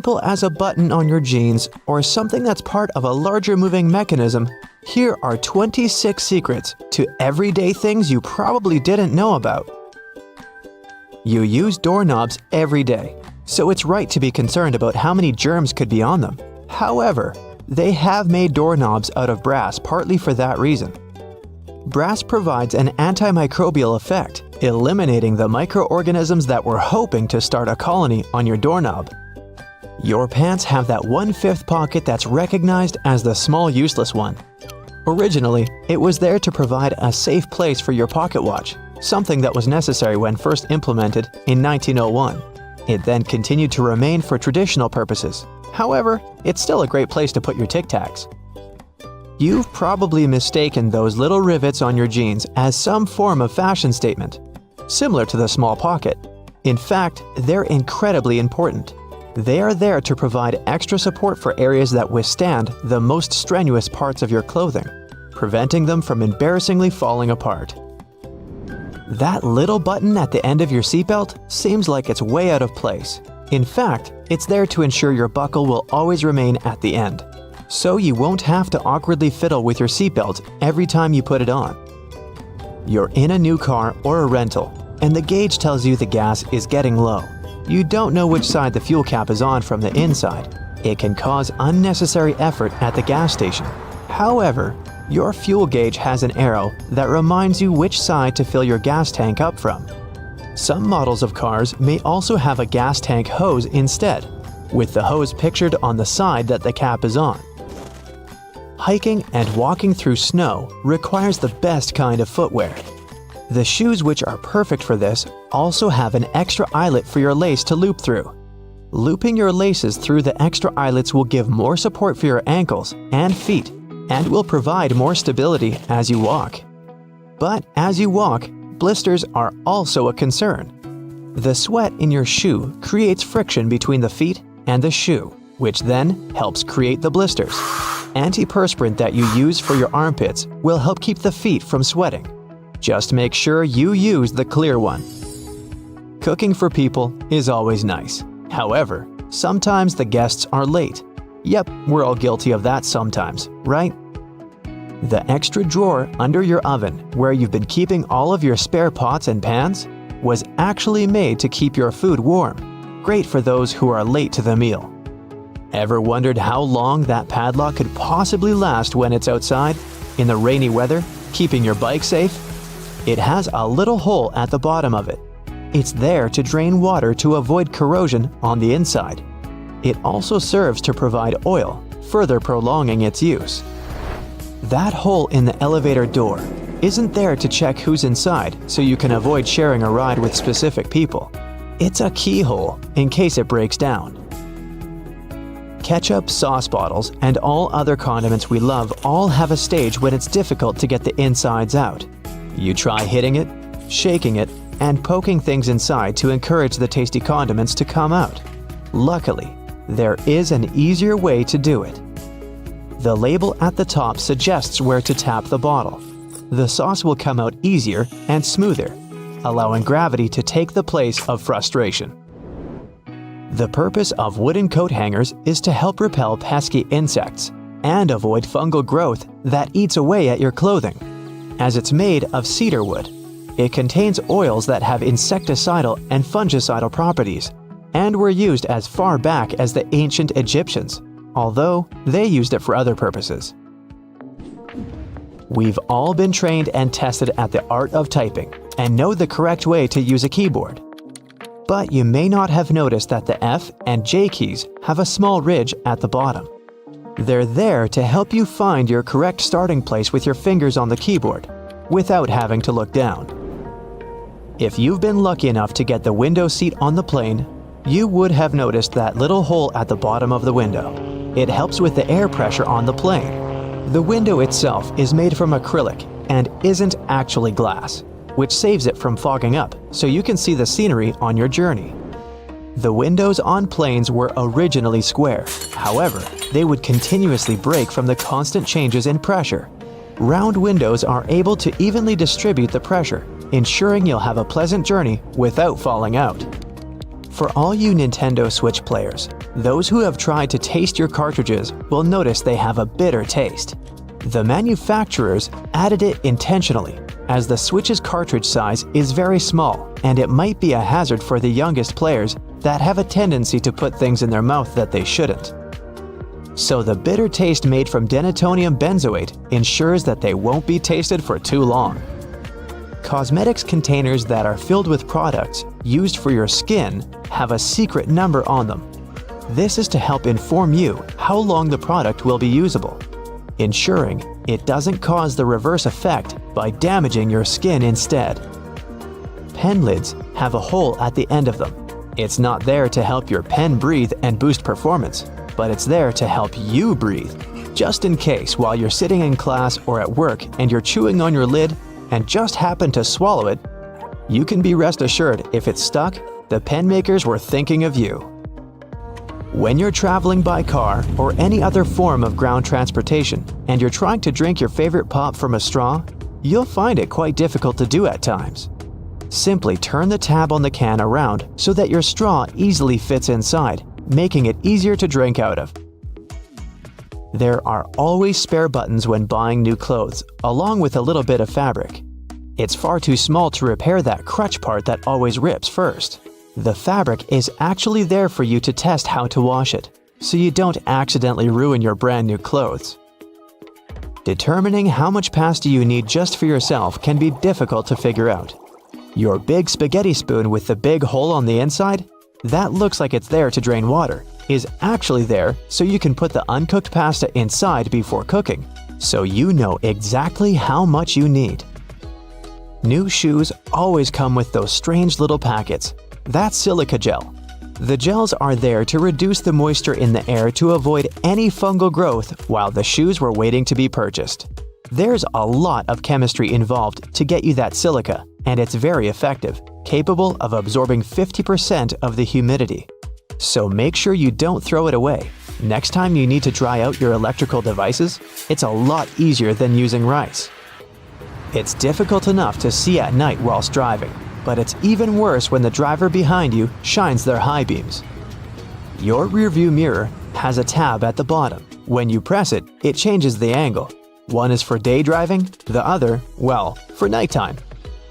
simple as a button on your jeans or something that's part of a larger moving mechanism, here are 26 secrets to everyday things you probably didn't know about. You use doorknobs every day, so it's right to be concerned about how many germs could be on them. However, they have made doorknobs out of brass partly for that reason. Brass provides an antimicrobial effect, eliminating the microorganisms that were hoping to start a colony on your doorknob. Your pants have that 1/5 pocket that's recognized as the small useless one. Originally, it was there to provide a safe place for your pocket watch, something that was necessary when first implemented in 1901. It then continued to remain for traditional purposes. However, it's still a great place to put your Tic Tacs. You've probably mistaken those little rivets on your jeans as some form of fashion statement, similar to the small pocket. In fact, they're incredibly important. They are there to provide extra support for areas that withstand the most strenuous parts of your clothing, preventing them from embarrassingly falling apart. That little button at the end of your seatbelt seems like it's way out of place. In fact, it's there to ensure your buckle will always remain at the end, so you won't have to awkwardly fiddle with your seatbelt every time you put it on. You're in a new car or a rental, and the gauge tells you the gas is getting low. You don't know which side the fuel cap is on from the inside. It can cause unnecessary effort at the gas station. However, your fuel gauge has an arrow that reminds you which side to fill your gas tank up from. Some models of cars may also have a gas tank hose instead, with the hose pictured on the side that the cap is on. Hiking and walking through snow requires the best kind of footwear. The shoes which are perfect for this also have an extra eyelet for your lace to loop through. Looping your laces through the extra eyelets will give more support for your ankles and feet and will provide more stability as you walk. But as you walk, blisters are also a concern. The sweat in your shoe creates friction between the feet and the shoe, which then helps create the blisters. Antiperspirant that you use for your armpits will help keep the feet from sweating. Just make sure you use the clear one. Cooking for people is always nice. However, sometimes the guests are late. Yep, we're all guilty of that sometimes, right? The extra drawer under your oven, where you've been keeping all of your spare pots and pans, was actually made to keep your food warm. Great for those who are late to the meal. Ever wondered how long that padlock could possibly last when it's outside, in the rainy weather, keeping your bike safe? It has a little hole at the bottom of it. It's there to drain water to avoid corrosion on the inside. It also serves to provide oil, further prolonging its use. That hole in the elevator door isn't there to check who's inside so you can avoid sharing a ride with specific people. It's a keyhole in case it breaks down. Ketchup, sauce bottles, and all other condiments we love all have a stage when it's difficult to get the insides out. You try hitting it, shaking it, and poking things inside to encourage the tasty condiments to come out. Luckily, there is an easier way to do it. The label at the top suggests where to tap the bottle. The sauce will come out easier and smoother, allowing gravity to take the place of frustration. The purpose of wooden coat hangers is to help repel pesky insects and avoid fungal growth that eats away at your clothing. As it's made of cedar wood, it contains oils that have insecticidal and fungicidal properties and were used as far back as the ancient Egyptians, although they used it for other purposes. We've all been trained and tested at the art of typing and know the correct way to use a keyboard. But you may not have noticed that the F and J keys have a small ridge at the bottom. They're there to help you find your correct starting place with your fingers on the keyboard, without having to look down. If you've been lucky enough to get the window seat on the plane, you would have noticed that little hole at the bottom of the window. It helps with the air pressure on the plane. The window itself is made from acrylic and isn't actually glass, which saves it from fogging up so you can see the scenery on your journey. The windows on planes were originally square. However, they would continuously break from the constant changes in pressure. Round windows are able to evenly distribute the pressure, ensuring you'll have a pleasant journey without falling out. For all you Nintendo Switch players, Those who have tried to taste your cartridges will notice they have a bitter taste. The manufacturers added it intentionally, as the Switch's cartridge size is very small and it might be a hazard for the youngest players that have a tendency to put things in their mouth that they shouldn't. So the bitter taste made from denatonium benzoate ensures that they won't be tasted for too long. Cosmetics containers that are filled with products used for your skin have a secret number on them. This is to help inform you how long the product will be usable, ensuring it doesn't cause the reverse effect by damaging your skin instead. Pen lids have a hole at the end of them. It's not there to help your pen breathe and boost performance, but it's there to help you breathe, just in case while you're sitting in class or at work and you're chewing on your lid and just happen to swallow it. You can be rest assured if it's stuck, the pen makers were thinking of you. When you're traveling by car or any other form of ground transportation and you're trying to drink your favorite pop from a straw, you'll find it quite difficult to do at times. Simply turn the tab on the can around so that your straw easily fits inside, making it easier to drink out of. There are always spare buttons when buying new clothes, along with a little bit of fabric. It's far too small to repair that crutch part that always rips first. The fabric is actually there for you to test how to wash it, so you don't accidentally ruin your brand new clothes. Determining how much pasta you need just for yourself can be difficult to figure out. Your big spaghetti spoon with the big hole on the inside, that looks like it's there to drain water, is actually there so you can put the uncooked pasta inside before cooking, so you know exactly how much you need. New shoes always come with those strange little packets. That's silica gel. The gels are there to reduce the moisture in the air to avoid any fungal growth while the shoes were waiting to be purchased. There's a lot of chemistry involved to get you that silica, and it's very effective, capable of absorbing 50% of the humidity. So make sure you don't throw it away. Next time you need to dry out your electrical devices, it's a lot easier than using rice. It's difficult enough to see at night whilst driving, but it's even worse when the driver behind you shines their high beams. Your rearview mirror has a tab at the bottom. When you press it, it changes the angle. One is for day driving, the other, well, for nighttime.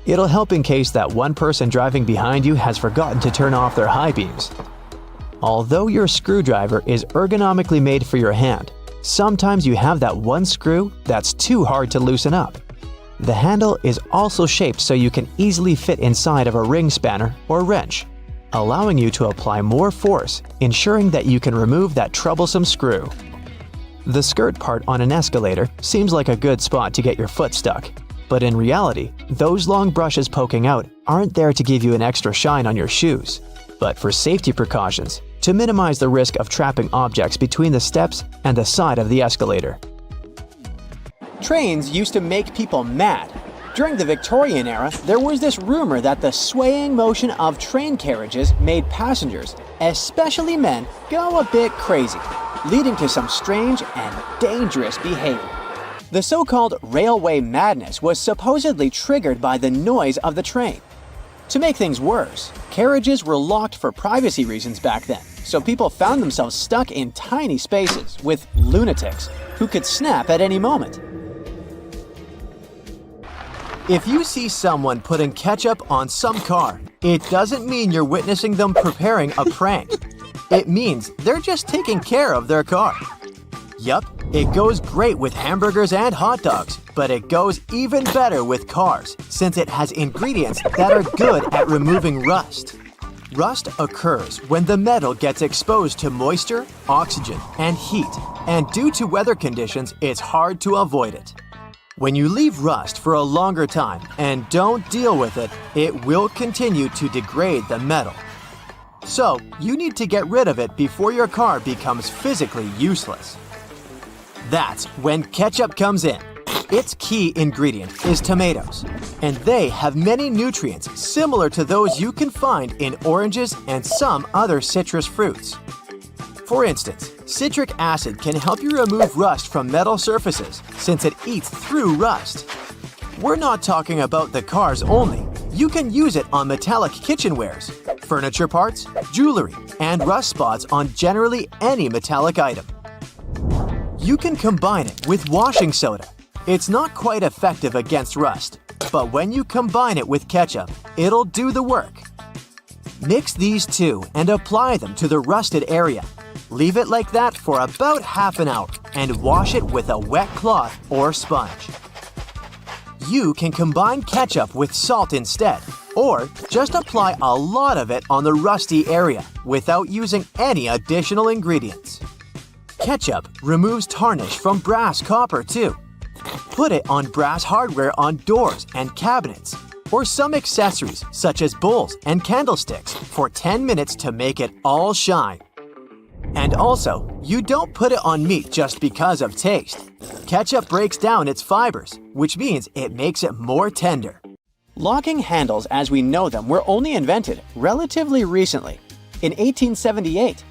It'll help in case that one person driving behind you has forgotten to turn off their high beams. Although your screwdriver is ergonomically made for your hand, sometimes you have that one screw that's too hard to loosen up. The handle is also shaped so you can easily fit inside of a ring spanner or wrench, allowing you to apply more force, ensuring that you can remove that troublesome screw. The skirt part on an escalator seems like a good spot to get your foot stuck, but in reality, those long brushes poking out aren't there to give you an extra shine on your shoes, but for safety precautions, to minimize the risk of trapping objects between the steps and the side of the escalator. Trains used to make people mad. During the Victorian era, there was this rumor that the swaying motion of train carriages made passengers, especially men, go a bit crazy, leading to some strange and dangerous behavior. The so-called railway madness was supposedly triggered by the noise of the train. To make things worse, carriages were locked for privacy reasons back then, so people found themselves stuck in tiny spaces with lunatics who could snap at any moment. If you see someone putting ketchup on some car, it doesn't mean you're witnessing them preparing a prank. It means they're just taking care of their car. Yup, it goes great with hamburgers and hot dogs, but it goes even better with cars since it has ingredients that are good at removing rust. Rust occurs when the metal gets exposed to moisture, oxygen, and heat, and due to weather conditions, it's hard to avoid it. When you leave rust for a longer time and don't deal with it, it will continue to degrade the metal. So, you need to get rid of it before your car becomes physically useless. That's when ketchup comes in. Its key ingredient is tomatoes, and they have many nutrients similar to those you can find in oranges and some other citrus fruits. For instance, citric acid can help you remove rust from metal surfaces since it eats through rust. We're not talking about the cars only. You can use it on metallic kitchenwares, furniture parts, jewelry, and rust spots on generally any metallic item. You can combine it with washing soda. It's not quite effective against rust, but when you combine it with ketchup, it'll do the work. Mix these two and apply them to the rusted area. Leave it like that for about half an hour and wash it with a wet cloth or sponge. You can combine ketchup with salt instead, or just apply a lot of it on the rusty area without using any additional ingredients. Ketchup removes tarnish from brass copper too. Put it on brass hardware on doors and cabinets, or some accessories such as bowls and candlesticks for 10 minutes to make it all shine. And also, you don't put it on meat just because of taste. Ketchup breaks down its fibers, which means it makes it more tender. Locking handles as we know them were only invented relatively recently, in 1878.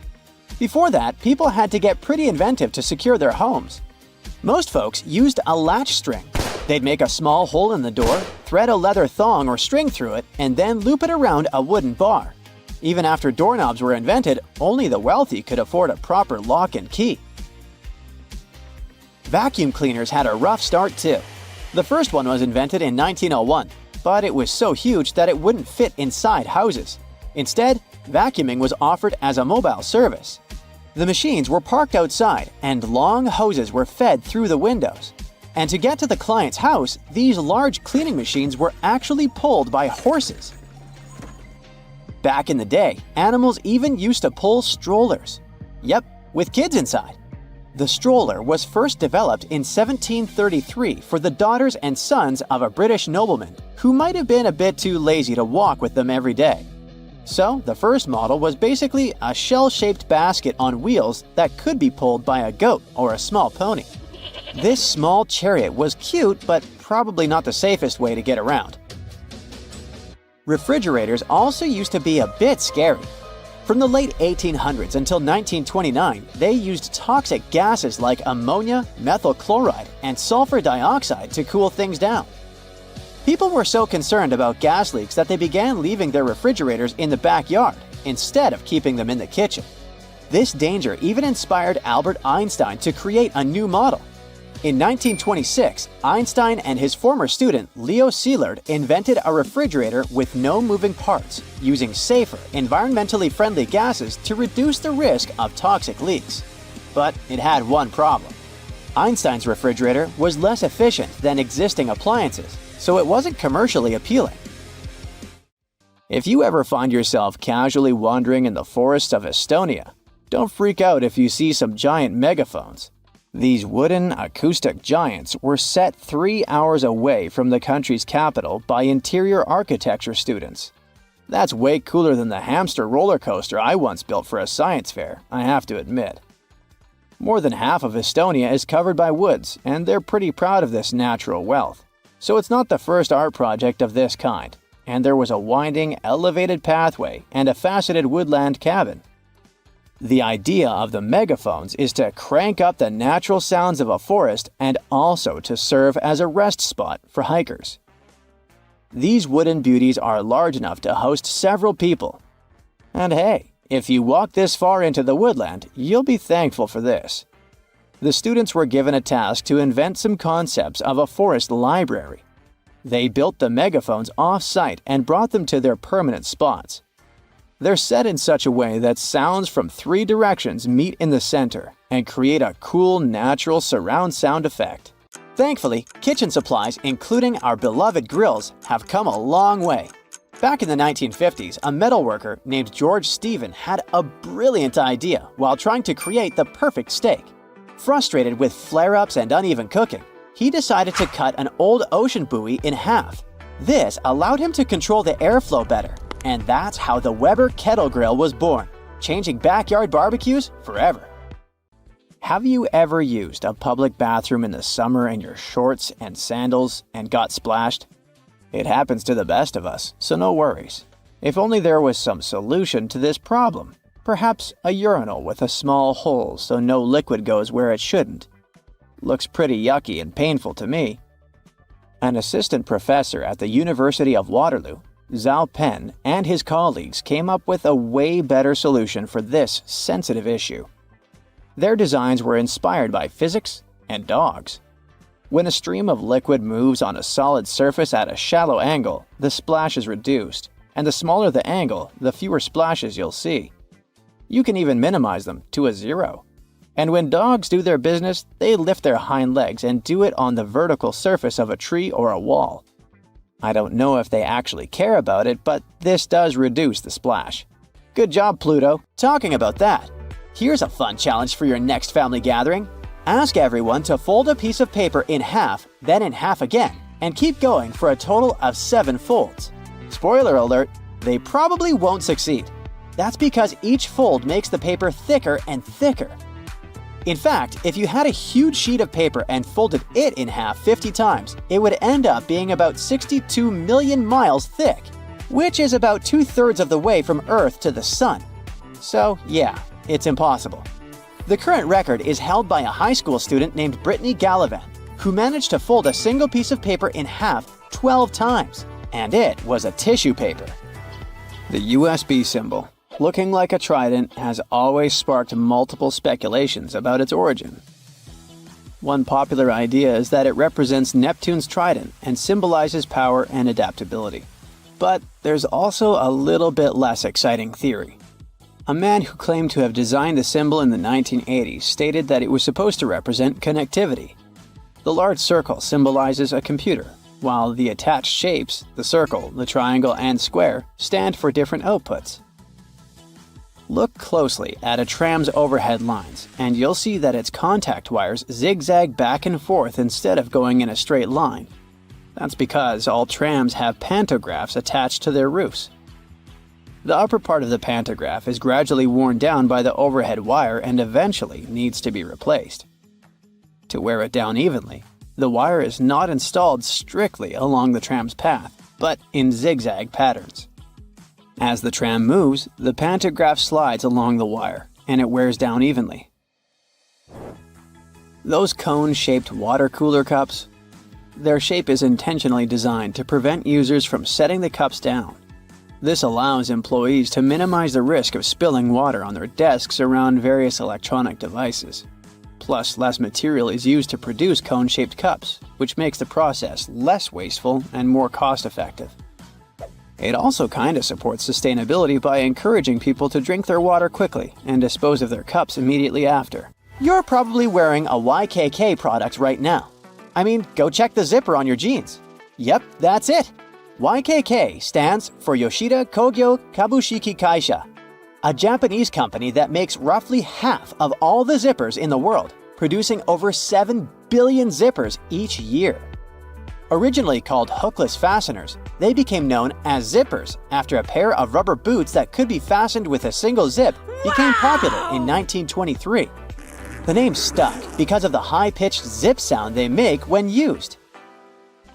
Before that, people had to get pretty inventive to secure their homes. Most folks used a latch string. They'd make a small hole in the door, thread a leather thong or string through it, and then loop it around a wooden bar. Even after doorknobs were invented, only the wealthy could afford a proper lock and key. Vacuum cleaners had a rough start too. The first one was invented in 1901, but it was so huge that it wouldn't fit inside houses. Instead, vacuuming was offered as a mobile service. The machines were parked outside and long hoses were fed through the windows. And to get to the client's house, these large cleaning machines were actually pulled by horses. Back in the day, animals even used to pull strollers. Yep, with kids inside. The stroller was first developed in 1733 for the daughters and sons of a British nobleman who might have been a bit too lazy to walk with them every day. So, the first model was basically a shell-shaped basket on wheels that could be pulled by a goat or a small pony. This small chariot was cute, but probably not the safest way to get around. Refrigerators also used to be a bit scary. From the late 1800s until 1929, they used toxic gases like ammonia, methyl chloride, and sulfur dioxide to cool things down. People were so concerned about gas leaks that they began leaving their refrigerators in the backyard instead of keeping them in the kitchen. This danger even inspired Albert Einstein to create a new model. In 1926, Einstein and his former student Leo Szilard invented a refrigerator with no moving parts, using safer, environmentally friendly gases to reduce the risk of toxic leaks. But it had one problem. Einstein's refrigerator was less efficient than existing appliances, so it wasn't commercially appealing. If you ever find yourself casually wandering in the forests of Estonia, don't freak out if you see some giant megaphones. These wooden, acoustic giants were set 3 hours away from the country's capital by interior architecture students. That's way cooler than the hamster roller coaster I once built for a science fair, I have to admit. More than half of Estonia is covered by woods, and they're pretty proud of this natural wealth. So it's not the first art project of this kind, and there was a winding, elevated pathway and a faceted woodland cabin. The idea of the megaphones is to crank up the natural sounds of a forest and also to serve as a rest spot for hikers. These wooden beauties are large enough to host several people. And hey, if you walk this far into the woodland, you'll be thankful for this. The students were given a task to invent some concepts of a forest library. They built the megaphones off-site and brought them to their permanent spots. They're set in such a way that sounds from 3 directions meet in the center and create a cool, natural surround sound effect. Thankfully, kitchen supplies, including our beloved grills, have come a long way. Back in the 1950s, a metalworker named George Stephen had a brilliant idea while trying to create the perfect steak. Frustrated with flare-ups and uneven cooking, he decided to cut an old ocean buoy in half. This allowed him to control the airflow better, and that's how the Weber Kettle Grill was born, changing backyard barbecues forever. Have you ever used a public bathroom in the summer in your shorts and sandals and got splashed? It happens to the best of us, so no worries. If only there was some solution to this problem. Perhaps a urinal with a small hole so no liquid goes where it shouldn't. Looks pretty yucky and painful to me. An assistant professor at the University of Waterloo, Zhao Pen and his colleagues came up with a way better solution for this sensitive issue. Their designs were inspired by physics and dogs. When a stream of liquid moves on a solid surface at a shallow angle, the splash is reduced, and the smaller the angle, the fewer splashes you'll see. You can even minimize them to a zero. And when dogs do their business, they lift their hind legs and do it on the vertical surface of a tree or a wall. I don't know if they actually care about it, but this does reduce the splash. Good job, Pluto. Talking about that, here's a fun challenge for your next family gathering. Ask everyone to fold a piece of paper in half, then in half again, and keep going for a total of 7 folds. Spoiler alert, they probably won't succeed. That's because each fold makes the paper thicker and thicker. In fact, if you had a huge sheet of paper and folded it in half 50 times, it would end up being about 62 million miles thick, which is about 2/3 of the way from Earth to the Sun. So yeah, it's impossible. The current record is held by a high school student named Brittany Gallivan, who managed to fold a single piece of paper in half 12 times, and it was a tissue paper. The USB symbol, looking like a trident, has always sparked multiple speculations about its origin. One popular idea is that it represents Neptune's trident and symbolizes power and adaptability. But there's also a little bit less exciting theory. A man who claimed to have designed the symbol in the 1980s stated that it was supposed to represent connectivity. The large circle symbolizes a computer, while the attached shapes, the circle, the triangle, and square, stand for different outputs. Look closely at a tram's overhead lines, and you'll see that its contact wires zigzag back and forth instead of going in a straight line. That's because all trams have pantographs attached to their roofs. The upper part of the pantograph is gradually worn down by the overhead wire and eventually needs to be replaced. To wear it down evenly, the wire is not installed strictly along the tram's path, but in zigzag patterns. As the tram moves, the pantograph slides along the wire, and it wears down evenly. Those cone-shaped water cooler cups? Their shape is intentionally designed to prevent users from setting the cups down. This allows employees to minimize the risk of spilling water on their desks around various electronic devices. Plus, less material is used to produce cone-shaped cups, which makes the process less wasteful and more cost-effective. It also kinda supports sustainability by encouraging people to drink their water quickly and dispose of their cups immediately after. You're probably wearing a YKK product right now. I mean, go check the zipper on your jeans. Yep, that's it. YKK stands for Yoshida Kogyo Kabushiki Kaisha, a Japanese company that makes roughly half of all the zippers in the world, producing over 7 billion zippers each year. Originally called hookless fasteners, they became known as zippers after a pair of rubber boots that could be fastened with a single zip became popular in 1923. The name stuck because of the high-pitched zip sound they make when used.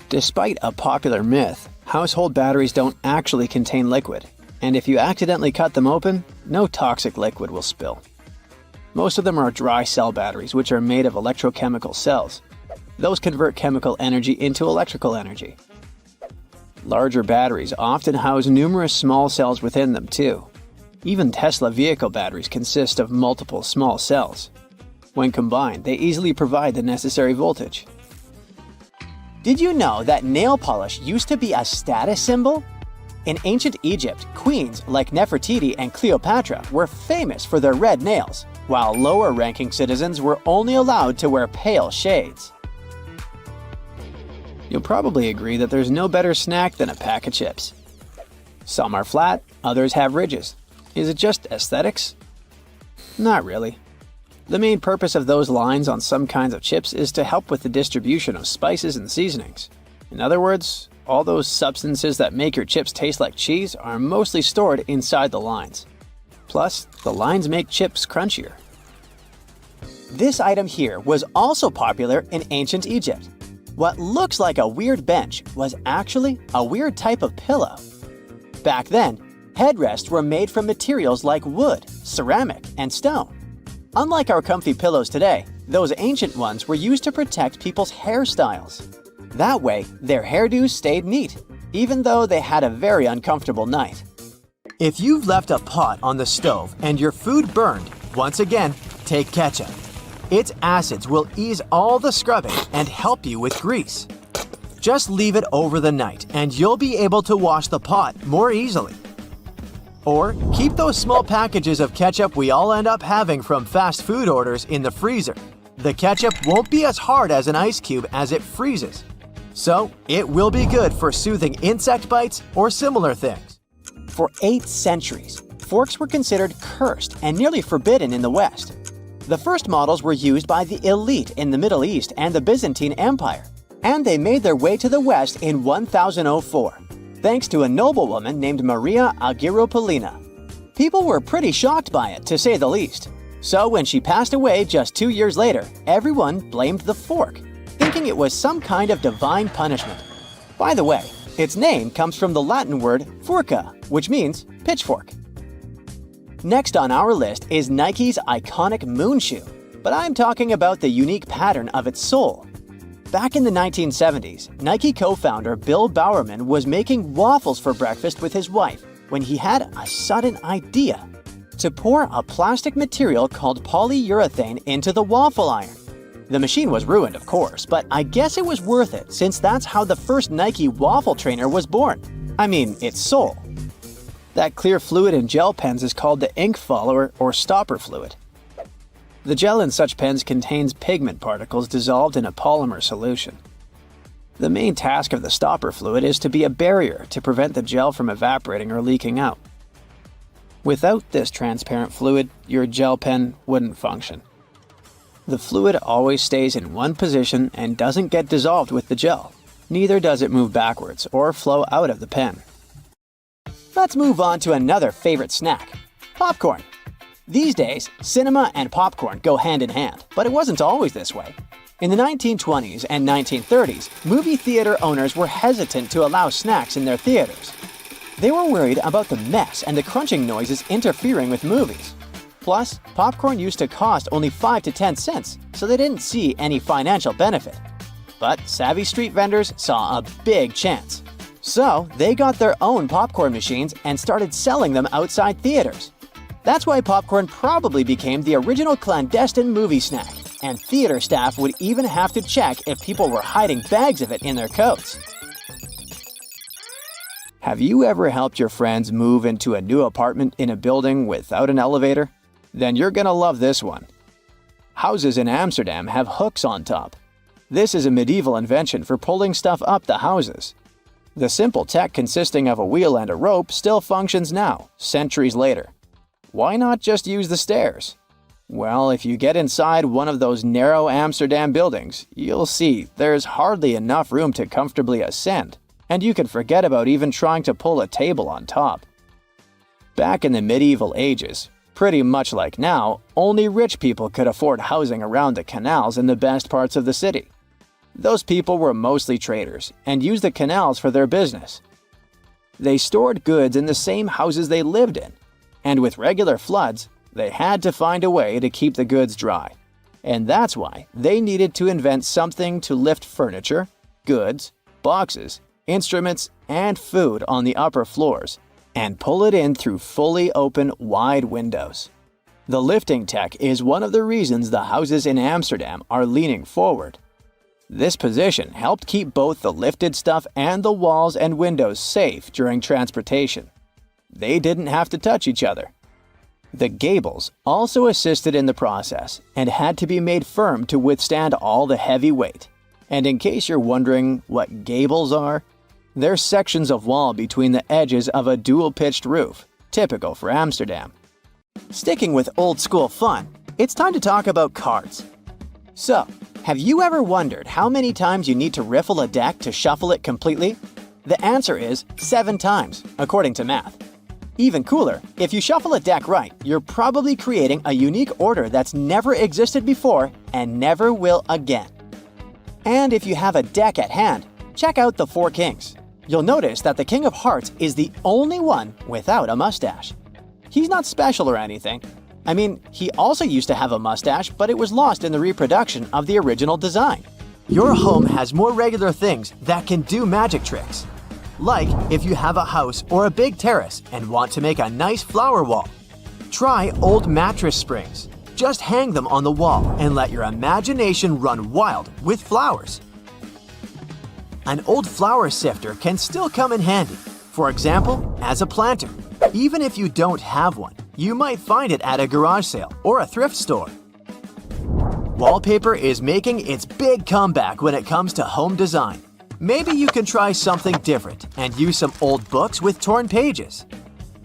Despite a popular myth, household batteries don't actually contain liquid, and if you accidentally cut them open, no toxic liquid will spill. Most of them are dry cell batteries, which are made of electrochemical cells. Those convert chemical energy into electrical energy. Larger batteries often house numerous small cells within them too. Even Tesla vehicle batteries consist of multiple small cells. When combined, they easily provide the necessary voltage. Did you know that nail polish used to be a status symbol? In ancient Egypt, queens like Nefertiti and Cleopatra were famous for their red nails, while lower-ranking citizens were only allowed to wear pale shades. You'll probably agree that there's no better snack than a pack of chips. Some are flat, others have ridges. Is it just aesthetics? Not really. The main purpose of those lines on some kinds of chips is to help with the distribution of spices and seasonings. In other words, all those substances that make your chips taste like cheese are mostly stored inside the lines. Plus, the lines make chips crunchier. This item here was also popular in ancient Egypt. What looks like a weird bench was actually a weird type of pillow. Back then, headrests were made from materials like wood, ceramic, and stone. Unlike our comfy pillows today, those ancient ones were used to protect people's hairstyles. That way, their hairdos stayed neat. even though they had a very uncomfortable night. If you've left a pot on the stove and your food burned, once again, take ketchup. Its acids will ease all the scrubbing and help you with grease. Just leave it over the night and you'll be able to wash the pot more easily. Or keep those small packages of ketchup we all end up having from fast food orders in the freezer. The ketchup won't be as hard as an ice cube as it freezes. So it will be good for soothing insect bites or similar things. For 8 centuries, forks were considered cursed and nearly forbidden in the West. The first models were used by the elite in the Middle East and the Byzantine Empire, and they made their way to the West in 1004, thanks to a noblewoman named Maria Agrippina. People were pretty shocked by it, to say the least. So when she passed away just 2 years later, everyone blamed the fork, thinking it was some kind of divine punishment. By the way, its name comes from the Latin word furca, which means pitchfork. Next on our list is Nike's iconic moon shoe, but I'm talking about the unique pattern of its sole. Back in the 1970s, Nike co-founder Bill Bowerman was making waffles for breakfast with his wife when he had a sudden idea to pour a plastic material called polyurethane into the waffle iron. The machine was ruined, of course, but I guess it was worth it since that's how the first Nike waffle trainer was born. I mean, its sole. That clear fluid in gel pens is called the ink follower or stopper fluid. The gel in such pens contains pigment particles dissolved in a polymer solution. The main task of the stopper fluid is to be a barrier to prevent the gel from evaporating or leaking out. Without this transparent fluid, your gel pen wouldn't function. The fluid always stays in one position and doesn't get dissolved with the gel. Neither does it move backwards or flow out of the pen. Let's move on to another favorite snack, popcorn. These days, cinema and popcorn go hand in hand, but it wasn't always this way. In the 1920s and 1930s, movie theater owners were hesitant to allow snacks in their theaters. They were worried about the mess and the crunching noises interfering with movies. Plus, popcorn used to cost only 5 to 10 cents, so they didn't see any financial benefit. But savvy street vendors saw a big chance. So, they got their own popcorn machines and started selling them outside theaters. That's why popcorn probably became the original clandestine movie snack, and theater staff would even have to check if people were hiding bags of it in their coats. Have you ever helped your friends move into a new apartment in a building without an elevator? Then you're gonna love this one. Houses in Amsterdam have hooks on top. This is a medieval invention for pulling stuff up the houses. The simple tech consisting of a wheel and a rope still functions now, centuries later. Why not just use the stairs? Well, if you get inside one of those narrow Amsterdam buildings, you'll see there's hardly enough room to comfortably ascend, and you can forget about even trying to pull a table on top. Back in the medieval ages, pretty much like now, only rich people could afford housing around the canals in the best parts of the city. Those people were mostly traders and used the canals for their business. They stored goods in the same houses they lived in, and with regular floods, they had to find a way to keep the goods dry. And that's why they needed to invent something to lift furniture, goods, boxes, instruments, and food on the upper floors, and pull it in through fully open, wide windows. The lifting tech is one of the reasons the houses in Amsterdam are leaning forward. This position helped keep both the lifted stuff and the walls and windows safe during transportation. They didn't have to touch each other. The gables also assisted in the process and had to be made firm to withstand all the heavy weight. And in case you're wondering what gables are, they're sections of wall between the edges of a dual-pitched roof, typical for Amsterdam. Sticking with old-school fun, it's time to talk about cards. So, have you ever wondered how many times you need to riffle a deck to shuffle it completely? The answer is 7 times, according to math. Even cooler, if you shuffle a deck right, you're probably creating a unique order that's never existed before and never will again. And if you have a deck at hand, check out the 4 kings. You'll notice that the King of Hearts is the only one without a mustache. He's not special or anything. I mean, he also used to have a mustache, but it was lost in the reproduction of the original design. Your home has more regular things that can do magic tricks. Like if you have a house or a big terrace and want to make a nice flower wall. Try old mattress springs. Just hang them on the wall and let your imagination run wild with flowers. An old flower sifter can still come in handy. For example, as a planter. Even if you don't have one, you might find it at a garage sale or a thrift store. Wallpaper is making its big comeback when it comes to home design. Maybe you can try something different and use some old books with torn pages.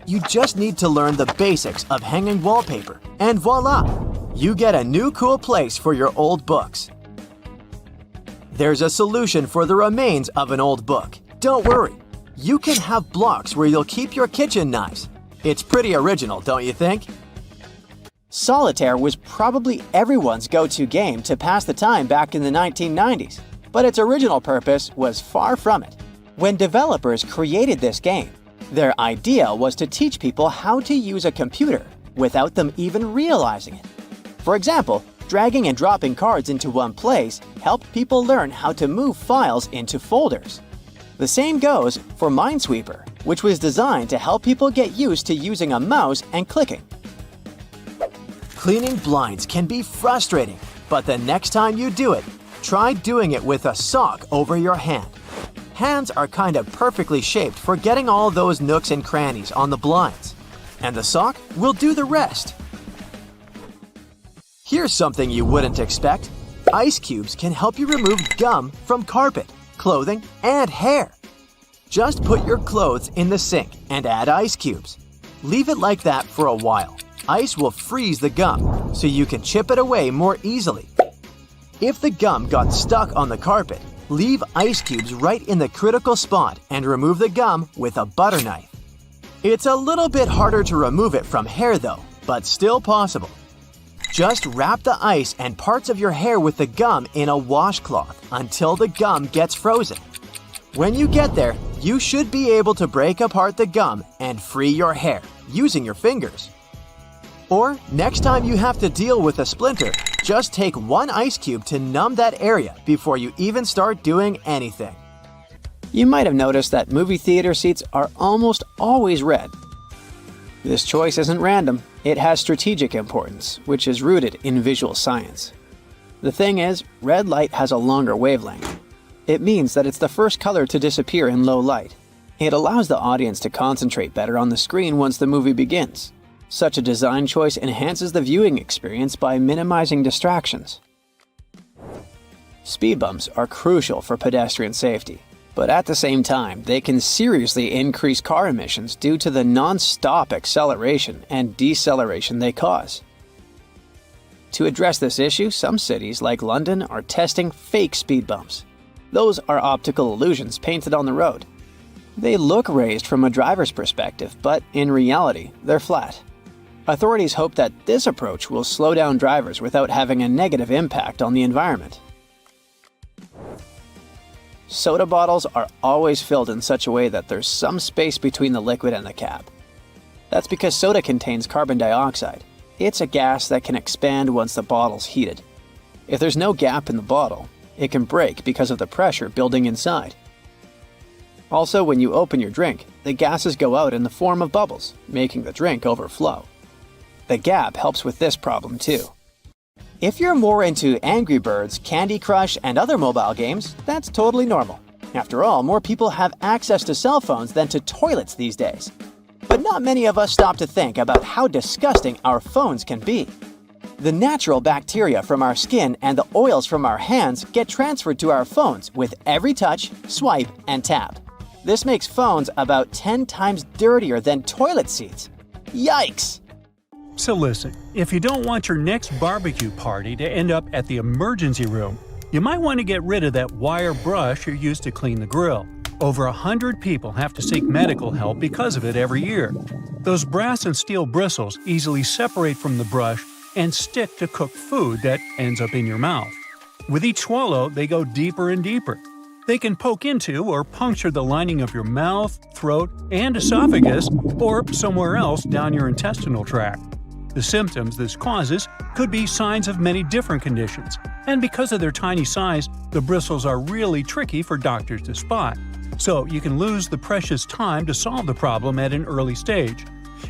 You just need to learn the basics of hanging wallpaper, and voila! You get a new cool place for your old books. There's a solution for the remains of an old book. Don't worry. You can have blocks where you'll keep your kitchen knives. It's pretty original, don't you think? Solitaire was probably everyone's go-to game to pass the time back in the 1990s, but its original purpose was far from it. When developers created this game, their idea was to teach people how to use a computer without them even realizing it. For example, dragging and dropping cards into one place helped people learn how to move files into folders. The same goes for Minesweeper, which was designed to help people get used to using a mouse and clicking. Cleaning blinds can be frustrating, but the next time you do it, try doing it with a sock over your hand. Hands are kind of perfectly shaped for getting all those nooks and crannies on the blinds, and the sock will do the rest. Here's something you wouldn't expect. Ice cubes can help you remove gum from carpet, clothing, and hair. Just put your clothes in the sink and add ice cubes. Leave it like that for a while. Ice will freeze the gum, so you can chip it away more easily. If the gum got stuck on the carpet, leave ice cubes right in the critical spot and remove the gum with a butter knife. It's a little bit harder to remove it from hair though, but still possible. Just wrap the ice and parts of your hair with the gum in a washcloth until the gum gets frozen. When you get there, you should be able to break apart the gum and free your hair using your fingers. Or next time you have to deal with a splinter, just take one ice cube to numb that area before you even start doing anything. You might have noticed that movie theater seats are almost always red. This choice isn't random. It has strategic importance, which is rooted in visual science. The thing is, red light has a longer wavelength. It means that it's the first color to disappear in low light. It allows the audience to concentrate better on the screen once the movie begins. Such a design choice enhances the viewing experience by minimizing distractions. Speed bumps are crucial for pedestrian safety, but at the same time, they can seriously increase car emissions due to the non-stop acceleration and deceleration they cause. To address this issue, some cities like London are testing fake speed bumps. Those are optical illusions painted on the road. They look raised from a driver's perspective, but in reality, they're flat. Authorities hope that this approach will slow down drivers without having a negative impact on the environment. Soda bottles are always filled in such a way that there's some space between the liquid and the cap. That's because soda contains carbon dioxide. It's a gas that can expand once the bottle's heated. If there's no gap in the bottle, it can break because of the pressure building inside. Also, when you open your drink, the gases go out in the form of bubbles, making the drink overflow. The gap helps with this problem too. If you're more into Angry Birds, Candy Crush, and other mobile games, that's totally normal. After all, more people have access to cell phones than to toilets these days. But not many of us stop to think about how disgusting our phones can be. The natural bacteria from our skin and the oils from our hands get transferred to our phones with every touch, swipe, and tap. This makes phones about 10 times dirtier than toilet seats. Yikes! So listen, if you don't want your next barbecue party to end up at the emergency room, you might want to get rid of that wire brush you used to clean the grill. Over 100 people have to seek medical help because of it every year. Those brass and steel bristles easily separate from the brush and stick to cooked food that ends up in your mouth. With each swallow, they go deeper and deeper. They can poke into or puncture the lining of your mouth, throat, and esophagus, or somewhere else down your intestinal tract. The symptoms this causes could be signs of many different conditions, and because of their tiny size, the bristles are really tricky for doctors to spot. so you can lose the precious time to solve the problem at an early stage.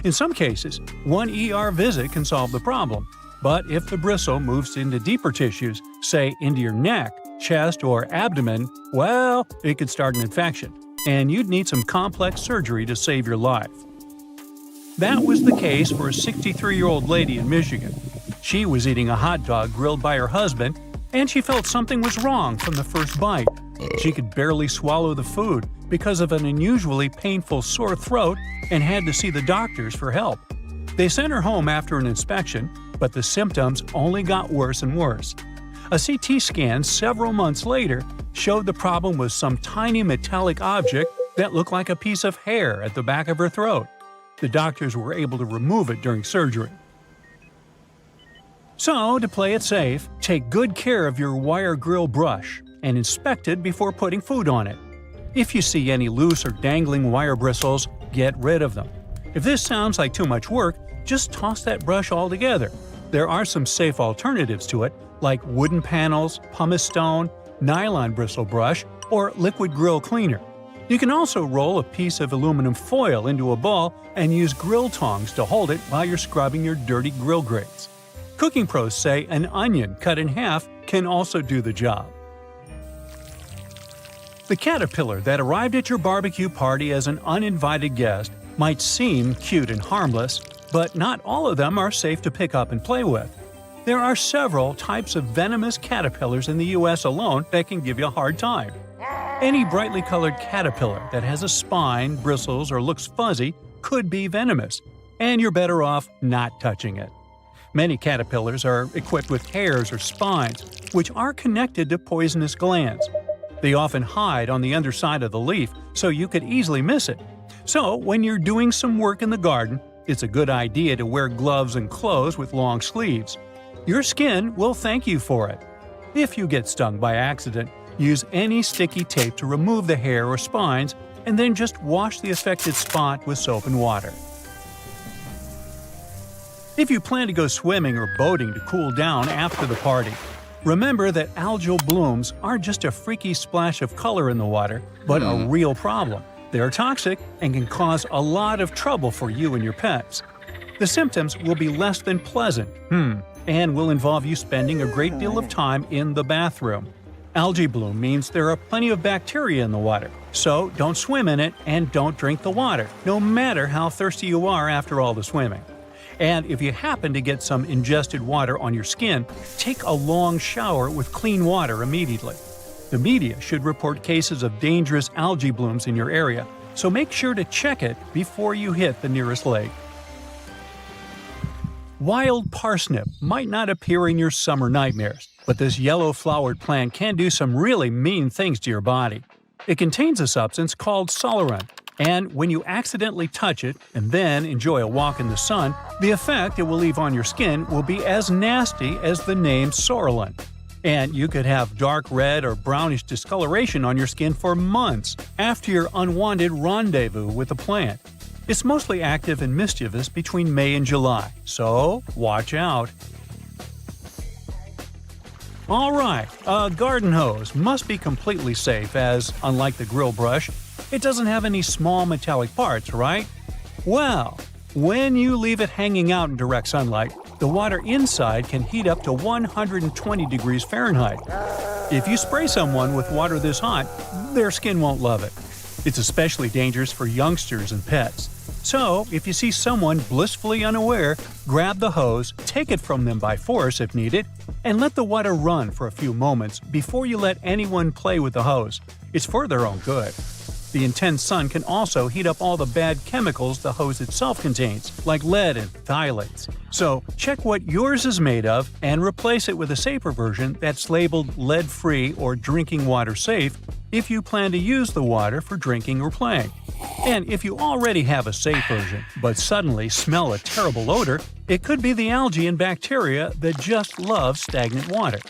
In some cases, one ER visit can solve the problem, but if the bristle moves into deeper tissues, say into your neck, chest, or abdomen, well, it could start an infection, and you'd need some complex surgery to save your life. That was the case for a 63-year-old lady in Michigan. She was eating a hot dog grilled by her husband, and she felt something was wrong from the first bite. She could barely swallow the food because of an unusually painful sore throat and had to see the doctors for help. They sent her home after an inspection, but the symptoms only got worse and worse. A CT scan several months later showed the problem was some tiny metallic object that looked like a piece of hair at the back of her throat. The doctors were able to remove it during surgery. So, to play it safe, take good care of your wire grill brush and inspect it before putting food on it. If you see any loose or dangling wire bristles, get rid of them. If this sounds like too much work, just toss that brush altogether. There are some safe alternatives to it, like wooden panels, pumice stone, nylon bristle brush, or liquid grill cleaner. You can also roll a piece of aluminum foil into a ball and use grill tongs to hold it while you're scrubbing your dirty grill grates. Cooking pros say an onion cut in half can also do the job. The caterpillar that arrived at your barbecue party as an uninvited guest might seem cute and harmless, but not all of them are safe to pick up and play with. There are several types of venomous caterpillars in the US alone that can give you a hard time. Any brightly colored caterpillar that has a spine, bristles, or looks fuzzy could be venomous, and you're better off not touching it. Many caterpillars are equipped with hairs or spines, which are connected to poisonous glands. They often hide on the underside of the leaf, so you could easily miss it. So, when you're doing some work in the garden, it's a good idea to wear gloves and clothes with long sleeves. Your skin will thank you for it. If you get stung by accident, use any sticky tape to remove the hair or spines, and then just wash the affected spot with soap and water. If you plan to go swimming or boating to cool down after the party, remember that algal blooms aren't just a freaky splash of color in the water, but a real problem. They are toxic and can cause a lot of trouble for you and your pets. The symptoms will be less than pleasant, and will involve you spending a great deal of time in the bathroom. Algae bloom means there are plenty of bacteria in the water, so don't swim in it and don't drink the water, no matter how thirsty you are after all the swimming. And if you happen to get some ingested water on your skin, take a long shower with clean water immediately. The media should report cases of dangerous algae blooms in your area, so make sure to check it before you hit the nearest lake. Wild parsnip might not appear in your summer nightmares, but this yellow-flowered plant can do some really mean things to your body. It contains a substance called solerin, and when you accidentally touch it and then enjoy a walk in the sun, the effect it will leave on your skin will be as nasty as the name Sorolin. And you could have dark red or brownish discoloration on your skin for months after your unwanted rendezvous with the plant. It's mostly active and mischievous between May and July, so watch out. Alright, a garden hose must be completely safe as, unlike the grill brush, it doesn't have any small metallic parts, right? Well, when you leave it hanging out in direct sunlight, the water inside can heat up to 120 degrees Fahrenheit. If you spray someone with water this hot, their skin won't love it. It's especially dangerous for youngsters and pets. So, if you see someone blissfully unaware, grab the hose, take it from them by force if needed, and let the water run for a few moments before you let anyone play with the hose. It's for their own good. The intense sun can also heat up all the bad chemicals the hose itself contains, like lead and phthalates. So, check what yours is made of and replace it with a safer version that's labeled lead-free or drinking water safe if you plan to use the water for drinking or playing. And if you already have a safe version, but suddenly smell a terrible odor, it could be the algae and bacteria that just love stagnant water.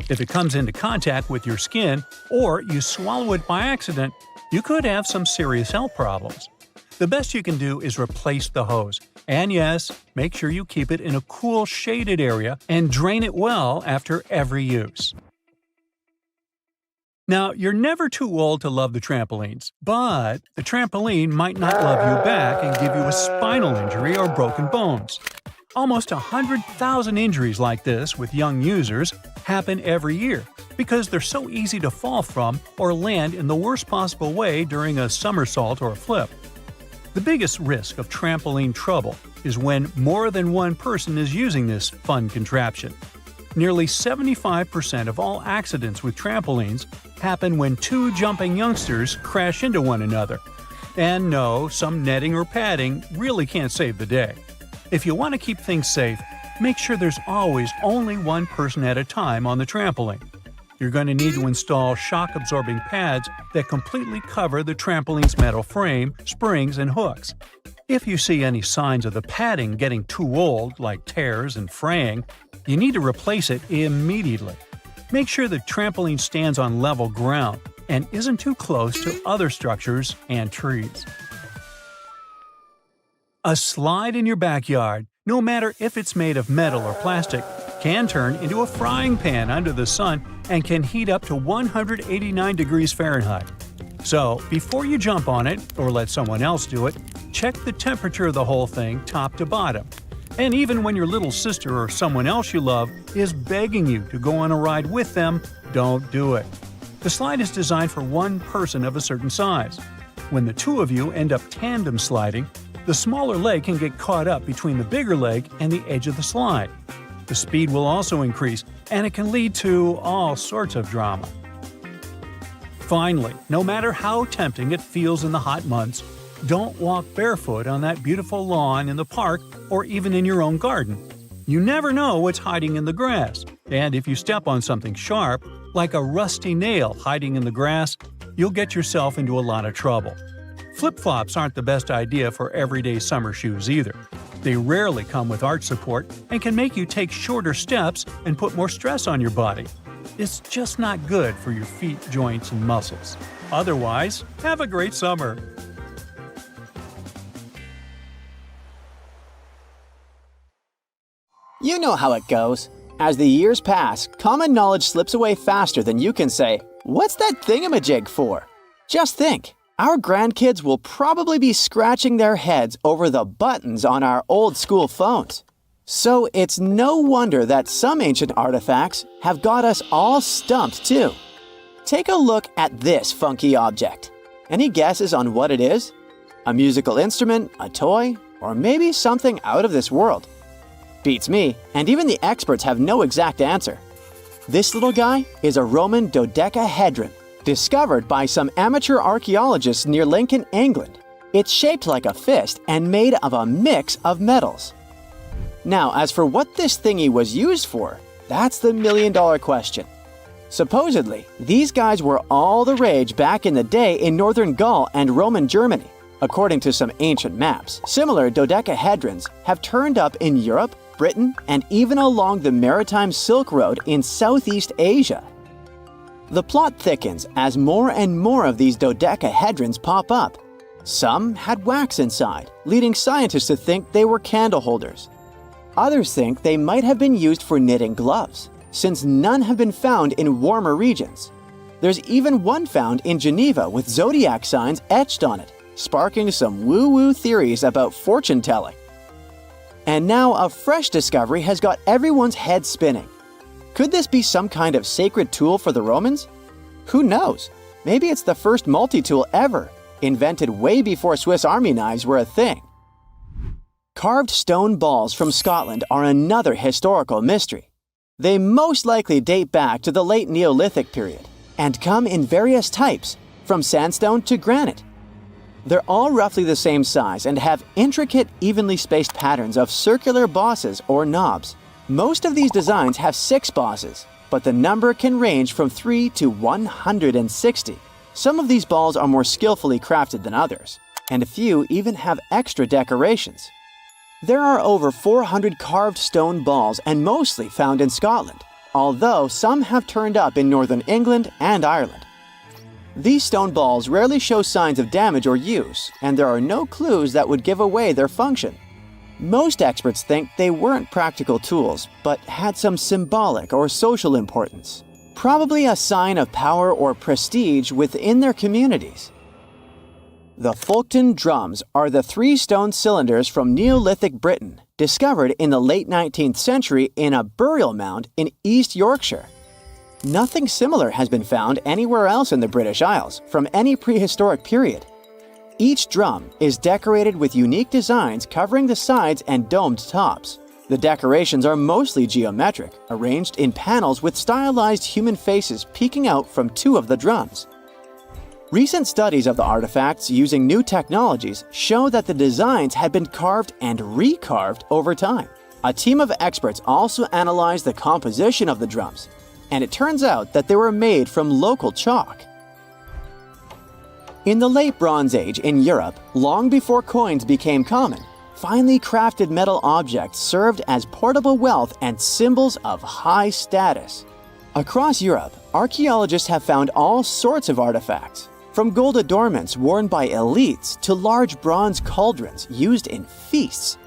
If it comes into contact with your skin, or you swallow it by accident, you could have some serious health problems. The best you can do is replace the hose. And yes, make sure you keep it in a cool, shaded area and drain it well after every use. Now, you're never too old to love the trampolines, but the trampoline might not love you back and give you a spinal injury or broken bones. Almost 100,000 injuries like this with young users happen every year because they're so easy to fall from or land in the worst possible way during a somersault or a flip. The biggest risk of trampoline trouble is when more than one person is using this fun contraption. Nearly 75% of all accidents with trampolines happen when two jumping youngsters crash into one another. And no, some netting or padding really can't save the day. If you want to keep things safe, make sure there's always only one person at a time on the trampoline. You're going to need to install shock-absorbing pads that completely cover the trampoline's metal frame, springs, and hooks. If you see any signs of the padding getting too old, like tears and fraying, you need to replace it immediately. Make sure the trampoline stands on level ground and isn't too close to other structures and trees. A slide in your backyard, no matter if it's made of metal or plastic, can turn into a frying pan under the sun and can heat up to 189 degrees Fahrenheit. So, before you jump on it or let someone else do it, check the temperature of the whole thing top to bottom. And even when your little sister or someone else you love is begging you to go on a ride with them, don't do it. The slide is designed for one person of a certain size. When the two of you end up tandem sliding, the smaller leg can get caught up between the bigger leg and the edge of the slide. The speed will also increase, and it can lead to all sorts of drama. Finally, no matter how tempting it feels in the hot months, don't walk barefoot on that beautiful lawn in the park or even in your own garden. You never know what's hiding in the grass, and if you step on something sharp, like a rusty nail hiding in the grass, you'll get yourself into a lot of trouble. Flip-flops aren't the best idea for everyday summer shoes either. They rarely come with arch support and can make you take shorter steps and put more stress on your body. It's just not good for your feet, joints, and muscles. Otherwise, have a great summer! You know how it goes. As the years pass, common knowledge slips away faster than you can say, "What's that thingamajig for?" Just think, our grandkids will probably be scratching their heads over the buttons on our old school phones. So it's no wonder that some ancient artifacts have got us all stumped too. Take a look at this funky object. Any guesses on what it is? A musical instrument, a toy, or maybe something out of this world? Beats me, and even the experts have no exact answer. This little guy is a Roman dodecahedron, discovered by some amateur archaeologists near Lincoln, England. It's shaped like a fist and made of a mix of metals. Now, as for what this thingy was used for, that's the million-dollar question. Supposedly, these guys were all the rage back in the day in northern Gaul and Roman Germany. According to some ancient maps, similar dodecahedrons have turned up in Europe, Britain, and even along the maritime Silk Road in Southeast Asia. The plot thickens as more and more of these dodecahedrons pop up. Some had wax inside, leading scientists to think they were candle holders. Others think they might have been used for knitting gloves, since none have been found in warmer regions. There's even one found in Geneva with zodiac signs etched on it, sparking some woo-woo theories about fortune-telling. And now a fresh discovery has got everyone's head spinning. Could this be some kind of sacred tool for the Romans? Who knows? Maybe it's the first multi-tool ever, invented way before Swiss Army knives were a thing. Carved stone balls from Scotland are another historical mystery. They most likely date back to the late Neolithic period and come in various types, from sandstone to granite. They're all roughly the same size and have intricate, evenly spaced patterns of circular bosses or knobs. Most of these designs have 6 bosses, but the number can range from 3 to 160. Some of these balls are more skillfully crafted than others, and a few even have extra decorations. There are over 400 carved stone balls and mostly found in Scotland, although some have turned up in northern England and Ireland. These stone balls rarely show signs of damage or use, and there are no clues that would give away their function. Most experts think they weren't practical tools, but had some symbolic or social importance. probably a sign of power or prestige within their communities. The Fulton drums are the 3 stone cylinders from Neolithic Britain, discovered in the late 19th century in a burial mound in East Yorkshire. Nothing similar has been found anywhere else in the British Isles from any prehistoric period. Each drum is decorated with unique designs covering the sides and domed tops. The decorations are mostly geometric, arranged in panels with stylized human faces peeking out from 2 of the drums. Recent studies of the artifacts using new technologies show that the designs had been carved and recarved over time. A team of experts also analyzed the composition of the drums, and it turns out that they were made from local chalk. In the late Bronze Age in Europe, long before coins became common, finely crafted metal objects served as portable wealth and symbols of high status. Across Europe, archaeologists have found all sorts of artifacts, from gold adornments worn by elites to large bronze cauldrons used in feasts.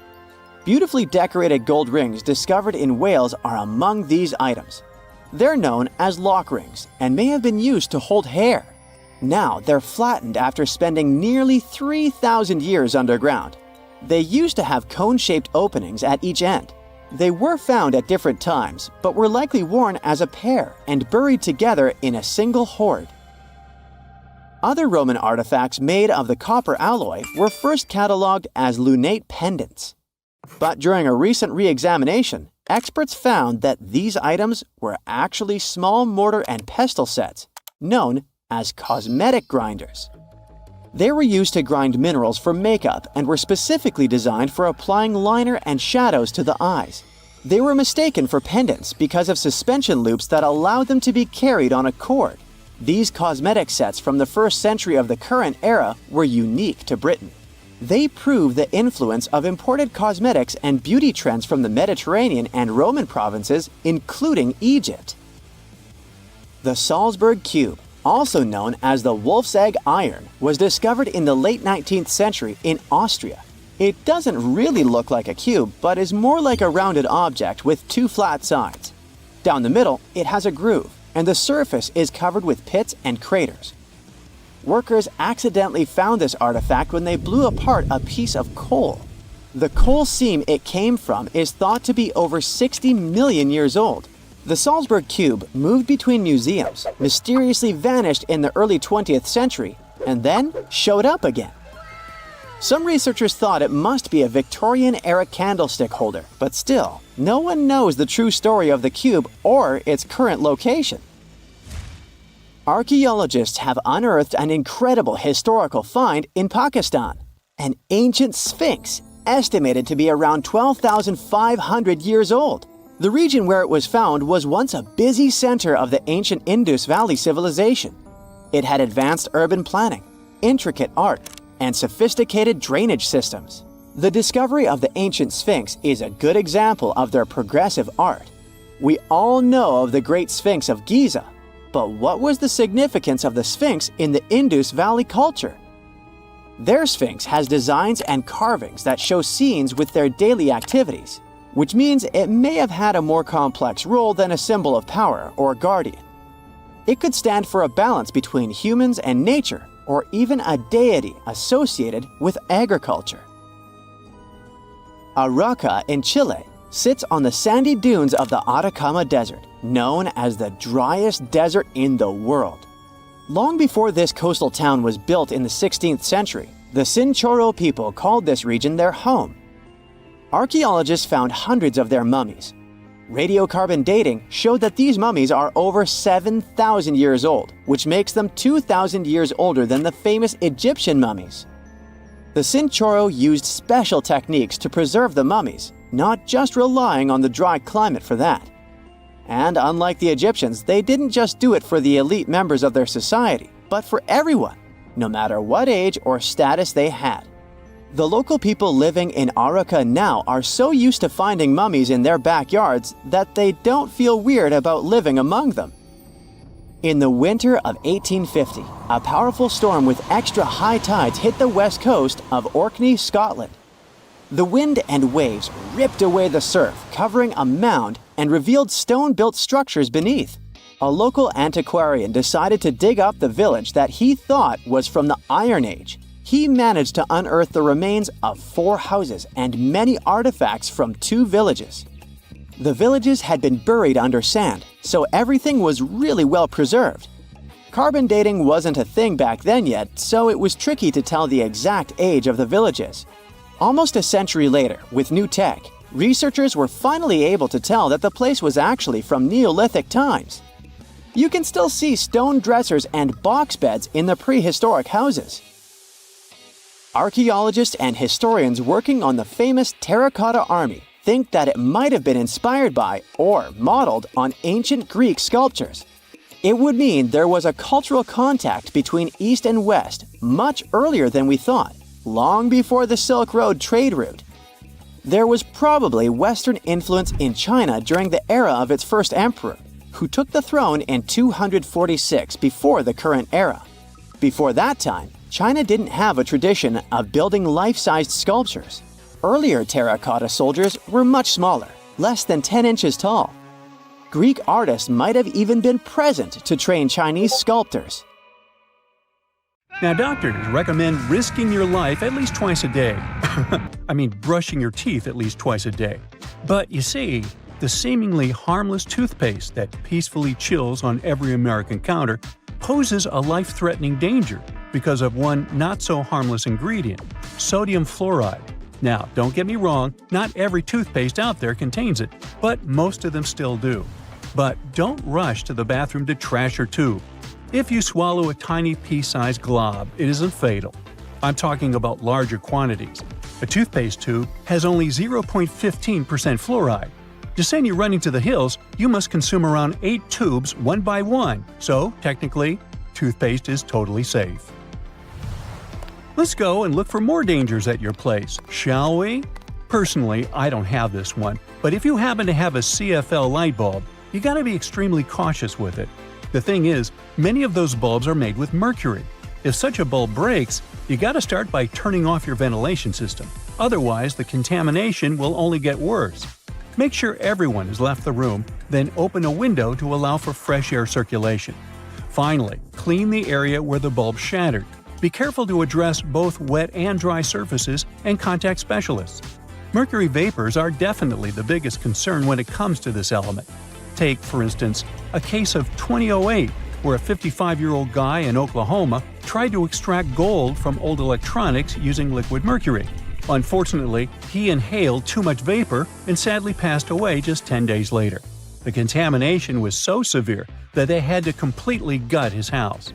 Beautifully decorated gold rings discovered in Wales are among these items. They're known as lock rings and may have been used to hold hair. Now they're flattened after spending nearly 3,000 years underground. They used to have cone-shaped openings at each end. They were found at different times, but were likely worn as a pair and buried together in a single hoard. Other Roman artifacts made of the copper alloy were first catalogued as lunate pendants. But during a recent re-examination, experts found that these items were actually small mortar and pestle sets, known as cosmetic grinders. They were used to grind minerals for makeup and were specifically designed for applying liner and shadows to the eyes. They were mistaken for pendants because of suspension loops that allowed them to be carried on a cord. These cosmetic sets from the 1st century of the current era were unique to Britain. They prove the influence of imported cosmetics and beauty trends from the Mediterranean and Roman provinces, including Egypt. The Salzburg Cube, also known as the Wolf's Egg Iron, was discovered in the late 19th century in Austria. It doesn't really look like a cube, but is more like a rounded object with 2 flat sides. Down the middle, it has a groove, and the surface is covered with pits and craters. Workers accidentally found this artifact when they blew apart a piece of coal. The coal seam it came from is thought to be over 60 million years old. The Salzburg Cube moved between museums, mysteriously vanished in the early 20th century, and then showed up again. Some researchers thought it must be a Victorian-era candlestick holder, but still, no one knows the true story of the cube or its current location. Archaeologists have unearthed an incredible historical find in Pakistan, an ancient sphinx estimated to be around 12,500 years old. The region where it was found was once a busy center of the ancient Indus Valley civilization. It had advanced urban planning, intricate art, and sophisticated drainage systems. The discovery of the ancient Sphinx is a good example of their progressive art. We all know of the Great Sphinx of Giza, but what was the significance of the Sphinx in the Indus Valley culture? Their Sphinx has designs and carvings that show scenes with their daily activities, which means it may have had a more complex role than a symbol of power or guardian. It could stand for a balance between humans and nature, or even a deity associated with agriculture. Arauca in Chile sits on the sandy dunes of the Atacama Desert, known as the driest desert in the world. Long before this coastal town was built in the 16th century, the Chinchorro people called this region their home. Archaeologists found hundreds of their mummies. Radiocarbon dating showed that these mummies are over 7,000 years old, which makes them 2,000 years older than the famous Egyptian mummies. The Chinchorro used special techniques to preserve the mummies, not just relying on the dry climate for that. And unlike the Egyptians, they didn't just do it for the elite members of their society, but for everyone, no matter what age or status they had. The local people living in Arauca now are so used to finding mummies in their backyards that they don't feel weird about living among them. In the winter of 1850, a powerful storm with extra high tides hit the west coast of Orkney, Scotland. The wind and waves ripped away the surf, covering a mound and revealed stone-built structures beneath. A local antiquarian decided to dig up the village that he thought was from the Iron Age. He managed to unearth the remains of 4 houses and many artifacts from 2 villages. The villages had been buried under sand, so everything was really well preserved. Carbon dating wasn't a thing back then yet, so it was tricky to tell the exact age of the villages. Almost a century later, with new tech, researchers were finally able to tell that the place was actually from Neolithic times. You can still see stone dressers and box beds in the prehistoric houses. Archaeologists and historians working on the famous terracotta army think that it might have been inspired by or modeled on ancient Greek sculptures. It would mean there was a cultural contact between East and West much earlier than we thought, long before the Silk Road trade route. There was probably Western influence in China during the era of its first emperor, who took the throne in 246 before the current era. Before that time, China didn't have a tradition of building life-sized sculptures. Earlier terracotta soldiers were much smaller, less than 10 inches tall. Greek artists might have even been present to train Chinese sculptors. Now, doctors recommend risking your life at least twice a day. I mean, brushing your teeth at least twice a day. But you see, the seemingly harmless toothpaste that peacefully chills on every American counter poses a life-threatening danger because of one not-so-harmless ingredient, sodium fluoride. Now, don't get me wrong, not every toothpaste out there contains it, but most of them still do. But don't rush to the bathroom to trash your tube. If you swallow a tiny pea-sized glob, it isn't fatal. I'm talking about larger quantities. A toothpaste tube has only 0.15% fluoride. To send you running to the hills, you must consume around 8 tubes one by one, so technically, toothpaste is totally safe. Let's go and look for more dangers at your place, shall we? Personally, I don't have this one, but if you happen to have a CFL light bulb, you gotta be extremely cautious with it. The thing is, many of those bulbs are made with mercury. If such a bulb breaks, you gotta start by turning off your ventilation system. Otherwise, the contamination will only get worse. Make sure everyone has left the room, then open a window to allow for fresh air circulation. Finally, clean the area where the bulb shattered. Be careful to address both wet and dry surfaces and contact specialists. Mercury vapors are definitely the biggest concern when it comes to this element. Take, for instance, a case of 2008, where a 55-year-old guy in Oklahoma tried to extract gold from old electronics using liquid mercury. Unfortunately, he inhaled too much vapor and sadly passed away just 10 days later. The contamination was so severe that they had to completely gut his house.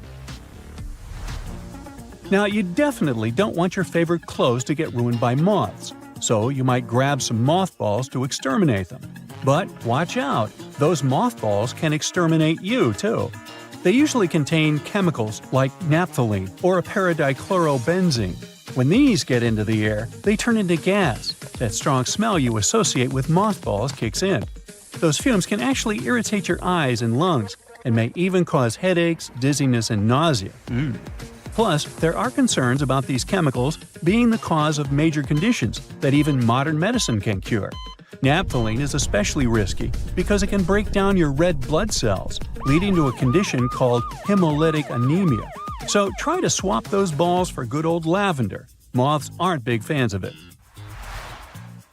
Now, you definitely don't want your favorite clothes to get ruined by moths, so you might grab some mothballs to exterminate them. But watch out, those mothballs can exterminate you too. They usually contain chemicals like naphthalene or a paradichlorobenzene. When these get into the air, they turn into gas. That strong smell you associate with mothballs kicks in. Those fumes can actually irritate your eyes and lungs, and may even cause headaches, dizziness, and nausea. Plus, there are concerns about these chemicals being the cause of major conditions that even modern medicine can cure. Naphthalene is especially risky because it can break down your red blood cells, leading to a condition called hemolytic anemia. So try to swap those balls for good old lavender. Moths aren't big fans of it.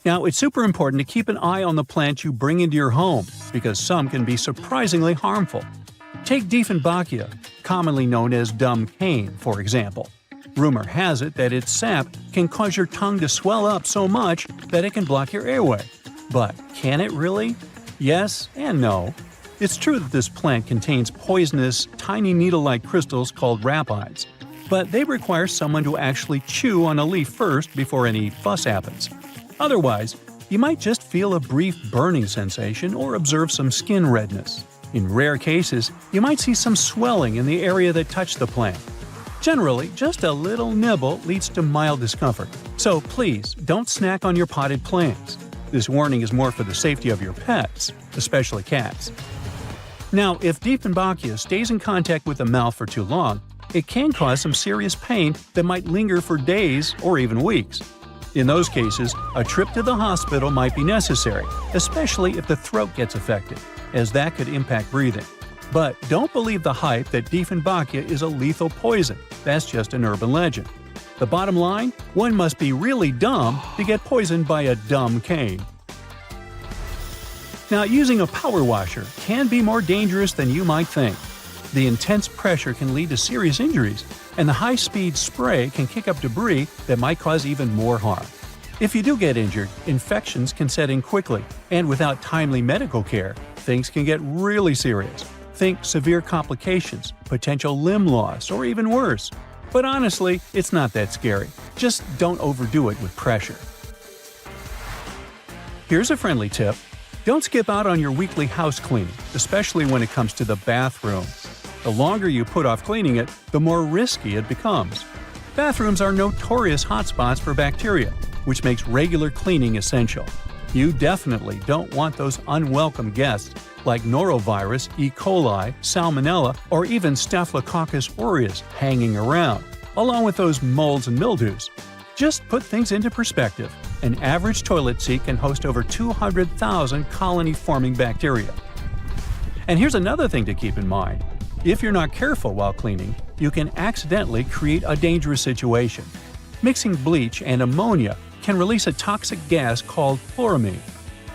Now, it's super important to keep an eye on the plants you bring into your home because some can be surprisingly harmful. Take Dieffenbachia, commonly known as dumb cane, for example. Rumor has it that its sap can cause your tongue to swell up so much that it can block your airway. But can it really? Yes and no. It's true that this plant contains poisonous, tiny needle-like crystals called rapides, but they require someone to actually chew on a leaf first before any fuss happens. Otherwise, you might just feel a brief burning sensation or observe some skin redness. In rare cases, you might see some swelling in the area that touched the plant. Generally, just a little nibble leads to mild discomfort, so please don't snack on your potted plants. This warning is more for the safety of your pets, especially cats. Now, if Dieffenbachia stays in contact with the mouth for too long, it can cause some serious pain that might linger for days or even weeks. In those cases, a trip to the hospital might be necessary, especially if the throat gets affected, as that could impact breathing. But don't believe the hype that Diefenbachia is a lethal poison. That's just an urban legend. The bottom line? One must be really dumb to get poisoned by a dumb cane. Now, using a power washer can be more dangerous than you might think. The intense pressure can lead to serious injuries, and the high-speed spray can kick up debris that might cause even more harm. If you do get injured, infections can set in quickly, and without timely medical care, things can get really serious. Think severe complications, potential limb loss, or even worse. But honestly, it's not that scary. Just don't overdo it with pressure. Here's a friendly tip. Don't skip out on your weekly house cleaning, especially when it comes to the bathroom. The longer you put off cleaning it, the more risky it becomes. Bathrooms are notorious hotspots for bacteria, which makes regular cleaning essential. You definitely don't want those unwelcome guests like norovirus, E. coli, salmonella, or even Staphylococcus aureus hanging around, along with those molds and mildews. Just put things into perspective. An average toilet seat can host over 200,000 colony-forming bacteria. And here's another thing to keep in mind. If you're not careful while cleaning, you can accidentally create a dangerous situation. Mixing bleach and ammonia can release a toxic gas called chloramine.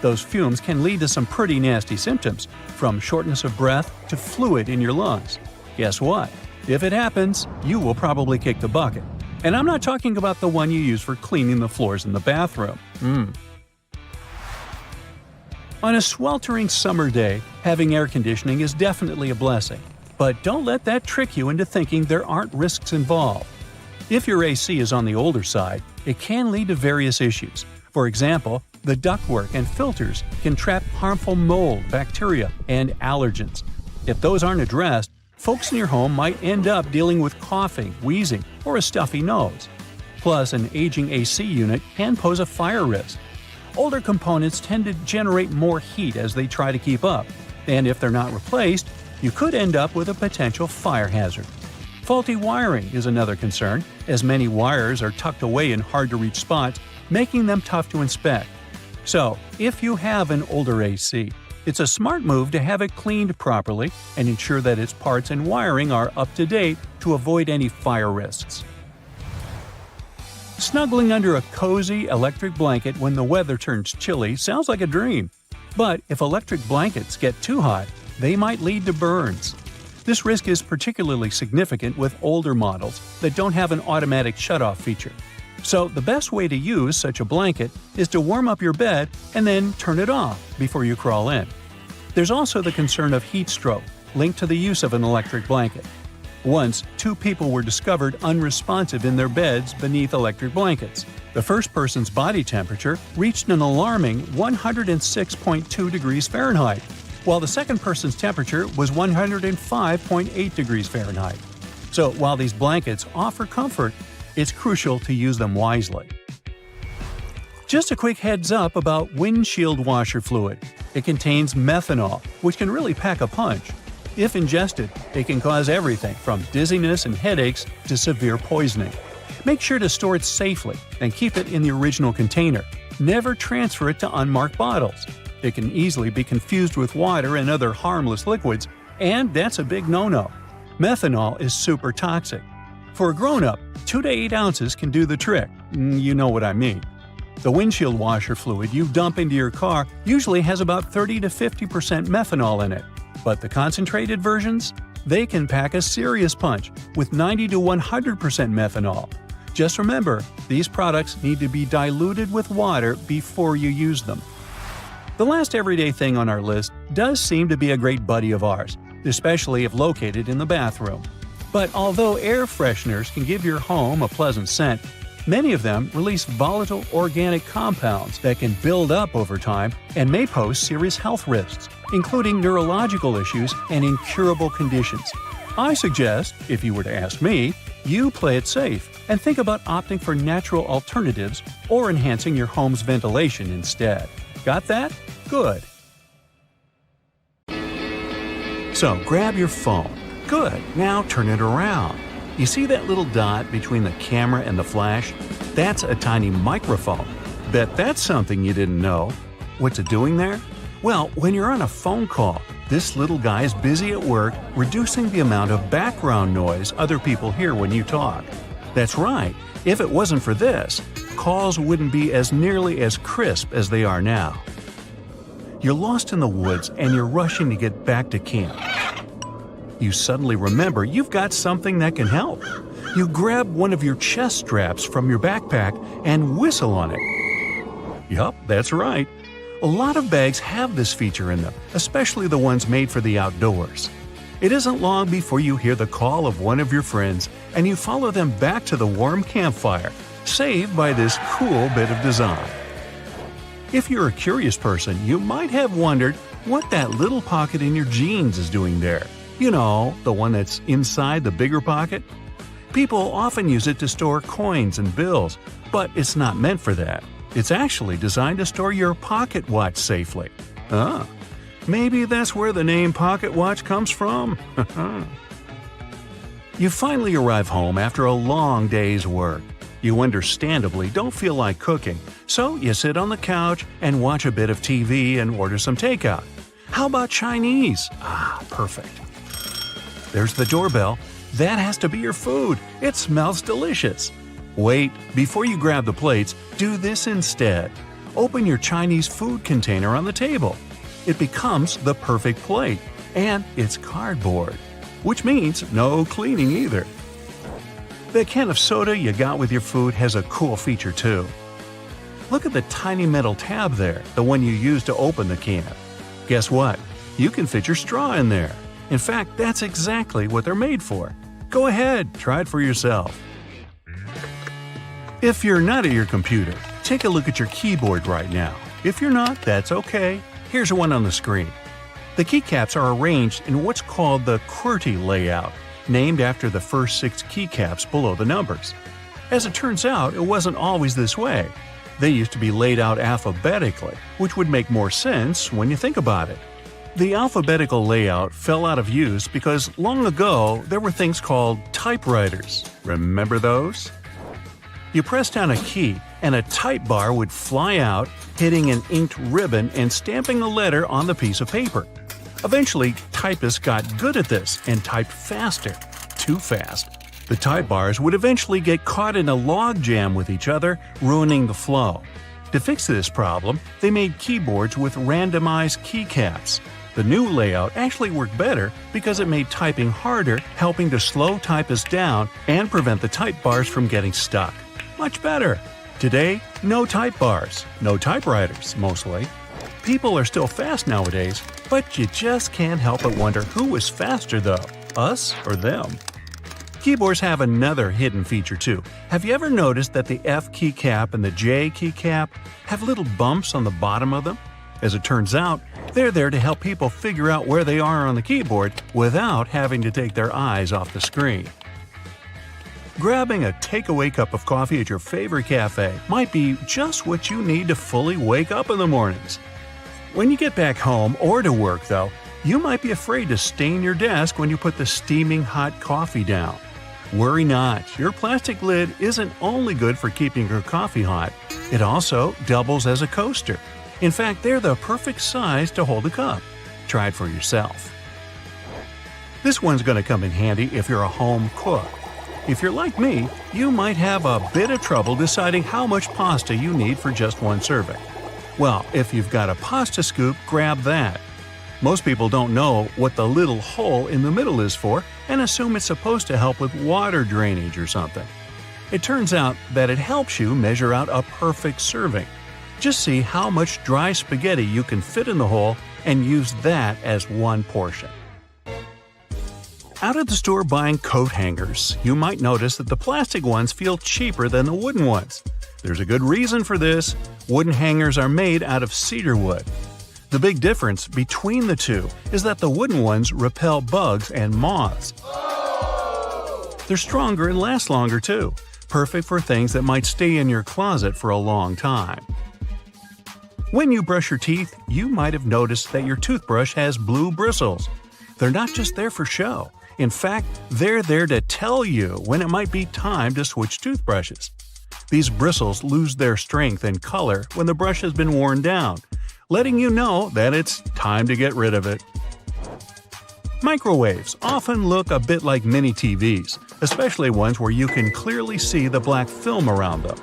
Those fumes can lead to some pretty nasty symptoms, from shortness of breath to fluid in your lungs. Guess what? If it happens, you will probably kick the bucket. And I'm not talking about the one you use for cleaning the floors in the bathroom. On a sweltering summer day, having air conditioning is definitely a blessing. But don't let that trick you into thinking there aren't risks involved. If your AC is on the older side, it can lead to various issues. For example, the ductwork and filters can trap harmful mold, bacteria, and allergens. If those aren't addressed, folks in your home might end up dealing with coughing, wheezing, or a stuffy nose. Plus, an aging AC unit can pose a fire risk. Older components tend to generate more heat as they try to keep up, and if they're not replaced, you could end up with a potential fire hazard. Faulty wiring is another concern, as many wires are tucked away in hard-to-reach spots, making them tough to inspect. So, if you have an older AC, it's a smart move to have it cleaned properly and ensure that its parts and wiring are up to date to avoid any fire risks. Snuggling under a cozy electric blanket when the weather turns chilly sounds like a dream. But if electric blankets get too hot, they might lead to burns. This risk is particularly significant with older models that don't have an automatic shutoff feature. So the best way to use such a blanket is to warm up your bed and then turn it off before you crawl in. There's also the concern of heat stroke, linked to the use of an electric blanket. Once, 2 people were discovered unresponsive in their beds beneath electric blankets. The first person's body temperature reached an alarming 106.2 degrees Fahrenheit, while the second person's temperature was 105.8 degrees Fahrenheit. So while these blankets offer comfort, it's crucial to use them wisely. Just a quick heads up about windshield washer fluid. It contains methanol, which can really pack a punch. If ingested, it can cause everything from dizziness and headaches to severe poisoning. Make sure to store it safely and keep it in the original container. Never transfer it to unmarked bottles. It can easily be confused with water and other harmless liquids, and that's a big no-no. Methanol is super toxic. For a grown-up, 2 to 8 ounces can do the trick. You know what I mean. The windshield washer fluid you dump into your car usually has about 30 to 50% methanol in it. But the concentrated versions? They can pack a serious punch with 90 to 100% methanol. Just remember, these products need to be diluted with water before you use them. The last everyday thing on our list does seem to be a great buddy of ours, especially if located in the bathroom. But although air fresheners can give your home a pleasant scent, many of them release volatile organic compounds that can build up over time and may pose serious health risks, including neurological issues and incurable conditions. I suggest, if you were to ask me, you play it safe and think about opting for natural alternatives or enhancing your home's ventilation instead. Got that? Good. So grab your phone. Good. Now turn it around. You see that little dot between the camera and the flash? That's a tiny microphone. Bet that's something you didn't know. What's it doing there? Well, when you're on a phone call, This little guy is busy at work reducing the amount of background noise other people hear when you talk. That's right, if it wasn't for this, calls wouldn't be as nearly as crisp as they are now. You're lost in the woods and you're rushing to get back to camp. You suddenly remember you've got something that can help. You grab one of your chest straps from your backpack and whistle on it. Yup, that's right. A lot of bags have this feature in them, especially the ones made for the outdoors. It isn't long before you hear the call of one of your friends and you follow them back to the warm campfire, saved by this cool bit of design. If you're a curious person, you might have wondered what that little pocket in your jeans is doing there. You know, the one that's inside the bigger pocket? People often use it to store coins and bills, but it's not meant for that. It's actually designed to store your pocket watch safely. Ah, maybe that's where the name pocket watch comes from. You finally arrive home after a long day's work. You understandably don't feel like cooking, so you sit on the couch and watch a bit of TV and order some takeout. How about Chinese? Ah, perfect. There's the doorbell. That has to be your food. It smells delicious. Wait, before you grab the plates, do this instead. Open your Chinese food container on the table. It becomes the perfect plate, and it's cardboard, which means no cleaning either. The can of soda you got with your food has a cool feature too. Look at the tiny metal tab there, the one you use to open the can. Guess what? You can fit your straw in there. In fact, that's exactly what they're made for. Go ahead, try it for yourself. If you're not at your computer, take a look at your keyboard right now. If you're not, that's okay. Here's one on the screen. The keycaps are arranged in what's called the QWERTY layout, named after the first 6 keycaps below the numbers. As it turns out, it wasn't always this way. They used to be laid out alphabetically, which would make more sense when you think about it. The alphabetical layout fell out of use because long ago there were things called typewriters. Remember those? You press down a key and a type bar would fly out, hitting an inked ribbon and stamping a letter on the piece of paper. Eventually, typists got good at this and typed faster. Too fast. The type bars would eventually get caught in a log jam with each other, ruining the flow. To fix this problem, they made keyboards with randomized keycaps. The new layout actually worked better because it made typing harder, helping to slow typists down and prevent the type bars from getting stuck. Much better. Today, no type bars, no typewriters, mostly. People are still fast nowadays, but you just can't help but wonder who is faster though, us or them. Keyboards have another hidden feature too. Have you ever noticed that the F keycap and the J keycap have little bumps on the bottom of them? As it turns out, they're there to help people figure out where they are on the keyboard without having to take their eyes off the screen. Grabbing a takeaway cup of coffee at your favorite cafe might be just what you need to fully wake up in the mornings. When you get back home or to work, though, you might be afraid to stain your desk when you put the steaming hot coffee down. Worry not, your plastic lid isn't only good for keeping your coffee hot, it also doubles as a coaster. In fact, they're the perfect size to hold a cup. Try it for yourself. This one's going to come in handy if you're a home cook. If you're like me, you might have a bit of trouble deciding how much pasta you need for just one serving. Well, if you've got a pasta scoop, grab that. Most people don't know what the little hole in the middle is for and assume it's supposed to help with water drainage or something. It turns out that it helps you measure out a perfect serving. Just see how much dry spaghetti you can fit in the hole and use that as one portion. Out at the store buying coat hangers, you might notice that the plastic ones feel cheaper than the wooden ones. There's a good reason for this. Wooden hangers are made out of cedar wood. The big difference between the two is that the wooden ones repel bugs and moths. They're stronger and last longer too, perfect for things that might stay in your closet for a long time. When you brush your teeth, you might have noticed that your toothbrush has blue bristles. They're not just there for show. In fact, they're there to tell you when it might be time to switch toothbrushes. These bristles lose their strength and color when the brush has been worn down, letting you know that it's time to get rid of it. Microwaves often look a bit like mini TVs, especially ones where you can clearly see the black film around them.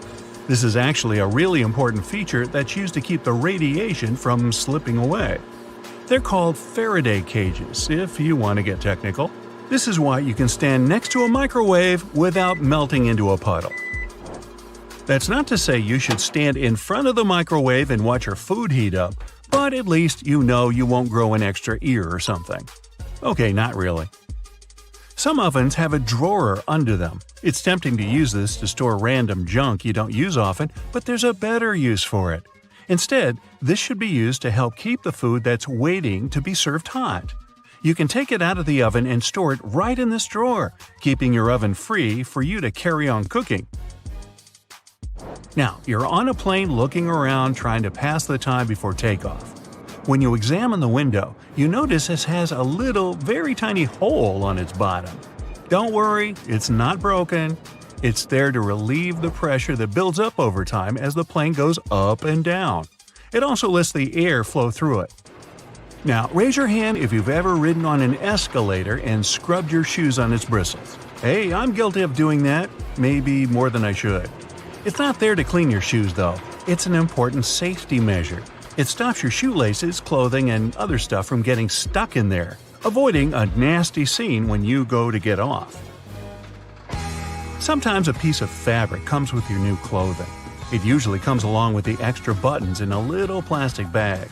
This is actually a really important feature that's used to keep the radiation from slipping away. They're called Faraday cages, if you want to get technical. This is why you can stand next to a microwave without melting into a puddle. That's not to say you should stand in front of the microwave and watch your food heat up, but at least you know you won't grow an extra ear or something. Okay, not really. Some ovens have a drawer under them. It's tempting to use this to store random junk you don't use often, but there's a better use for it. Instead, this should be used to help keep the food that's waiting to be served hot. You can take it out of the oven and store it right in this drawer, keeping your oven free for you to carry on cooking. Now, you're on a plane looking around trying to pass the time before takeoff. When you examine the window, you notice it has a little, very tiny hole on its bottom. Don't worry, it's not broken. It's there to relieve the pressure that builds up over time as the plane goes up and down. It also lets the air flow through it. Now, raise your hand if you've ever ridden on an escalator and scrubbed your shoes on its bristles. Hey, I'm guilty of doing that, maybe more than I should. It's not there to clean your shoes, though. It's an important safety measure. It stops your shoelaces, clothing, and other stuff from getting stuck in there, avoiding a nasty scene when you go to get off. Sometimes a piece of fabric comes with your new clothing. It usually comes along with the extra buttons in a little plastic bag.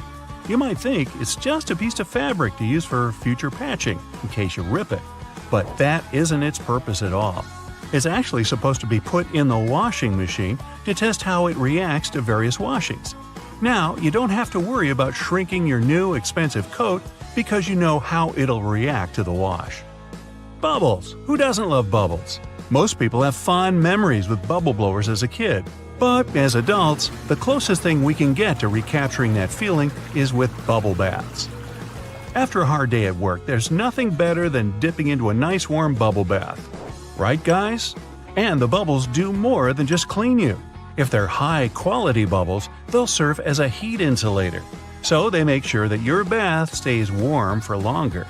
You might think it's just a piece of fabric to use for future patching, in case you rip it. But that isn't its purpose at all. It's actually supposed to be put in the washing machine to test how it reacts to various washings. Now, you don't have to worry about shrinking your new expensive coat because you know how it'll react to the wash. Bubbles! Who doesn't love bubbles? Most people have fond memories with bubble blowers as a kid. But as adults, the closest thing we can get to recapturing that feeling is with bubble baths. After a hard day at work, there's nothing better than dipping into a nice warm bubble bath. Right, guys? And the bubbles do more than just clean you. If they're high-quality bubbles, they'll serve as a heat insulator, so they make sure that your bath stays warm for longer.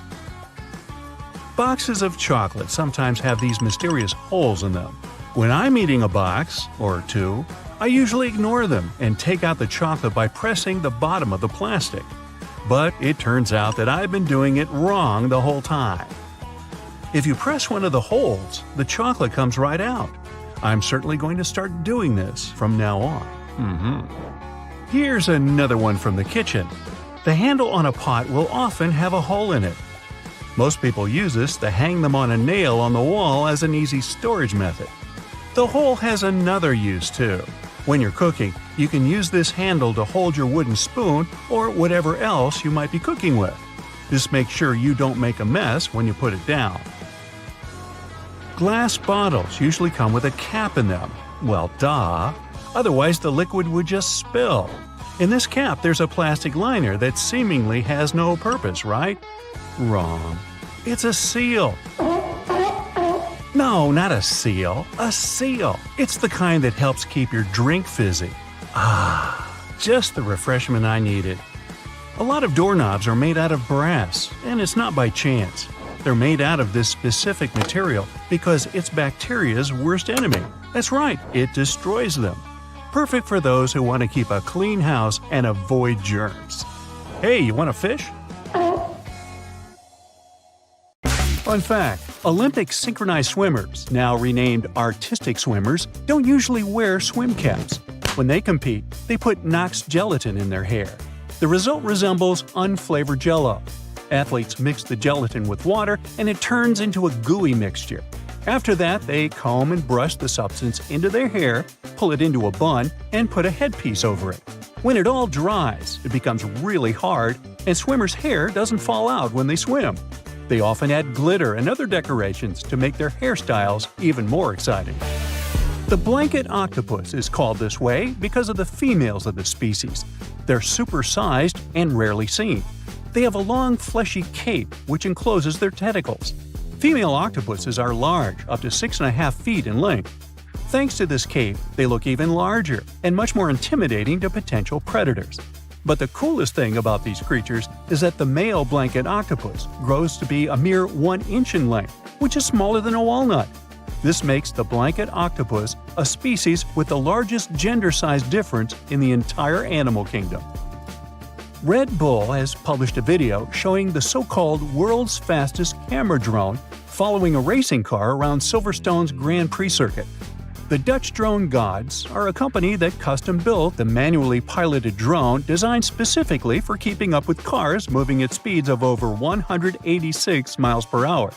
Boxes of chocolate sometimes have these mysterious holes in them. When I'm eating a box, or two, I usually ignore them and take out the chocolate by pressing the bottom of the plastic. But it turns out that I've been doing it wrong the whole time. If you press one of the holes, the chocolate comes right out. I'm certainly going to start doing this from now on. Here's another one from the kitchen. The handle on a pot will often have a hole in it. Most people use this to hang them on a nail on the wall as an easy storage method. The hole has another use too. When you're cooking, you can use this handle to hold your wooden spoon or whatever else you might be cooking with. This makes sure you don't make a mess when you put it down. Glass bottles usually come with a cap in them. Well, duh. Otherwise, the liquid would just spill. In this cap, there's a plastic liner that seemingly has no purpose, right? Wrong. It's a seal. No, not a seal. A seal. It's the kind that helps keep your drink fizzy. Just the refreshment I needed. A lot of doorknobs are made out of brass, and it's not by chance. They're made out of this specific material because it's bacteria's worst enemy. That's right, it destroys them. Perfect for those who want to keep a clean house and avoid germs. Hey, you want a fish? Fun fact, Olympic synchronized swimmers, now renamed artistic swimmers, don't usually wear swim caps. When they compete, they put Knox gelatin in their hair. The result resembles unflavored Jell-O. Athletes mix the gelatin with water and it turns into a gooey mixture. After that, they comb and brush the substance into their hair, pull it into a bun, and put a headpiece over it. When it all dries, it becomes really hard, and swimmers' hair doesn't fall out when they swim. They often add glitter and other decorations to make their hairstyles even more exciting. The blanket octopus is called this way because of the females of the species. They're supersized and rarely seen. They have a long, fleshy cape which encloses their tentacles. Female octopuses are large, up to 6.5 feet in length. Thanks to this cape, they look even larger and much more intimidating to potential predators. But the coolest thing about these creatures is that the male blanket octopus grows to be a mere 1 inch in length, which is smaller than a walnut. This makes the blanket octopus a species with the largest gender size difference in the entire animal kingdom. Red Bull has published a video showing the so-called world's fastest camera drone following a racing car around Silverstone's Grand Prix circuit. The Dutch Drone Gods are a company that custom-built the manually piloted drone designed specifically for keeping up with cars moving at speeds of over 186 miles per hour.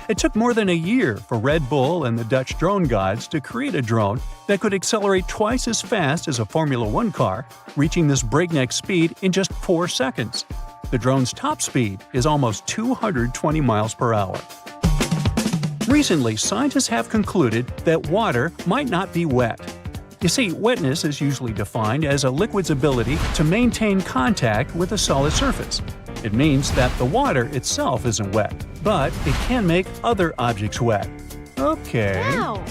It took more than a year for Red Bull and the Dutch Drone Gods to create a drone that could accelerate twice as fast as a Formula One car, reaching this breakneck speed in just 4 seconds. The drone's top speed is almost 220 miles per hour. Recently, scientists have concluded that water might not be wet. You see, wetness is usually defined as a liquid's ability to maintain contact with a solid surface. It means that the water itself isn't wet, but it can make other objects wet. Okay. Wow.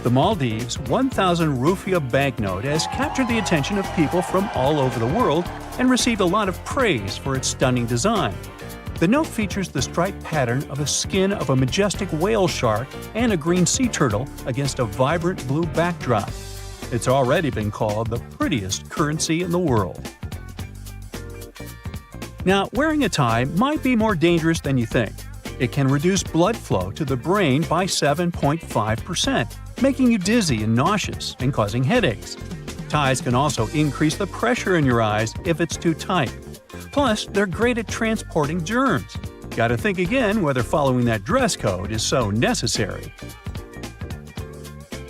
The Maldives 1,000 rupiah banknote has captured the attention of people from all over the world and received a lot of praise for its stunning design. The note features the striped pattern of the skin of a majestic whale shark and a green sea turtle against a vibrant blue backdrop. It's already been called the prettiest currency in the world. Now, wearing a tie might be more dangerous than you think. It can reduce blood flow to the brain by 7.5%, making you dizzy and nauseous and causing headaches. Ties can also increase the pressure in your eyes if it's too tight. Plus, they're great at transporting germs. Gotta think again whether following that dress code is so necessary.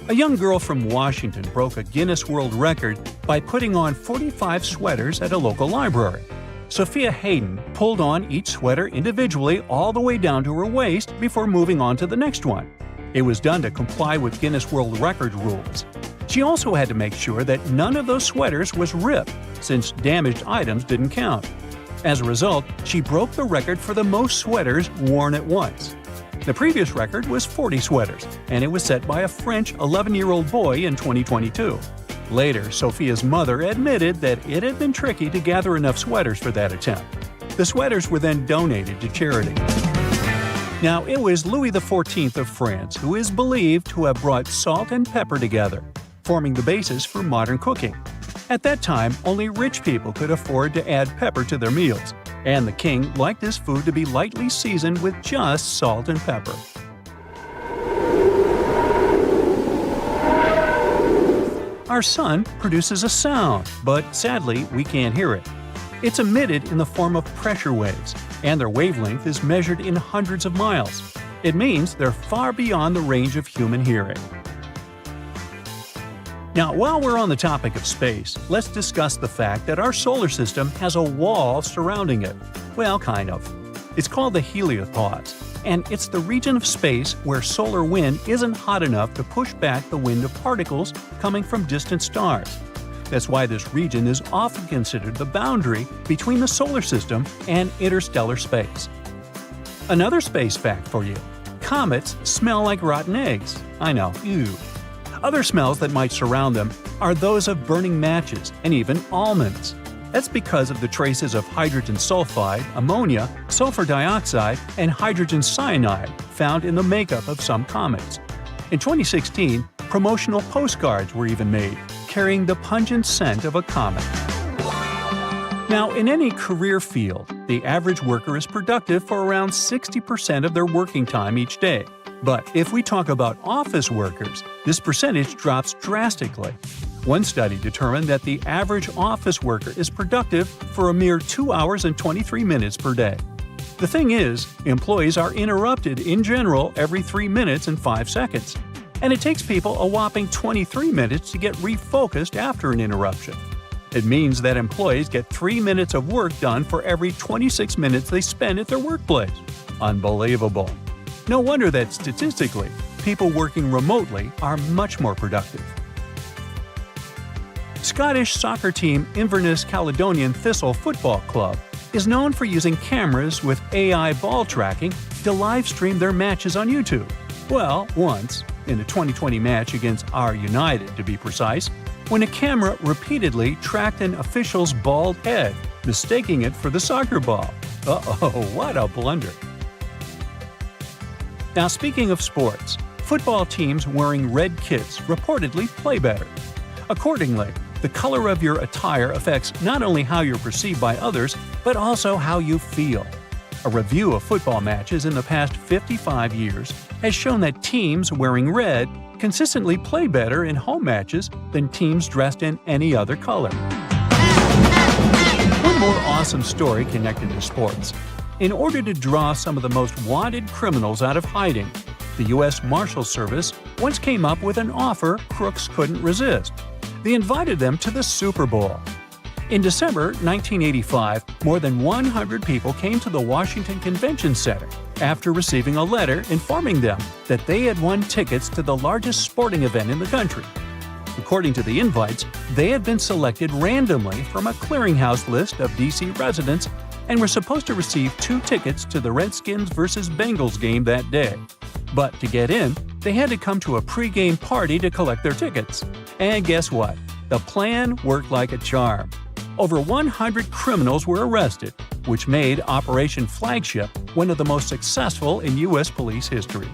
A young girl from Washington broke a Guinness World Record by putting on 45 sweaters at a local library. Sophia Hayden pulled on each sweater individually all the way down to her waist before moving on to the next one. It was done to comply with Guinness World Record rules. She also had to make sure that none of those sweaters was ripped, since damaged items didn't count. As a result, she broke the record for the most sweaters worn at once. The previous record was 40 sweaters, and it was set by a French 11-year-old boy in 2022. Later, Sophia's mother admitted that it had been tricky to gather enough sweaters for that attempt. The sweaters were then donated to charity. Now, it was Louis XIV of France who is believed to have brought salt and pepper together, forming the basis for modern cooking. At that time, only rich people could afford to add pepper to their meals, and the king liked his food to be lightly seasoned with just salt and pepper. Our sun produces a sound, but sadly, we can't hear it. It's emitted in the form of pressure waves, and their wavelength is measured in hundreds of miles. It means they're far beyond the range of human hearing. Now, while we're on the topic of space, let's discuss the fact that our solar system has a wall surrounding it. Well, kind of. It's called the heliopause, and it's the region of space where solar wind isn't hot enough to push back the wind of particles coming from distant stars. That's why this region is often considered the boundary between the solar system and interstellar space. Another space fact for you: comets smell like rotten eggs. I know, ew. Other smells that might surround them are those of burning matches and even almonds. That's because of the traces of hydrogen sulfide, ammonia, sulfur dioxide, and hydrogen cyanide found in the makeup of some comets. In 2016, promotional postcards were even made, carrying the pungent scent of a comet. Now, in any career field, the average worker is productive for around 60% of their working time each day. But if we talk about office workers, this percentage drops drastically. One study determined that the average office worker is productive for a mere 2 hours and 23 minutes per day. The thing is, employees are interrupted in general every 3 minutes and 5 seconds. And it takes people a whopping 23 minutes to get refocused after an interruption. It means that employees get 3 minutes of work done for every 26 minutes they spend at their workplace. Unbelievable. No wonder that statistically, people working remotely are much more productive. Scottish soccer team Inverness Caledonian Thistle Football Club is known for using cameras with AI ball tracking to live stream their matches on YouTube. Well, once, in a 2020 match against R United to be precise, when a camera repeatedly tracked an official's bald head, mistaking it for the soccer ball. Uh-oh, what a blunder. Now, speaking of sports, football teams wearing red kits reportedly play better. Accordingly, the color of your attire affects not only how you're perceived by others, but also how you feel. A review of football matches in the past 55 years has shown that teams wearing red consistently play better in home matches than teams dressed in any other color. One more awesome story connected to sports. In order to draw some of the most wanted criminals out of hiding, the U.S. Marshal Service once came up with an offer crooks couldn't resist. They invited them to the Super Bowl. In December 1985, more than 100 people came to the Washington Convention Center after receiving a letter informing them that they had won tickets to the largest sporting event in the country. According to the invites, they had been selected randomly from a clearinghouse list of D.C. residents and were supposed to receive 2 tickets to the Redskins vs. Bengals game that day. But to get in, they had to come to a pre-game party to collect their tickets. And guess what? The plan worked like a charm. Over 100 criminals were arrested, which made Operation Flagship one of the most successful in U.S. police history.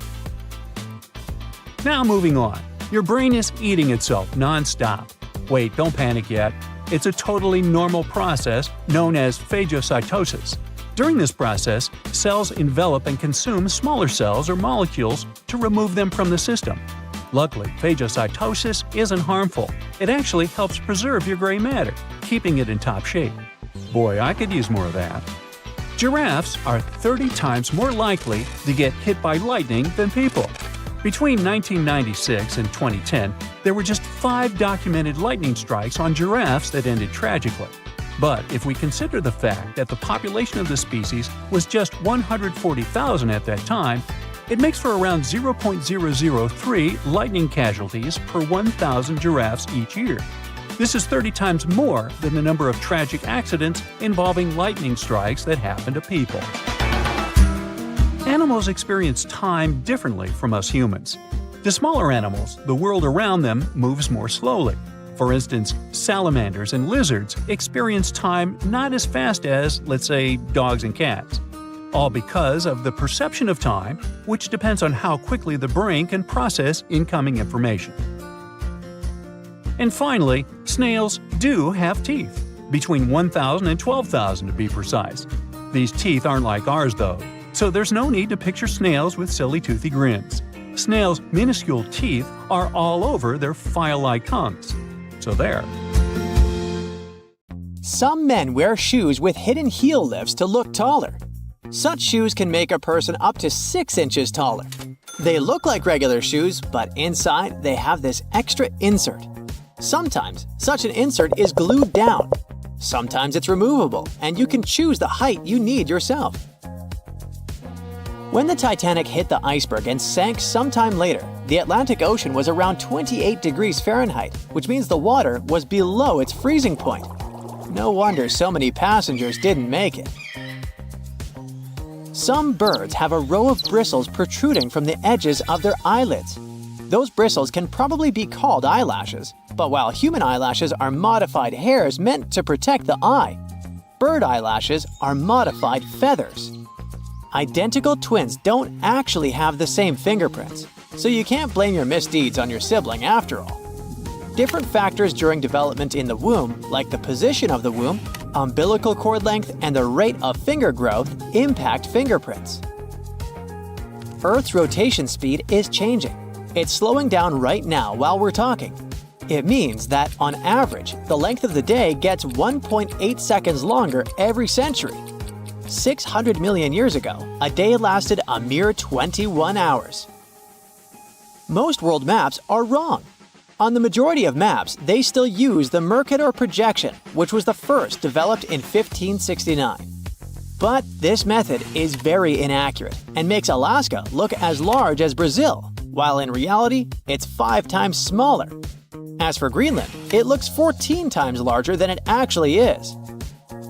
Now moving on. Your brain is eating itself non-stop. Wait, don't panic yet. It's a totally normal process known as phagocytosis. During this process, cells envelop and consume smaller cells or molecules to remove them from the system. Luckily, phagocytosis isn't harmful. It actually helps preserve your gray matter, keeping it in top shape. Boy, I could use more of that. Giraffes are 30 times more likely to get hit by lightning than people. Between 1996 and 2010, there were just 5 documented lightning strikes on giraffes that ended tragically. But if we consider the fact that the population of the species was just 140,000 at that time, it makes for around 0.003 lightning casualties per 1,000 giraffes each year. This is 30 times more than the number of tragic accidents involving lightning strikes that happen to people. Animals experience time differently from us humans. To smaller animals, the world around them moves more slowly. For instance, salamanders and lizards experience time not as fast as, let's say, dogs and cats. All because of the perception of time, which depends on how quickly the brain can process incoming information. And finally, snails do have teeth, between 1,000 and 12,000 to be precise. These teeth aren't like ours though, so there's no need to picture snails with silly toothy grins. Snails' minuscule teeth are all over their file-like tongues. So there. Some men wear shoes with hidden heel lifts to look taller. Such shoes can make a person up to 6 inches taller. They look like regular shoes, but inside they have this extra insert. Sometimes such an insert is glued down. Sometimes it's removable, and you can choose the height you need yourself. When the Titanic hit the iceberg and sank sometime later, the Atlantic Ocean was around 28 degrees Fahrenheit, which means the water was below its freezing point. No wonder so many passengers didn't make it. Some birds have a row of bristles protruding from the edges of their eyelids. Those bristles can probably be called eyelashes, but while human eyelashes are modified hairs meant to protect the eye, bird eyelashes are modified feathers. Identical twins don't actually have the same fingerprints, so you can't blame your misdeeds on your sibling after all. Different factors during development in the womb, like the position of the womb, umbilical cord length, and the rate of finger growth, impact fingerprints. Earth's rotation speed is changing. It's slowing down right now while we're talking. It means that, on average, the length of the day gets 1.8 seconds longer every century. 600 million years ago, a day lasted a mere 21 hours. Most world maps are wrong. On the majority of maps, they still use the Mercator projection, which was the first developed in 1569. But this method is very inaccurate and makes Alaska look as large as Brazil, while in reality, it's 5 times smaller. As for Greenland, it looks 14 times larger than it actually is.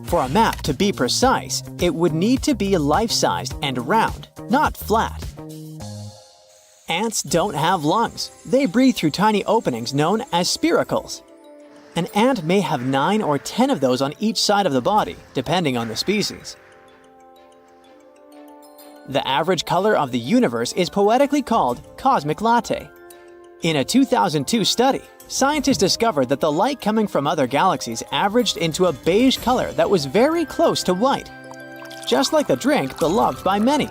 For a map to be precise, it would need to be life-sized and round, not flat. Ants don't have lungs. They breathe through tiny openings known as spiracles. An ant may have 9 or 10 of those on each side of the body, depending on the species. The average color of the universe is poetically called cosmic latte. In a 2002 study, scientists discovered that the light coming from other galaxies averaged into a beige color that was very close to white, just like the drink beloved by many.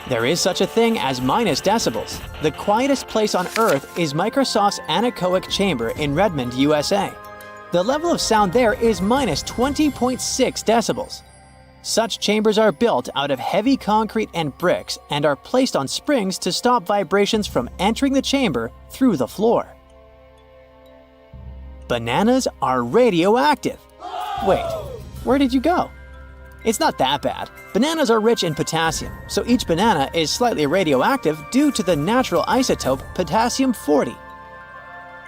There is such a thing as minus decibels. The quietest place on Earth is Microsoft's anechoic chamber in Redmond, USA. The level of sound there is minus 20.6 decibels. Such chambers are built out of heavy concrete and bricks and are placed on springs to stop vibrations from entering the chamber through the floor. Bananas are radioactive. Wait, where did you go? It's not that bad. Bananas are rich in potassium, so each banana is slightly radioactive due to the natural isotope potassium-40.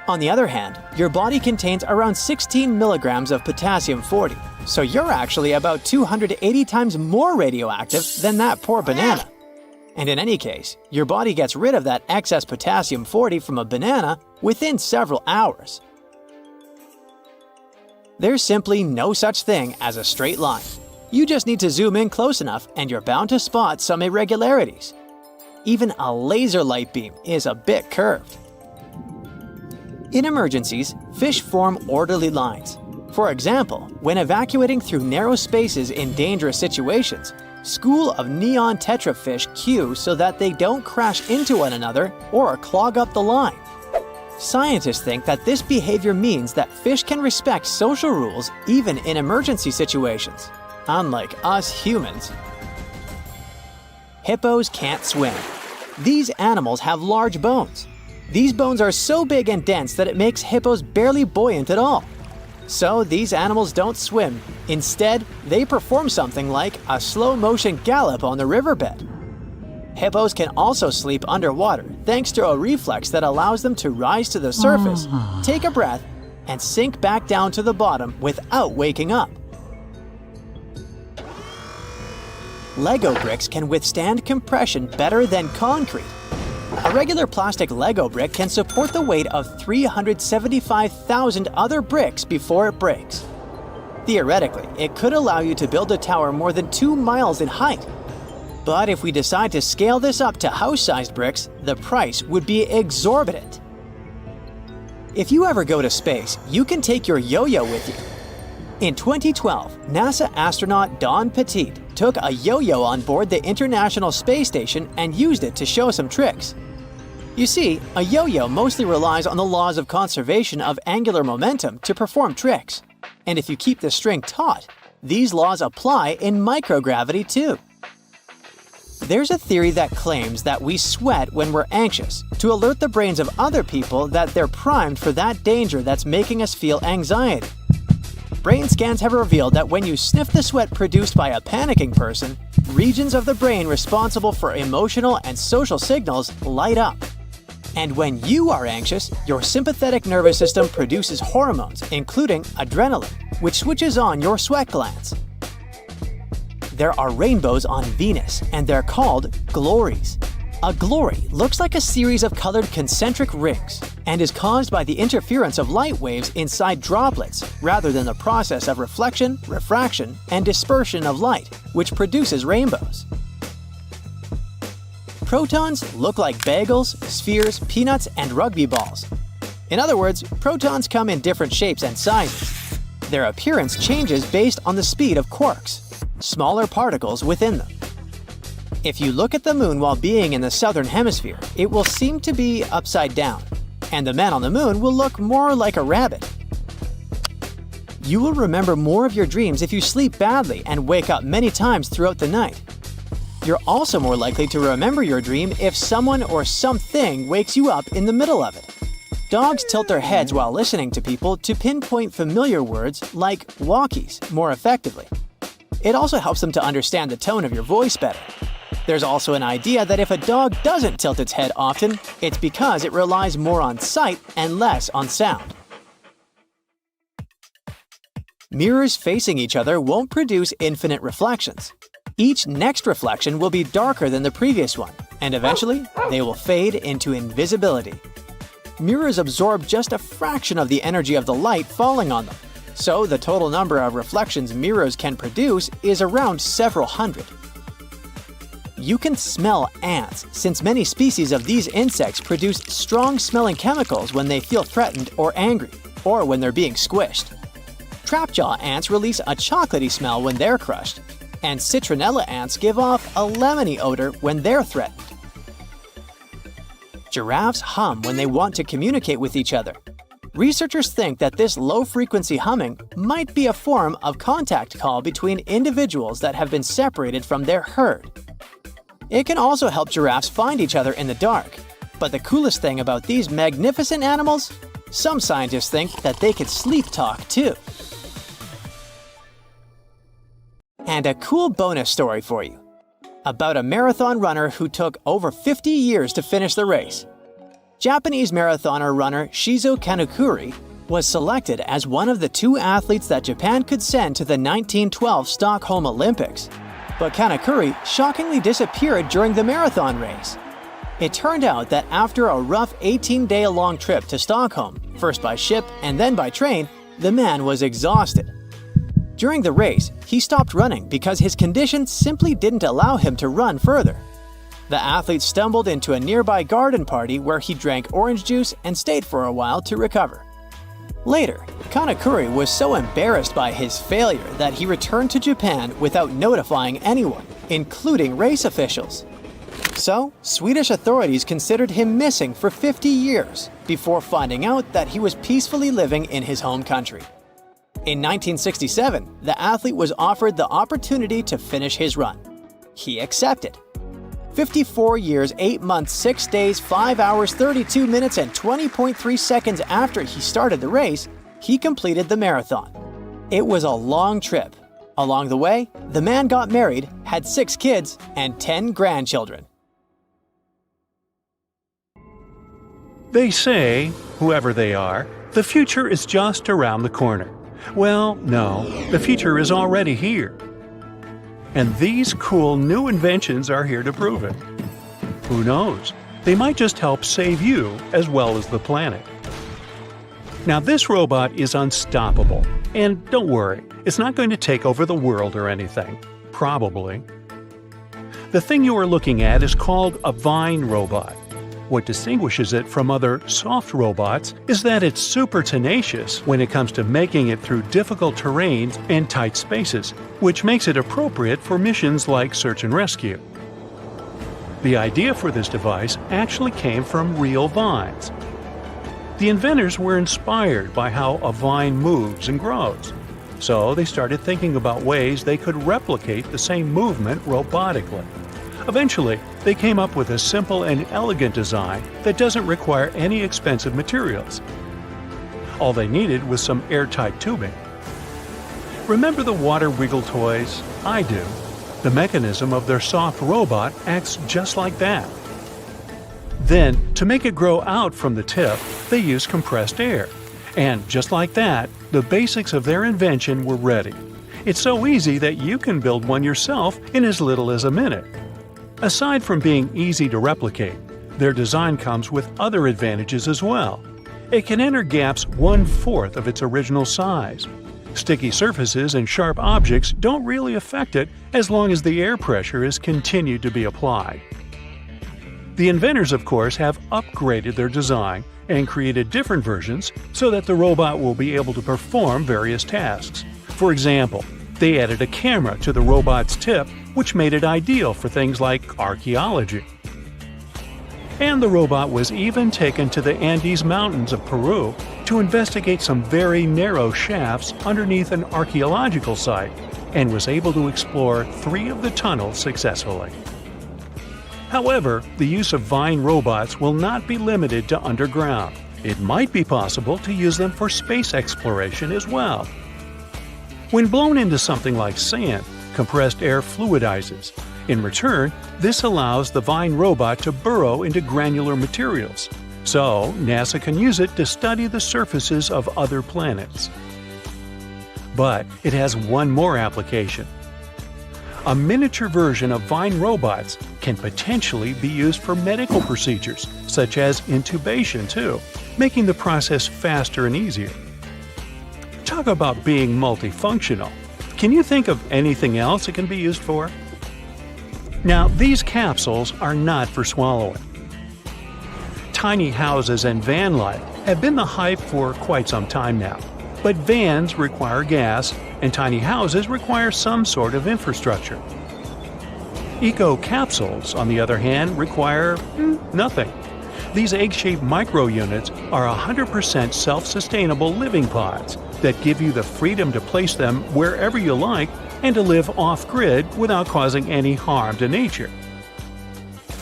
On the other hand, your body contains around 16 milligrams of potassium-40, so you're actually about 280 times more radioactive than that poor banana. And in any case, your body gets rid of that excess potassium-40 from a banana within several hours. There's simply no such thing as a straight line. You just need to zoom in close enough and you're bound to spot some irregularities. Even a laser light beam is a bit curved. In emergencies, fish form orderly lines. For example, when evacuating through narrow spaces in dangerous situations, school of neon tetrafish queue so that they don't crash into one another or clog up the line. Scientists think that this behavior means that fish can respect social rules even in emergency situations, unlike us humans. Hippos can't swim. These animals have large bones. These bones are so big and dense that it makes hippos barely buoyant at all. So these animals don't swim. Instead, they perform something like a slow-motion gallop on the riverbed. Hippos can also sleep underwater thanks to a reflex that allows them to rise to the surface, take a breath, and sink back down to the bottom without waking up. Lego bricks can withstand compression better than concrete. A regular plastic Lego brick can support the weight of 375,000 other bricks before it breaks. Theoretically, it could allow you to build a tower more than 2 miles in height. But if we decide to scale this up to house-sized bricks, the price would be exorbitant. If you ever go to space, you can take your yo-yo with you. In 2012, NASA astronaut Don Petit took a yo-yo on board the International Space Station and used it to show some tricks. You see, a yo-yo mostly relies on the laws of conservation of angular momentum to perform tricks. And if you keep the string taut, these laws apply in microgravity too. There's a theory that claims that we sweat when we're anxious to alert the brains of other people that they're primed for that danger that's making us feel anxiety. Brain scans have revealed that when you sniff the sweat produced by a panicking person, regions of the brain responsible for emotional and social signals light up. And when you are anxious, your sympathetic nervous system produces hormones, including adrenaline, which switches on your sweat glands. There are rainbows on Venus, and they're called glories. A glory looks like a series of colored concentric rings and is caused by the interference of light waves inside droplets rather than the process of reflection, refraction, and dispersion of light, which produces rainbows. Protons look like bagels, spheres, peanuts, and rugby balls. In other words, protons come in different shapes and sizes. Their appearance changes based on the speed of quarks, smaller particles within them. If you look at the moon while being in the southern hemisphere, it will seem to be upside down, and the man on the moon will look more like a rabbit. You will remember more of your dreams if you sleep badly and wake up many times throughout the night. You're also more likely to remember your dream if someone or something wakes you up in the middle of it. Dogs tilt their heads while listening to people to pinpoint familiar words like walkies more effectively. It also helps them to understand the tone of your voice better. There's also an idea that if a dog doesn't tilt its head often, it's because it relies more on sight and less on sound. Mirrors facing each other won't produce infinite reflections. Each next reflection will be darker than the previous one, and eventually they will fade into invisibility. mirrors absorb just a fraction of the energy of the light falling on them. So the total number of reflections mirrors can produce is around several hundred. You can smell ants, since many species of these insects produce strong-smelling chemicals when they feel threatened or angry, or when they're being squished. Trapjaw ants release a chocolatey smell when they're crushed, and citronella ants give off a lemony odor when they're threatened. Giraffes hum when they want to communicate with each other. Researchers think that this low-frequency humming might be a form of contact call between individuals that have been separated from their herd. It can also help giraffes find each other in the dark. But the coolest thing about these magnificent animals? Some scientists think that they could sleep talk too. And a cool bonus story for you. About a marathon runner who took over 50 years to finish the race. Japanese marathoner runner Shizo Kanekuri was selected as one of the 2 athletes that Japan could send to the 1912 Stockholm Olympics. But Kanekuri shockingly disappeared during the marathon race. It turned out that after a rough 18-day-long trip to Stockholm, first by ship and then by train, the man was exhausted. During the race, he stopped running because his condition simply didn't allow him to run further. The athlete stumbled into a nearby garden party where he drank orange juice and stayed for a while to recover. Later, Kanekuri was so embarrassed by his failure that he returned to Japan without notifying anyone, including race officials. So, Swedish authorities considered him missing for 50 years before finding out that he was peacefully living in his home country. In 1967, the athlete was offered the opportunity to finish his run. He accepted. 54 years, 8 months, 6 days, 5 hours, 32 minutes, and 20.3 seconds after he started the race, he completed the marathon. It was a long trip. Along the way, the man got married, had 6 kids, and 10 grandchildren. They say, whoever they are, the future is just around the corner. Well, no, the future is already here. And these cool new inventions are here to prove it. Who knows? They might just help save you as well as the planet. Now, this robot is unstoppable. And don't worry, it's not going to take over the world or anything. Probably. The thing you are looking at is called a vine robot. What distinguishes it from other soft robots is that it's super tenacious when it comes to making it through difficult terrains and tight spaces, which makes it appropriate for missions like search and rescue. The idea for this device actually came from real vines. The inventors were inspired by how a vine moves and grows, so they started thinking about ways they could replicate the same movement robotically. Eventually, they came up with a simple and elegant design that doesn't require any expensive materials. All they needed was some airtight tubing. Remember the water wiggle toys? I do. The mechanism of their soft robot acts just like that. Then, to make it grow out from the tip, they used compressed air. And just like that, the basics of their invention were ready. It's so easy that you can build one yourself in as little as a minute. Aside from being easy to replicate, their design comes with other advantages as well. It can enter gaps 1/4 of its original size. Sticky surfaces and sharp objects don't really affect it as long as the air pressure is continued to be applied. The inventors, of course, have upgraded their design and created different versions so that the robot will be able to perform various tasks. For example, they added a camera to the robot's tip, which made it ideal for things like archaeology. And the robot was even taken to the Andes Mountains of Peru to investigate some very narrow shafts underneath an archaeological site, and was able to explore 3 of the tunnels successfully. However, the use of vine robots will not be limited to underground. It might be possible to use them for space exploration as well. When blown into something like sand, compressed air fluidizes. In return, this allows the vine robot to burrow into granular materials. So, NASA can use it to study the surfaces of other planets. But it has one more application. A miniature version of vine robots can potentially be used for medical procedures, such as intubation too. making the process faster and easier. Talk about being multifunctional. Can you think of anything else it can be used for? Now, these capsules are not for swallowing. Tiny houses and van life have been the hype for quite some time now. But vans require gas, and tiny houses require some sort of infrastructure. Eco-capsules, on the other hand, require nothing. These egg-shaped micro-units are 100% self-sustainable living pods that give you the freedom to place them wherever you like and to live off-grid without causing any harm to nature.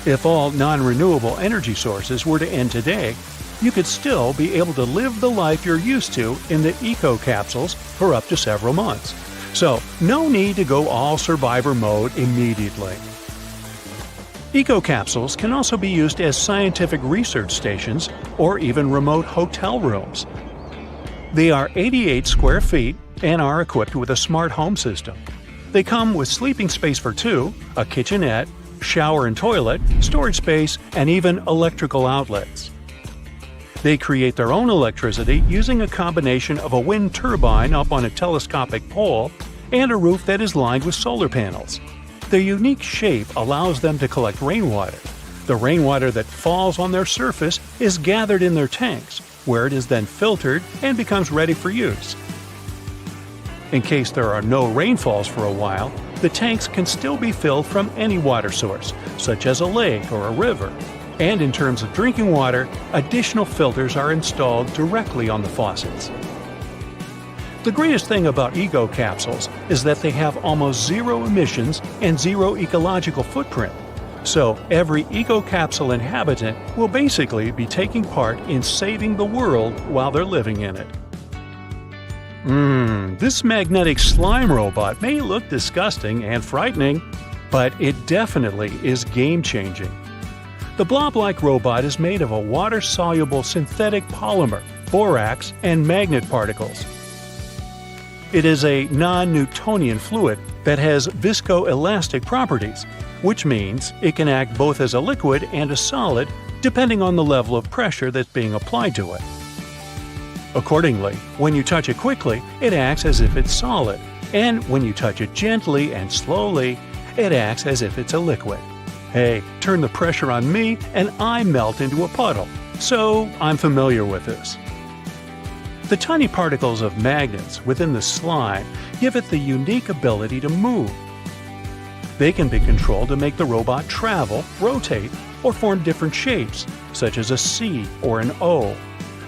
If all non-renewable energy sources were to end today, you could still be able to live the life you're used to in the eco-capsules for up to several months. So, no need to go all survivor mode immediately. Eco-capsules can also be used as scientific research stations or even remote hotel rooms. They are 88 square feet and are equipped with a smart home system. They come with sleeping space for two, a kitchenette, shower and toilet, storage space, and even electrical outlets. They create their own electricity using a combination of a wind turbine up on a telescopic pole and a roof that is lined with solar panels. Their unique shape allows them to collect rainwater. The rainwater that falls on their surface is gathered in their tanks, where it is then filtered and becomes ready for use. In case there are no rainfalls for a while, the tanks can still be filled from any water source, such as a lake or a river. And in terms of drinking water, additional filters are installed directly on the faucets. The greatest thing about eco-capsules is that they have almost zero emissions and zero ecological footprint. So every eco-capsule inhabitant will basically be taking part in saving the world while they're living in it. This magnetic slime robot may look disgusting and frightening, but it definitely is game-changing. The blob-like robot is made of a water-soluble synthetic polymer, borax, and magnet particles. It is a non-Newtonian fluid that has viscoelastic properties, which means it can act both as a liquid and a solid depending on the level of pressure that's being applied to it. Accordingly, when you touch it quickly, it acts as if it's solid, and when you touch it gently and slowly, it acts as if it's a liquid. Hey, turn the pressure on me and I melt into a puddle, so I'm familiar with this. The tiny particles of magnets within the slime give it the unique ability to move. They can be controlled to make the robot travel, rotate, or form different shapes, such as a C or an O.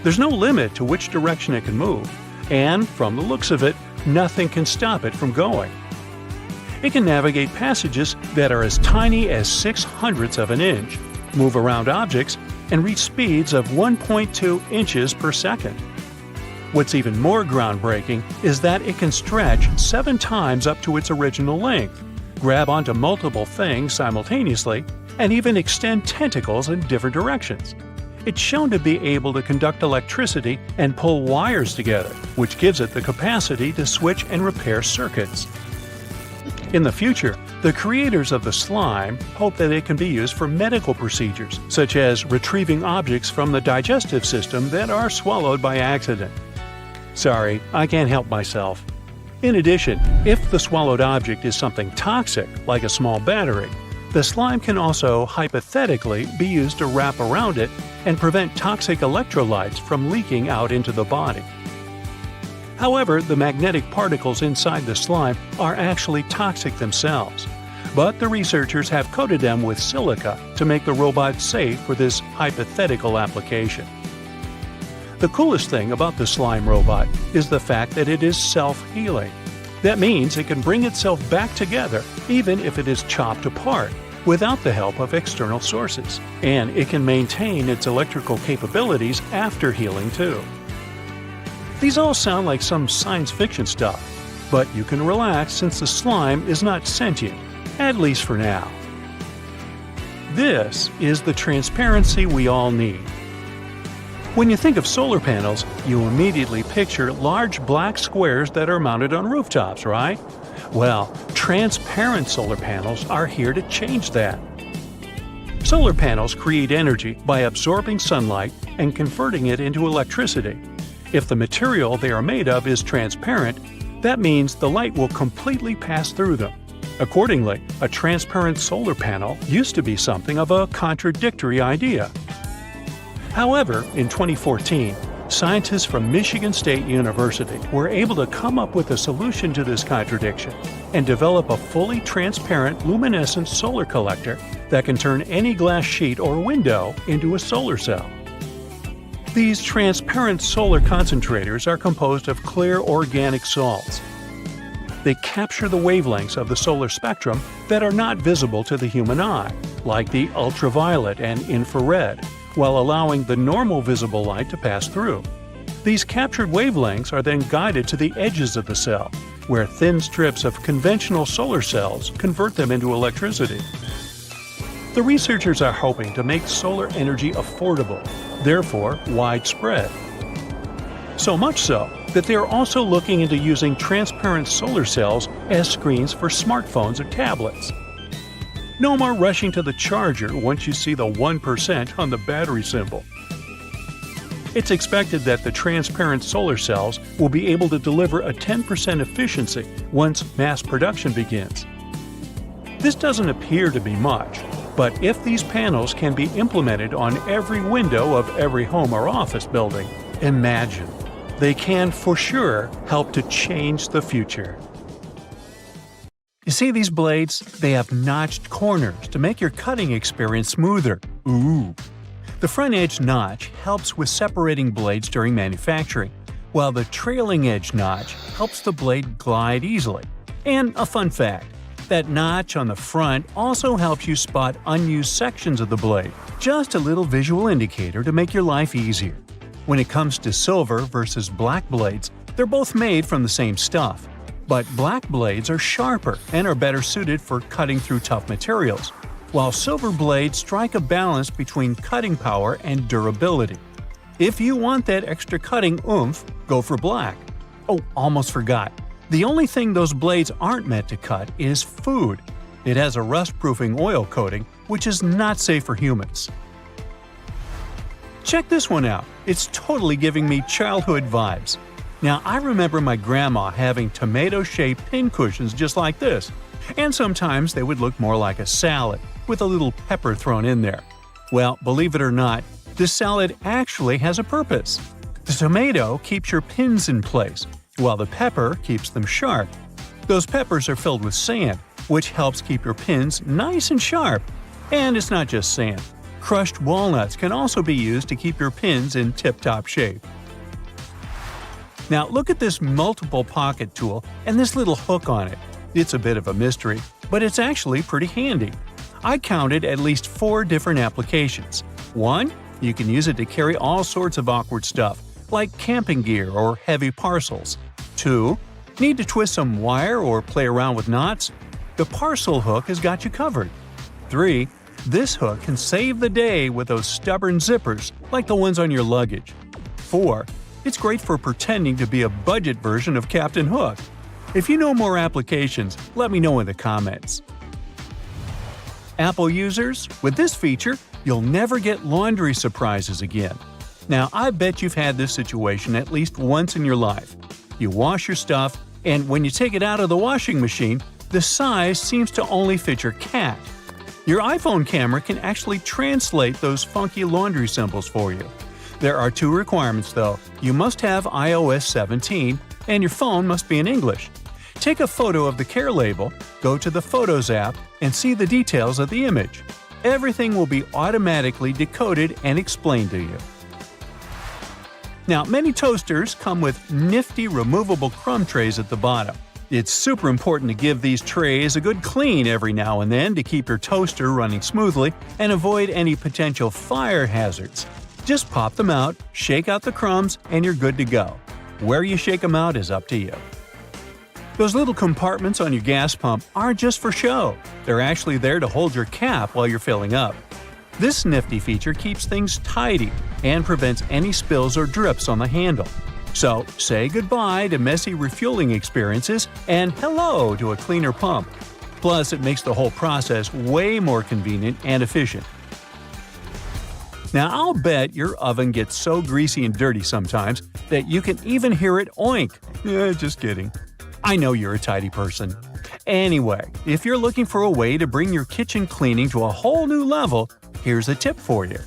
There's no limit to which direction it can move, and from the looks of it, nothing can stop it from going. It can navigate passages that are as tiny as 0.06 of an inch, move around objects, and reach speeds of 1.2 inches per second. What's even more groundbreaking is that it can stretch 7 times up to its original length, grab onto multiple things simultaneously, and even extend tentacles in different directions. It's shown to be able to conduct electricity and pull wires together, which gives it the capacity to switch and repair circuits. In the future, the creators of the slime hope that it can be used for medical procedures, such as retrieving objects from the digestive system that are swallowed by accident. Sorry, I can't help myself. In addition, if the swallowed object is something toxic, like a small battery, the slime can also hypothetically be used to wrap around it and prevent toxic electrolytes from leaking out into the body. However, the magnetic particles inside the slime are actually toxic themselves, but the researchers have coated them with silica to make the robot safe for this hypothetical application. The coolest thing about the slime robot is the fact that it is self-healing. That means it can bring itself back together even if it is chopped apart, without the help of external sources. And it can maintain its electrical capabilities after healing too. These all sound like some science fiction stuff, but you can relax since the slime is not sentient, at least for now. This is the transparency we all need. When you think of solar panels, you immediately picture large black squares that are mounted on rooftops, right? Well, transparent solar panels are here to change that. Solar panels create energy by absorbing sunlight and converting it into electricity. If the material they are made of is transparent, that means the light will completely pass through them. Accordingly, a transparent solar panel used to be something of a contradictory idea. However, in 2014, scientists from Michigan State University were able to come up with a solution to this contradiction and develop a fully transparent luminescent solar collector that can turn any glass sheet or window into a solar cell. These transparent solar concentrators are composed of clear organic salts. They capture the wavelengths of the solar spectrum that are not visible to the human eye, like the ultraviolet and infrared, while allowing the normal visible light to pass through. These captured wavelengths are then guided to the edges of the cell, where thin strips of conventional solar cells convert them into electricity. The researchers are hoping to make solar energy affordable, therefore widespread. So much so that they are also looking into using transparent solar cells as screens for smartphones or tablets. No more rushing to the charger once you see the 1% on the battery symbol. It's expected that the transparent solar cells will be able to deliver a 10% efficiency once mass production begins. This doesn't appear to be much, but if these panels can be implemented on every window of every home or office building, imagine. They can, for sure, help to change the future. You see these blades? They have notched corners to make your cutting experience smoother. Ooh! The front edge notch helps with separating blades during manufacturing, while the trailing edge notch helps the blade glide easily. And a fun fact, that notch on the front also helps you spot unused sections of the blade. Just a little visual indicator to make your life easier. When it comes to silver versus black blades, they're both made from the same stuff. But black blades are sharper and are better suited for cutting through tough materials, while silver blades strike a balance between cutting power and durability. If you want that extra cutting oomph, go for black. Oh, almost forgot. The only thing those blades aren't meant to cut is food. It has a rust-proofing oil coating, which is not safe for humans. Check this one out. It's totally giving me childhood vibes. Now, I remember my grandma having tomato-shaped pincushions just like this, and sometimes they would look more like a salad, with a little pepper thrown in there. Well, believe it or not, this salad actually has a purpose. The tomato keeps your pins in place, while the pepper keeps them sharp. Those peppers are filled with sand, which helps keep your pins nice and sharp. And it's not just sand. Crushed walnuts can also be used to keep your pins in tip-top shape. Now look at this multiple pocket tool and this little hook on it. It's a bit of a mystery, but it's actually pretty handy. I counted at least 4 different applications. 1. You can use it to carry all sorts of awkward stuff, like camping gear or heavy parcels. 2. Need to twist some wire or play around with knots? The parcel hook has got you covered. 3. This hook can save the day with those stubborn zippers, like the ones on your luggage. 4. It's great for pretending to be a budget version of Captain Hook. If you know more applications, let me know in the comments. Apple users, with this feature, you'll never get laundry surprises again. Now, I bet you've had this situation at least once in your life. You wash your stuff, and when you take it out of the washing machine, the size seems to only fit your cat. Your iPhone camera can actually translate those funky laundry symbols for you. There are 2 requirements though. You must have iOS 17, and your phone must be in English. Take a photo of the care label, go to the Photos app, and see the details of the image. Everything will be automatically decoded and explained to you. Now, many toasters come with nifty removable crumb trays at the bottom. It's super important to give these trays a good clean every now and then to keep your toaster running smoothly and avoid any potential fire hazards. Just pop them out, shake out the crumbs, and you're good to go. Where you shake them out is up to you. Those little compartments on your gas pump aren't just for show. They're actually there to hold your cap while you're filling up. This nifty feature keeps things tidy and prevents any spills or drips on the handle. So, say goodbye to messy refueling experiences and hello to a cleaner pump. Plus, it makes the whole process way more convenient and efficient. Now I'll bet your oven gets so greasy and dirty sometimes that you can even hear it oink. Yeah, just kidding. I know you're a tidy person. Anyway, if you're looking for a way to bring your kitchen cleaning to a whole new level, here's a tip for you.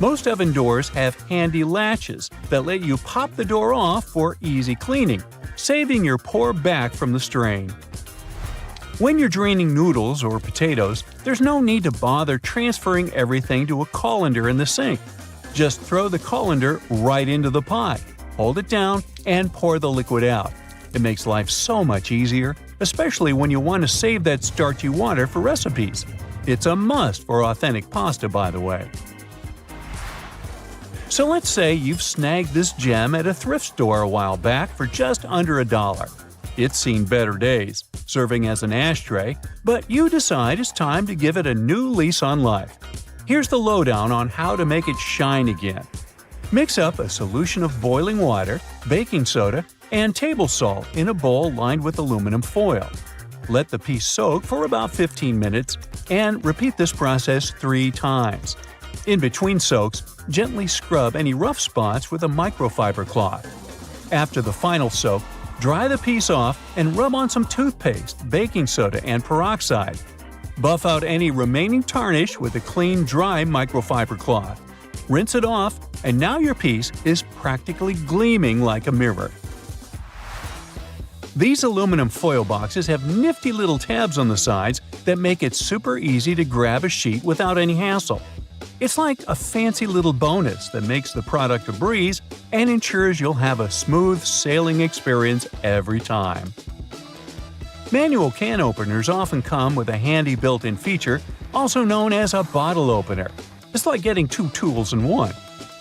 Most oven doors have handy latches that let you pop the door off for easy cleaning, saving your poor back from the strain. When you're draining noodles or potatoes, there's no need to bother transferring everything to a colander in the sink. Just throw the colander right into the pot, hold it down, and pour the liquid out. It makes life so much easier, especially when you want to save that starchy water for recipes. It's a must for authentic pasta, by the way. So let's say you've snagged this gem at a thrift store a while back for just under $1. It's seen better days, serving as an ashtray, but you decide it's time to give it a new lease on life. Here's the lowdown on how to make it shine again. Mix up a solution of boiling water, baking soda, and table salt in a bowl lined with aluminum foil. Let the piece soak for about 15 minutes and repeat this process 3 times. In between soaks, gently scrub any rough spots with a microfiber cloth. After the final soak, dry the piece off and rub on some toothpaste, baking soda, and peroxide. Buff out any remaining tarnish with a clean, dry microfiber cloth. Rinse it off, and now your piece is practically gleaming like a mirror. These aluminum foil boxes have nifty little tabs on the sides that make it super easy to grab a sheet without any hassle. It's like a fancy little bonus that makes the product a breeze and ensures you'll have a smooth sailing experience every time. Manual can openers often come with a handy built-in feature, also known as a bottle opener. It's like getting 2 tools in one.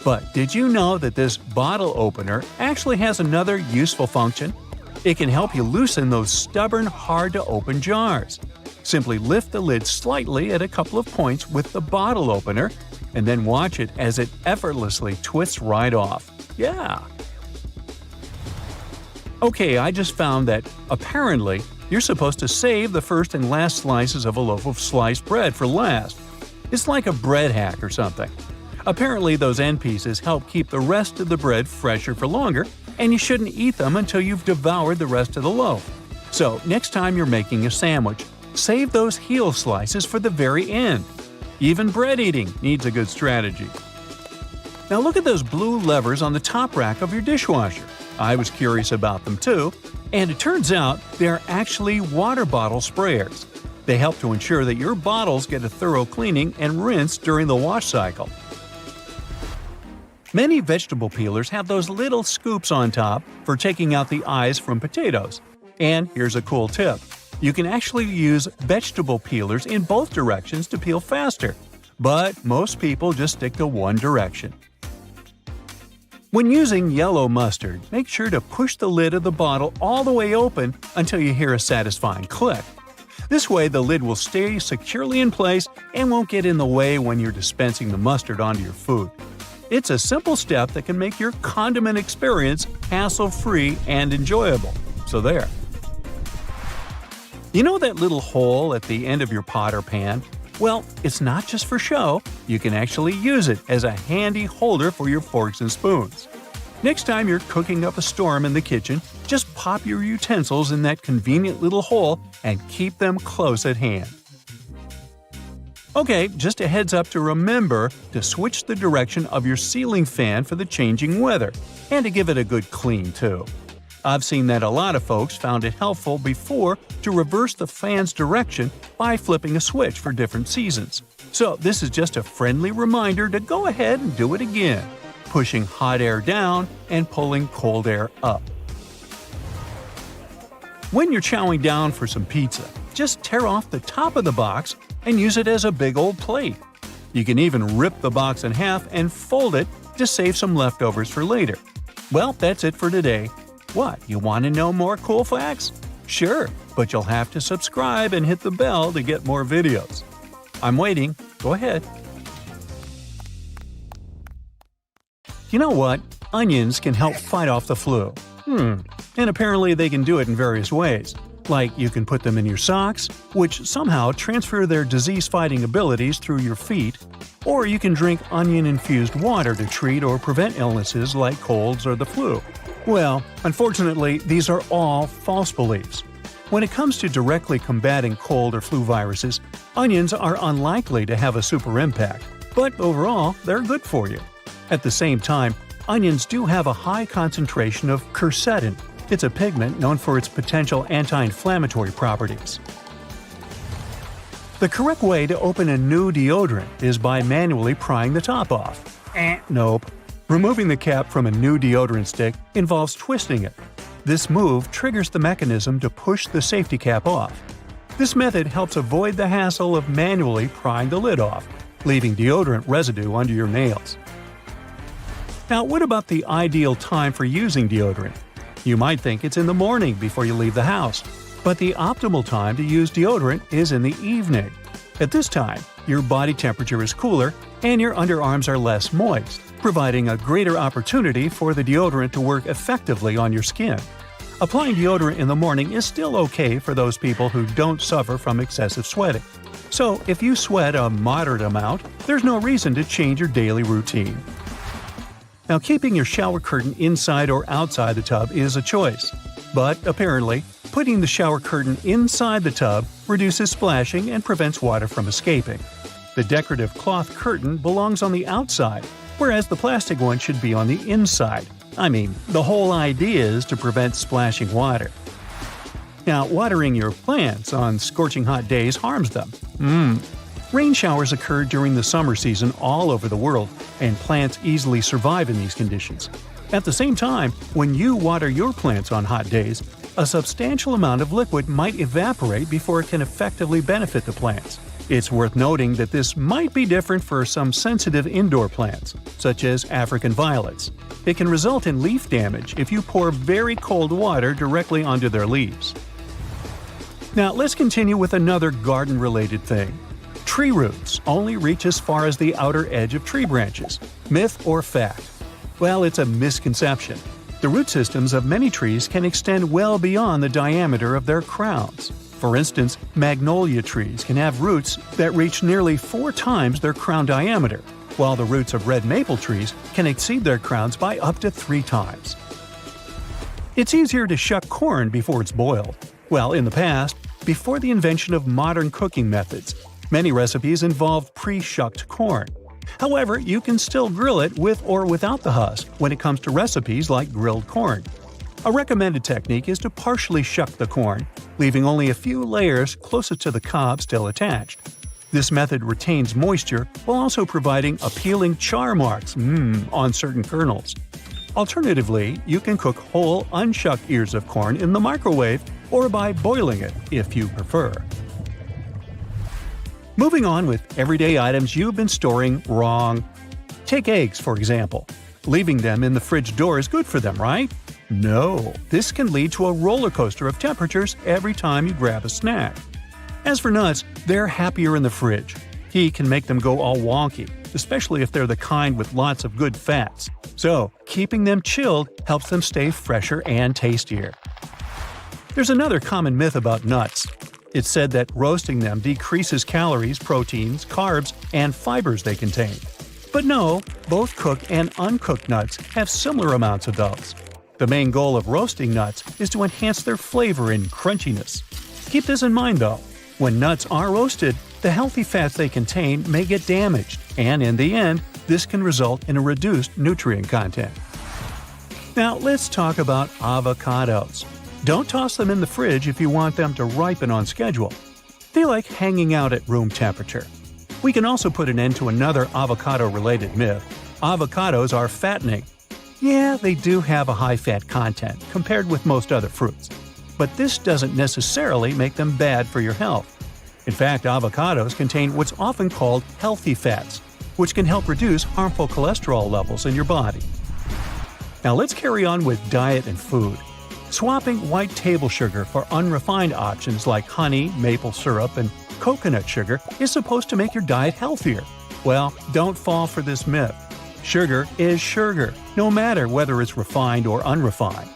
But did you know that this bottle opener actually has another useful function? It can help you loosen those stubborn, hard-to-open jars. Simply lift the lid slightly at a couple of points with the bottle opener, and then watch it as it effortlessly twists right off. Yeah! Okay, I just found that, apparently, you're supposed to save the first and last slices of a loaf of sliced bread for last. It's like a bread hack or something. Apparently, those end pieces help keep the rest of the bread fresher for longer, and you shouldn't eat them until you've devoured the rest of the loaf. So, next time you're making a sandwich, save those heel slices for the very end. Even bread eating needs a good strategy. Now look at those blue levers on the top rack of your dishwasher. I was curious about them too, and it turns out they're actually water bottle sprayers. They help to ensure that your bottles get a thorough cleaning and rinse during the wash cycle. Many vegetable peelers have those little scoops on top for taking out the eyes from potatoes. And here's a cool tip. You can actually use vegetable peelers in both directions to peel faster, but most people just stick to one direction. When using yellow mustard, make sure to push the lid of the bottle all the way open until you hear a satisfying click. This way the lid will stay securely in place and won't get in the way when you're dispensing the mustard onto your food. It's a simple step that can make your condiment experience hassle-free and enjoyable. So there. You know that little hole at the end of your pot or pan? Well, it's not just for show. You can actually use it as a handy holder for your forks and spoons. Next time you're cooking up a storm in the kitchen, just pop your utensils in that convenient little hole and keep them close at hand. Okay, just a heads up to remember to switch the direction of your ceiling fan for the changing weather, and to give it a good clean too. I've seen that a lot of folks found it helpful before to reverse the fan's direction by flipping a switch for different seasons. So this is just a friendly reminder to go ahead and do it again, pushing hot air down and pulling cold air up. When you're chowing down for some pizza, just tear off the top of the box and use it as a big old plate. You can even rip the box in half and fold it to save some leftovers for later. Well, that's it for today. What, you want to know more cool facts? Sure, but you'll have to subscribe and hit the bell to get more videos. I'm waiting. Go ahead. You know what? Onions can help fight off the flu. And apparently they can do it in various ways. Like you can put them in your socks, which somehow transfer their disease-fighting abilities through your feet, or you can drink onion-infused water to treat or prevent illnesses like colds or the flu. Well, unfortunately, these are all false beliefs. When it comes to directly combating cold or flu viruses, onions are unlikely to have a super impact, but overall, they're good for you. At the same time, onions do have a high concentration of quercetin. It's a pigment known for its potential anti-inflammatory properties. The correct way to open a new deodorant is by manually prying the top off. Nope. Removing the cap from a new deodorant stick involves twisting it. This move triggers the mechanism to push the safety cap off. This method helps avoid the hassle of manually prying the lid off, leaving deodorant residue under your nails. Now, what about the ideal time for using deodorant? You might think it's in the morning before you leave the house, but the optimal time to use deodorant is in the evening. At this time, your body temperature is cooler and your underarms are less moist, providing a greater opportunity for the deodorant to work effectively on your skin. Applying deodorant in the morning is still okay for those people who don't suffer from excessive sweating. So, if you sweat a moderate amount, there's no reason to change your daily routine. Now, keeping your shower curtain inside or outside the tub is a choice. But apparently, putting the shower curtain inside the tub reduces splashing and prevents water from escaping. The decorative cloth curtain belongs on the outside, whereas the plastic one should be on the inside. I mean, the whole idea is to prevent splashing water. Now, watering your plants on scorching hot days harms them. Rain showers occur during the summer season all over the world, and plants easily survive in these conditions. At the same time, when you water your plants on hot days, a substantial amount of liquid might evaporate before it can effectively benefit the plants. It's worth noting that this might be different for some sensitive indoor plants, such as African violets. It can result in leaf damage if you pour very cold water directly onto their leaves. Now, let's continue with another garden-related thing. Tree roots only reach as far as the outer edge of tree branches. Myth or fact? Well, it's a misconception. The root systems of many trees can extend well beyond the diameter of their crowns. For instance, magnolia trees can have roots that reach nearly 4 times their crown diameter, while the roots of red maple trees can exceed their crowns by up to 3 times. It's easier to shuck corn before it's boiled. Well, in the past, before the invention of modern cooking methods, many recipes involved pre-shucked corn. However, you can still grill it with or without the husk when it comes to recipes like grilled corn. A recommended technique is to partially shuck the corn, leaving only a few layers closest to the cob still attached. This method retains moisture while also providing appealing char marks on certain kernels. Alternatively, you can cook whole, unshucked ears of corn in the microwave or by boiling it if you prefer. Moving on with everyday items you've been storing wrong. Take eggs, for example. Leaving them in the fridge door is good for them, right? No, this can lead to a roller coaster of temperatures every time you grab a snack. As for nuts, they're happier in the fridge. Heat can make them go all wonky, especially if they're the kind with lots of good fats. So, keeping them chilled helps them stay fresher and tastier. There's another common myth about nuts. It's said that roasting them decreases calories, proteins, carbs, and fibers they contain. But no, both cooked and uncooked nuts have similar amounts of those. The main goal of roasting nuts is to enhance their flavor and crunchiness. Keep this in mind though. When nuts are roasted, the healthy fats they contain may get damaged, and in the end, this can result in a reduced nutrient content. Now let's talk about avocados. Don't toss them in the fridge if you want them to ripen on schedule. They like hanging out at room temperature. We can also put an end to another avocado-related myth. Avocados are fattening. Yeah, they do have a high fat content compared with most other fruits. But this doesn't necessarily make them bad for your health. In fact, avocados contain what's often called healthy fats, which can help reduce harmful cholesterol levels in your body. Now let's carry on with diet and food. Swapping white table sugar for unrefined options like honey, maple syrup, and coconut sugar is supposed to make your diet healthier. Well, don't fall for this myth. Sugar is sugar, no matter whether it's refined or unrefined.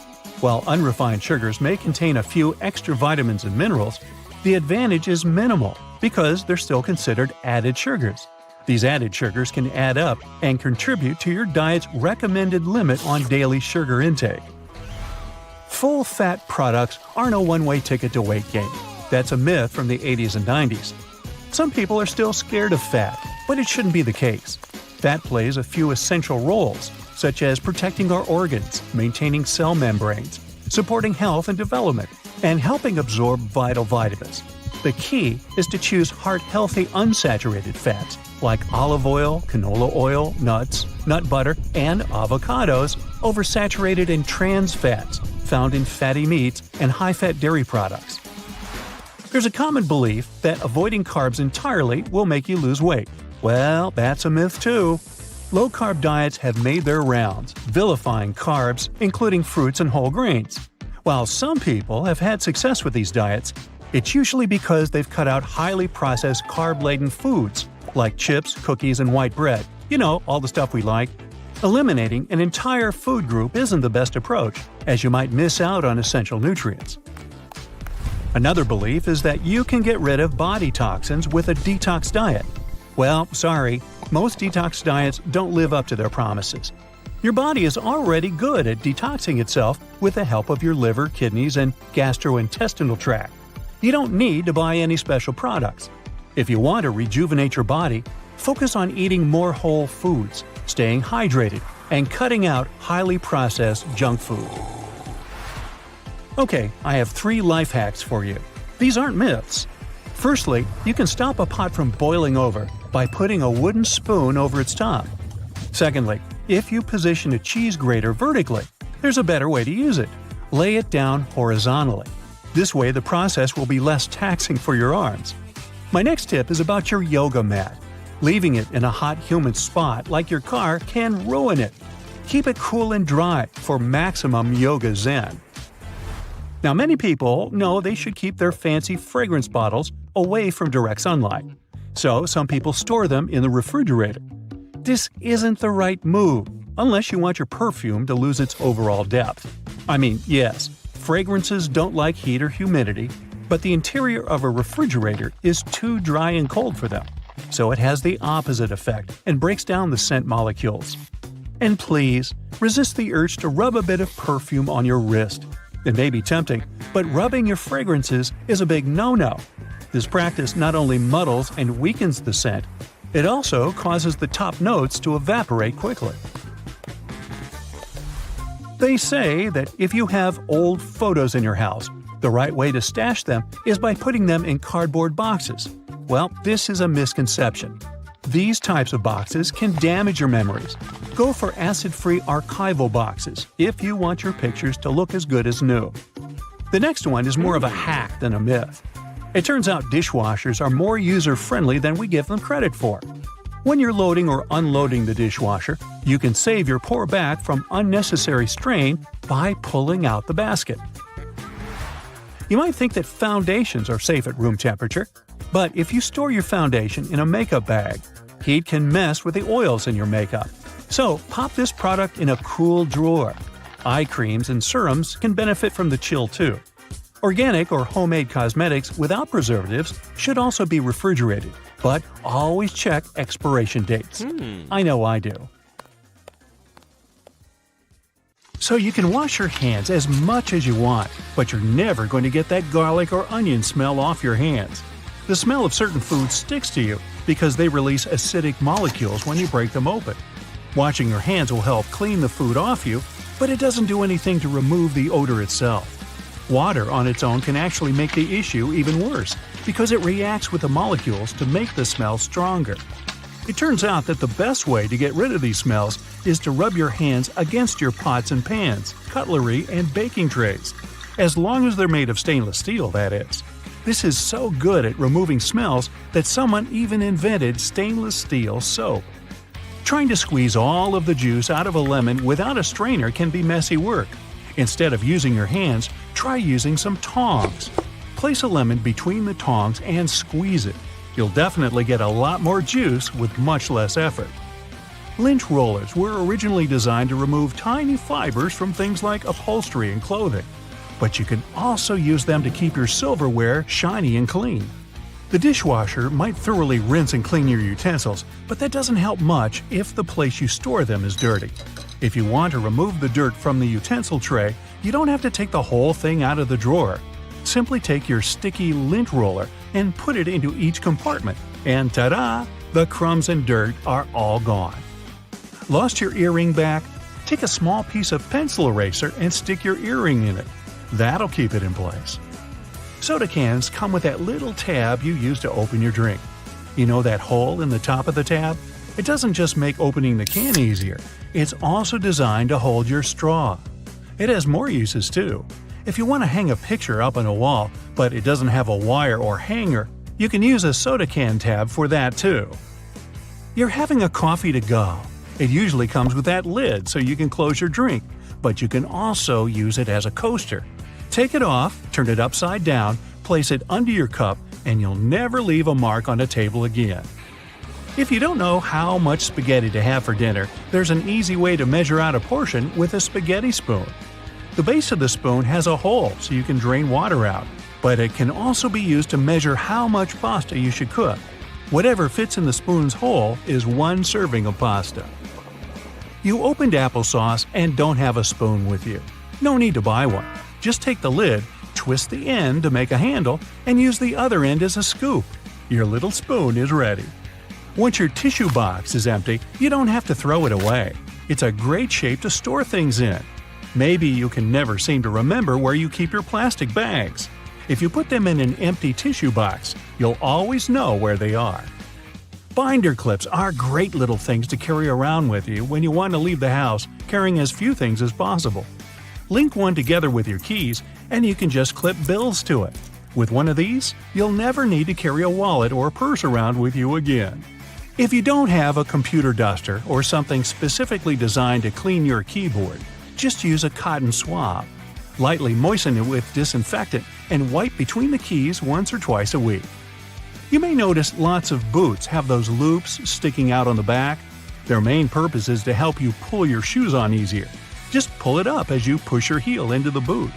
While unrefined sugars may contain a few extra vitamins and minerals, the advantage is minimal because they're still considered added sugars. These added sugars can add up and contribute to your diet's recommended limit on daily sugar intake. Full-fat products aren't a one-way ticket to weight gain. That's a myth from the 80s and 90s. Some people are still scared of fat, but it shouldn't be the case. Fat plays a few essential roles, such as protecting our organs, maintaining cell membranes, supporting health and development, and helping absorb vital vitamins. The key is to choose heart-healthy unsaturated fats like olive oil, canola oil, nuts, nut butter, and avocados over saturated and trans fats found in fatty meats and high-fat dairy products. There's a common belief that avoiding carbs entirely will make you lose weight. Well, that's a myth too. Low-carb diets have made their rounds, vilifying carbs, including fruits and whole grains. While some people have had success with these diets, it's usually because they've cut out highly processed carb-laden foods like chips, cookies, and white bread. You know, all the stuff we like. Eliminating an entire food group isn't the best approach, as you might miss out on essential nutrients. Another belief is that you can get rid of body toxins with a detox diet. Well, sorry, most detox diets don't live up to their promises. Your body is already good at detoxing itself with the help of your liver, kidneys, and gastrointestinal tract. You don't need to buy any special products. If you want to rejuvenate your body, focus on eating more whole foods, staying hydrated, and cutting out highly processed junk food. Okay, I have 3 life hacks for you. These aren't myths. Firstly, you can stop a pot from boiling over by putting a wooden spoon over its top. Secondly, if you position a cheese grater vertically, there's a better way to use it. Lay it down horizontally. This way the process will be less taxing for your arms. My next tip is about your yoga mat. Leaving it in a hot, humid spot like your car can ruin it. Keep it cool and dry for maximum yoga zen. Now, many people know they should keep their fancy fragrance bottles away from direct sunlight. So, some people store them in the refrigerator. This isn't the right move, unless you want your perfume to lose its overall depth. I mean, yes, fragrances don't like heat or humidity, but the interior of a refrigerator is too dry and cold for them. So it has the opposite effect and breaks down the scent molecules. And please, resist the urge to rub a bit of perfume on your wrist. It may be tempting, but rubbing your fragrances is a big no-no. This practice not only muddles and weakens the scent, it also causes the top notes to evaporate quickly. They say that if you have old photos in your house, the right way to stash them is by putting them in cardboard boxes. Well, this is a misconception. These types of boxes can damage your memories. Go for acid-free archival boxes if you want your pictures to look as good as new. The next one is more of a hack than a myth. It turns out dishwashers are more user-friendly than we give them credit for. When you're loading or unloading the dishwasher, you can save your poor back from unnecessary strain by pulling out the basket. You might think that foundations are safe at room temperature, but if you store your foundation in a makeup bag, heat can mess with the oils in your makeup. So pop this product in a cool drawer. Eye creams and serums can benefit from the chill too. Organic or homemade cosmetics without preservatives should also be refrigerated, but always check expiration dates. I know I do. So you can wash your hands as much as you want, but you're never going to get that garlic or onion smell off your hands. The smell of certain foods sticks to you because they release acidic molecules when you break them open. Washing your hands will help clean the food off you, but it doesn't do anything to remove the odor itself. Water on its own can actually make the issue even worse because it reacts with the molecules to make the smell stronger. It turns out that the best way to get rid of these smells is to rub your hands against your pots and pans, cutlery, and baking trays. As long as they're made of stainless steel, that is. This is so good at removing smells that someone even invented stainless steel soap. Trying to squeeze all of the juice out of a lemon without a strainer can be messy work. Instead of using your hands, try using some tongs. Place a lemon between the tongs and squeeze it. You'll definitely get a lot more juice with much less effort. Lint rollers were originally designed to remove tiny fibers from things like upholstery and clothing, but you can also use them to keep your silverware shiny and clean. The dishwasher might thoroughly rinse and clean your utensils, but that doesn't help much if the place you store them is dirty. If you want to remove the dirt from the utensil tray, you don't have to take the whole thing out of the drawer. Simply take your sticky lint roller and put it into each compartment, and ta-da! The crumbs and dirt are all gone. Lost your earring back? Take a small piece of pencil eraser and stick your earring in it. That'll keep it in place. Soda cans come with that little tab you use to open your drink. You know that hole in the top of the tab? It doesn't just make opening the can easier, it's also designed to hold your straw. It has more uses too. If you want to hang a picture up on a wall, but it doesn't have a wire or hanger, you can use a soda can tab for that too. You're having a coffee to go. It usually comes with that lid so you can close your drink, but you can also use it as a coaster. Take it off, turn it upside down, place it under your cup, and you'll never leave a mark on a table again. If you don't know how much spaghetti to have for dinner, there's an easy way to measure out a portion with a spaghetti spoon. The base of the spoon has a hole so you can drain water out, but it can also be used to measure how much pasta you should cook. Whatever fits in the spoon's hole is 1 serving of pasta. You opened applesauce and don't have a spoon with you. No need to buy one. Just take the lid, twist the end to make a handle, and use the other end as a scoop. Your little spoon is ready. Once your tissue box is empty, you don't have to throw it away. It's a great shape to store things in. Maybe you can never seem to remember where you keep your plastic bags. If you put them in an empty tissue box, you'll always know where they are. Binder clips are great little things to carry around with you when you want to leave the house carrying as few things as possible. Link one together with your keys, and you can just clip bills to it. With one of these, you'll never need to carry a wallet or purse around with you again. If you don't have a computer duster or something specifically designed to clean your keyboard, just use a cotton swab. Lightly moisten it with disinfectant and wipe between the keys once or twice a week. You may notice lots of boots have those loops sticking out on the back. Their main purpose is to help you pull your shoes on easier. Just pull it up as you push your heel into the boot.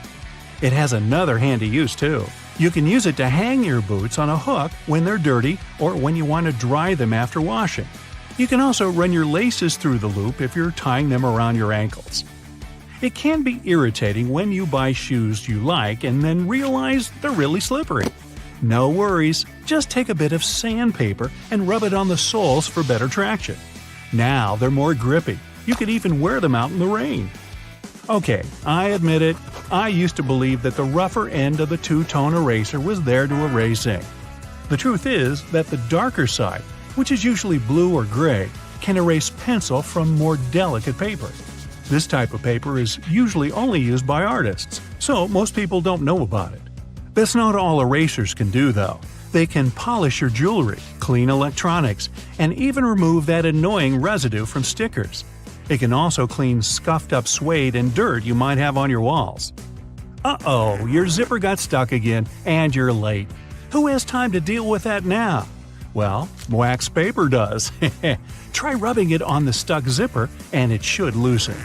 It has another handy use too. You can use it to hang your boots on a hook when they're dirty or when you want to dry them after washing. You can also run your laces through the loop if you're tying them around your ankles. It can be irritating when you buy shoes you like and then realize they're really slippery. No worries, just take a bit of sandpaper and rub it on the soles for better traction. Now they're more grippy. You could even wear them out in the rain. Okay, I admit it, I used to believe that the rougher end of the two-tone eraser was there to erase ink. The truth is that the darker side, which is usually blue or gray, can erase pencil from more delicate paper. This type of paper is usually only used by artists, so most people don't know about it. That's not all erasers can do though. They can polish your jewelry, clean electronics, and even remove that annoying residue from stickers. It can also clean scuffed up suede and dirt you might have on your walls. Uh-oh, your zipper got stuck again, and you're late. Who has time to deal with that now? Well, wax paper does. Try rubbing it on the stuck zipper, and it should loosen.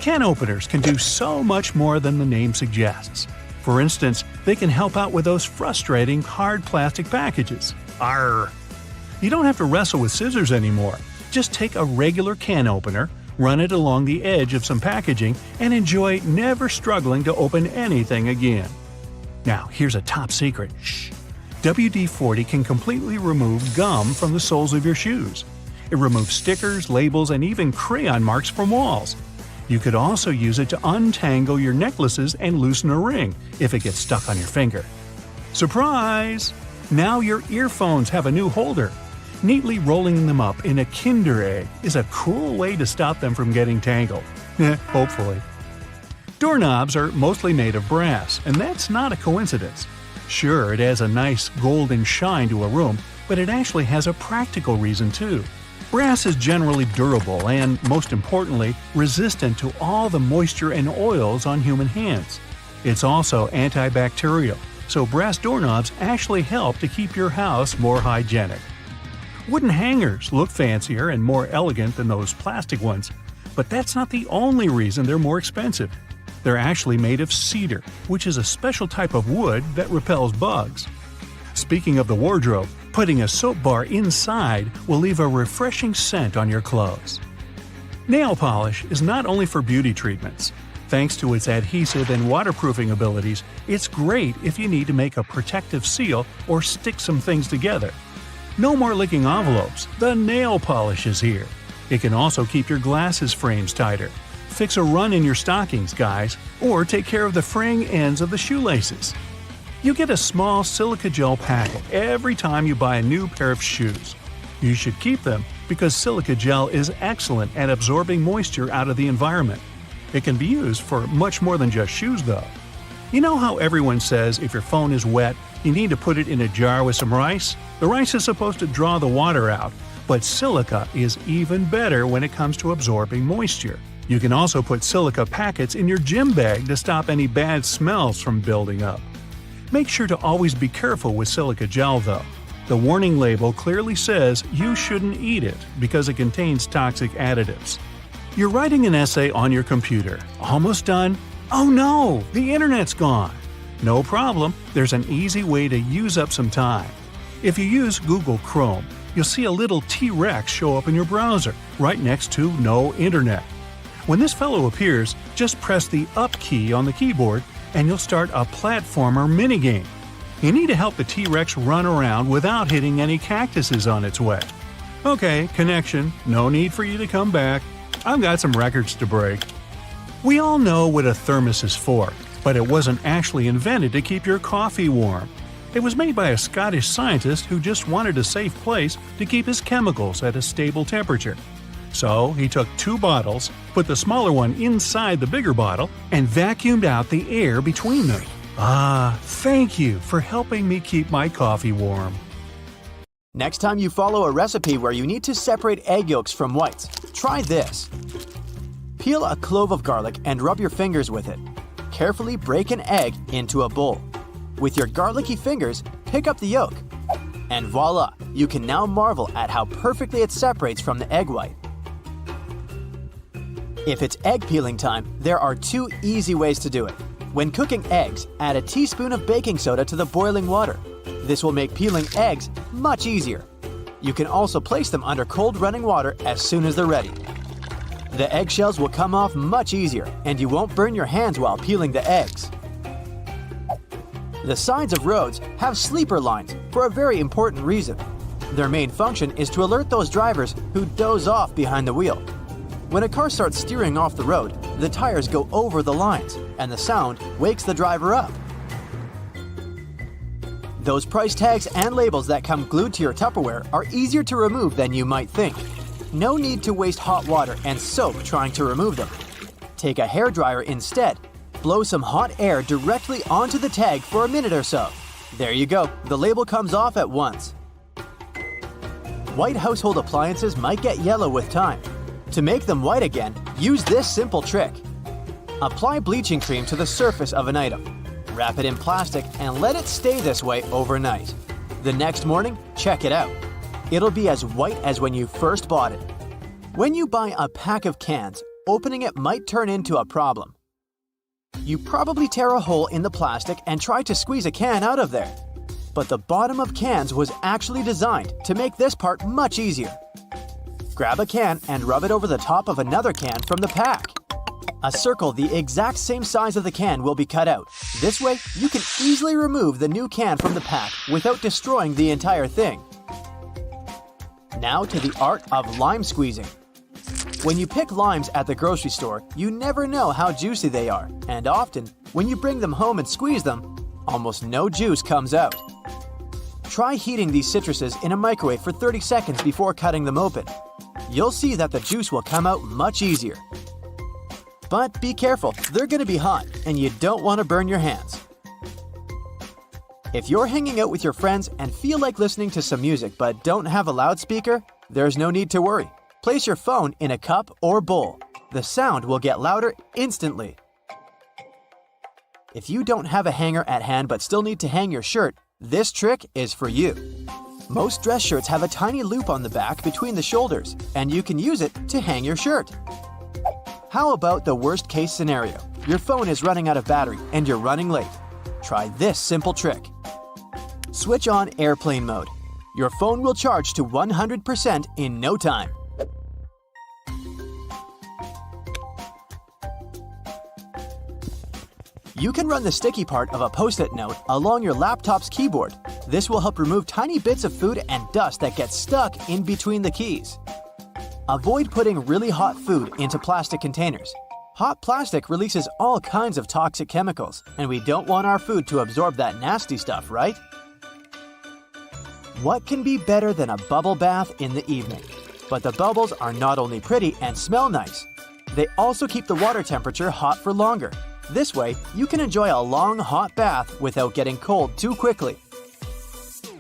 Can openers can do so much more than the name suggests. For instance, they can help out with those frustrating hard plastic packages. Arrgh! You don't have to wrestle with scissors anymore. Just take a regular can opener, run it along the edge of some packaging, and enjoy never struggling to open anything again. Now, here's a top secret. Shh! WD-40 can completely remove gum from the soles of your shoes. It removes stickers, labels, and even crayon marks from walls. You could also use it to untangle your necklaces and loosen a ring if it gets stuck on your finger. Surprise! Now your earphones have a new holder. Neatly rolling them up in a Kinder Egg is a cool way to stop them from getting tangled. Hopefully. Doorknobs are mostly made of brass, and that's not a coincidence. Sure, it has a nice golden shine to a room, but it actually has a practical reason too. Brass is generally durable and, most importantly, resistant to all the moisture and oils on human hands. It's also antibacterial, so brass doorknobs actually help to keep your house more hygienic. Wooden hangers look fancier and more elegant than those plastic ones, but that's not the only reason they're more expensive. They're actually made of cedar, which is a special type of wood that repels bugs. Speaking of the wardrobe, putting a soap bar inside will leave a refreshing scent on your clothes. Nail polish is not only for beauty treatments. Thanks to its adhesive and waterproofing abilities, it's great if you need to make a protective seal or stick some things together. No more licking envelopes, the nail polish is here. It can also keep your glasses frames tighter, fix a run in your stockings, guys, or take care of the fraying ends of the shoelaces. You get a small silica gel packet every time you buy a new pair of shoes. You should keep them because silica gel is excellent at absorbing moisture out of the environment. It can be used for much more than just shoes, though. You know how everyone says if your phone is wet, you need to put it in a jar with some rice? The rice is supposed to draw the water out, but silica is even better when it comes to absorbing moisture. You can also put silica packets in your gym bag to stop any bad smells from building up. Make sure to always be careful with silica gel, though. The warning label clearly says you shouldn't eat it because it contains toxic additives. You're writing an essay on your computer. Almost done? Oh no, the internet's gone. No problem, there's an easy way to use up some time. If you use Google Chrome, you'll see a little T-Rex show up in your browser, right next to No Internet. When this fellow appears, just press the Up key on the keyboard and you'll start a platformer minigame. You need to help the T-Rex run around without hitting any cactuses on its way. Okay, connection, no need for you to come back. I've got some records to break. We all know what a thermos is for, but it wasn't actually invented to keep your coffee warm. It was made by a Scottish scientist who just wanted a safe place to keep his chemicals at a stable temperature. So he took 2 bottles, put the smaller one inside the bigger bottle, and vacuumed out the air between them. Ah, thank you for helping me keep my coffee warm. Next time you follow a recipe where you need to separate egg yolks from whites, try this. Peel a clove of garlic and rub your fingers with it. Carefully break an egg into a bowl. With your garlicky fingers, pick up the yolk. And voila, you can now marvel at how perfectly it separates from the egg white. If it's egg peeling time, there are 2 easy ways to do it. When cooking eggs, add a teaspoon of baking soda to the boiling water. This will make peeling eggs much easier. You can also place them under cold running water as soon as they're ready. The eggshells will come off much easier, and you won't burn your hands while peeling the eggs. The sides of roads have sleeper lines for a very important reason. Their main function is to alert those drivers who doze off behind the wheel. When a car starts steering off the road, the tires go over the lines, and the sound wakes the driver up. Those price tags and labels that come glued to your Tupperware are easier to remove than you might think. No need to waste hot water and soap trying to remove them. Take a hairdryer instead. Blow some hot air directly onto the tag for a minute or so. There you go, the label comes off at once. White household appliances might get yellow with time. To make them white again, use this simple trick. Apply bleaching cream to the surface of an item. Wrap it in plastic and let it stay this way overnight. The next morning, check it out. It'll be as white as when you first bought it. When you buy a pack of cans, opening it might turn into a problem. You probably tear a hole in the plastic and try to squeeze a can out of there. But the bottom of cans was actually designed to make this part much easier. Grab a can and rub it over the top of another can from the pack. A circle the exact same size of the can will be cut out. This way, you can easily remove the new can from the pack without destroying the entire thing. Now to the art of lime squeezing. When you pick limes at the grocery store, you never know how juicy they are, and often, when you bring them home and squeeze them, almost no juice comes out. Try heating these citruses in a microwave for 30 seconds before cutting them open. You'll see that the juice will come out much easier. But be careful, they're going to be hot, and you don't want to burn your hands. If you're hanging out with your friends and feel like listening to some music but don't have a loudspeaker, there's no need to worry. Place your phone in a cup or bowl. The sound will get louder instantly. If you don't have a hanger at hand but still need to hang your shirt, this trick is for you. Most dress shirts have a tiny loop on the back between the shoulders, and you can use it to hang your shirt. How about the worst case scenario? Your phone is running out of battery and you're running late. Try this simple trick. Switch on airplane mode. Your phone will charge to 100% in no time. You can run the sticky part of a post-it note along your laptop's keyboard. This will help remove tiny bits of food and dust that get stuck in between the keys. Avoid putting really hot food into plastic containers. Hot plastic releases all kinds of toxic chemicals, and we don't want our food to absorb that nasty stuff, right? What can be better than a bubble bath in the evening? But the bubbles are not only pretty and smell nice, they also keep the water temperature hot for longer. This way, you can enjoy a long hot bath without getting cold too quickly.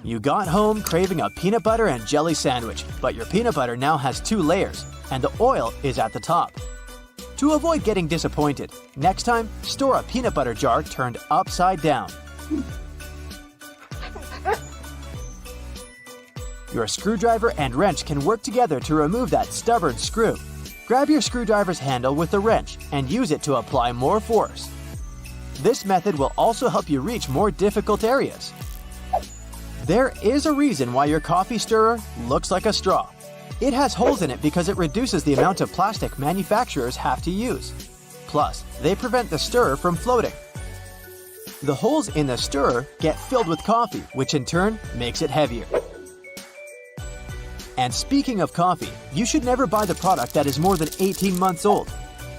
You got home craving a peanut butter and jelly sandwich, but your peanut butter now has 2 layers, and the oil is at the top. To avoid getting disappointed, next time, store a peanut butter jar turned upside down. Your screwdriver and wrench can work together to remove that stubborn screw. Grab your screwdriver's handle with the wrench and use it to apply more force. This method will also help you reach more difficult areas. There is a reason why your coffee stirrer looks like a straw. It has holes in it because it reduces the amount of plastic manufacturers have to use. Plus, they prevent the stirrer from floating. The holes in the stirrer get filled with coffee, which in turn makes it heavier. And speaking of coffee, you should never buy the product that is more than 18 months old.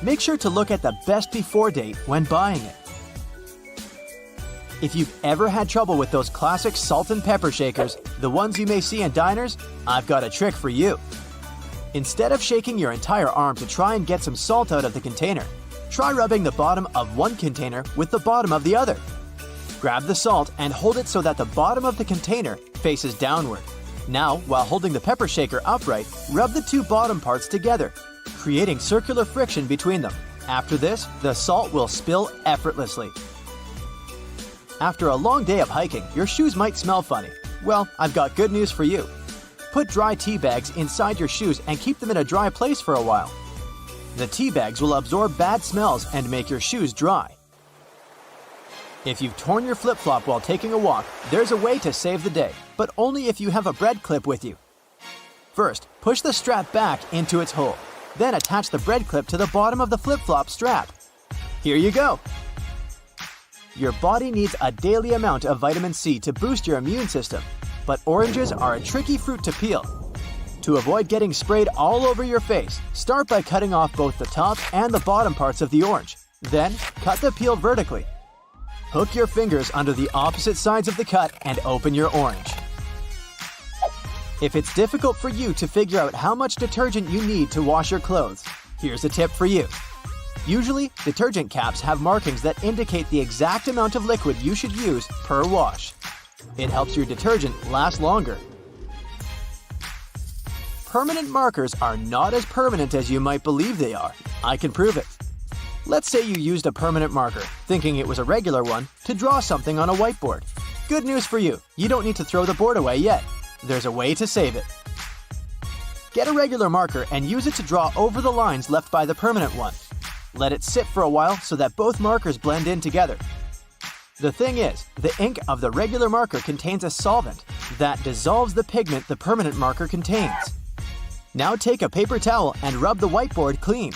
Make sure to look at the best before date when buying it. If you've ever had trouble with those classic salt and pepper shakers, the ones you may see in diners, I've got a trick for you. Instead of shaking your entire arm to try and get some salt out of the container, try rubbing the bottom of one container with the bottom of the other. Grab the salt and hold it so that the bottom of the container faces downward. Now, while holding the pepper shaker upright, rub the 2 bottom parts together, creating circular friction between them. After this, the salt will spill effortlessly. After a long day of hiking, your shoes might smell funny. Well, I've got good news for you. Put dry tea bags inside your shoes and keep them in a dry place for a while. The tea bags will absorb bad smells and make your shoes dry. If you've torn your flip-flop while taking a walk, there's a way to save the day, but only if you have a bread clip with you. First, push the strap back into its hole. Then attach the bread clip to the bottom of the flip-flop strap. Here you go! Your body needs a daily amount of vitamin C to boost your immune system, but oranges are a tricky fruit to peel. To avoid getting sprayed all over your face, start by cutting off both the top and the bottom parts of the orange. Then, cut the peel vertically. Hook your fingers under the opposite sides of the cut and open your orange. If it's difficult for you to figure out how much detergent you need to wash your clothes, here's a tip for you. Usually, detergent caps have markings that indicate the exact amount of liquid you should use per wash. It helps your detergent last longer. Permanent markers are not as permanent as you might believe they are. I can prove it. Let's say you used a permanent marker, thinking it was a regular one, to draw something on a whiteboard. Good news for you, you don't need to throw the board away yet. There's a way to save it. Get a regular marker and use it to draw over the lines left by the permanent one. Let it sit for a while so that both markers blend in together. The thing is, the ink of the regular marker contains a solvent that dissolves the pigment the permanent marker contains. Now take a paper towel and rub the whiteboard clean.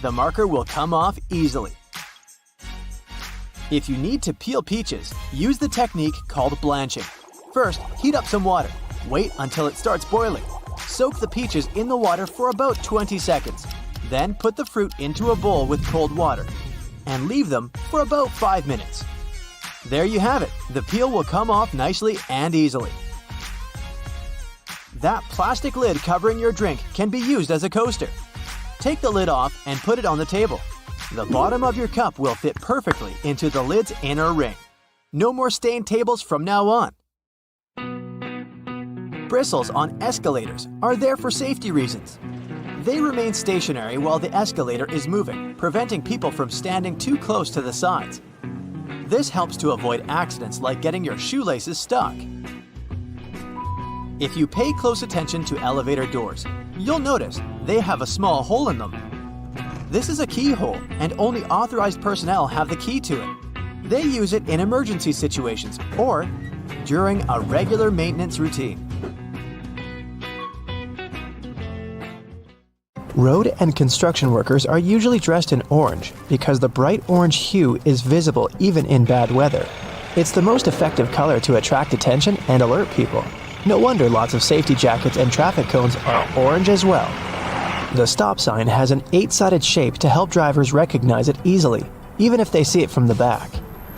The marker will come off easily. If you need to peel peaches, use the technique called blanching. First, heat up some water. Wait until it starts boiling. Soak the peaches in the water for about 20 seconds. Then put the fruit into a bowl with cold water and leave them for about 5 minutes. There you have it. The peel will come off nicely and easily. That plastic lid covering your drink can be used as a coaster. Take the lid off and put it on the table. The bottom of your cup will fit perfectly into the lid's inner ring. No more stained tables from now on. Bristles on escalators are there for safety reasons. They remain stationary while the escalator is moving, preventing people from standing too close to the sides. This helps to avoid accidents like getting your shoelaces stuck. If you pay close attention to elevator doors, you'll notice they have a small hole in them. This is a keyhole, and only authorized personnel have the key to it. They use it in emergency situations or during a regular maintenance routine. Road and construction workers are usually dressed in orange because the bright orange hue is visible even in bad weather. It's the most effective color to attract attention and alert people. No wonder lots of safety jackets and traffic cones are orange as well. The stop sign has an 8-sided shape to help drivers recognize it easily, even if they see it from the back.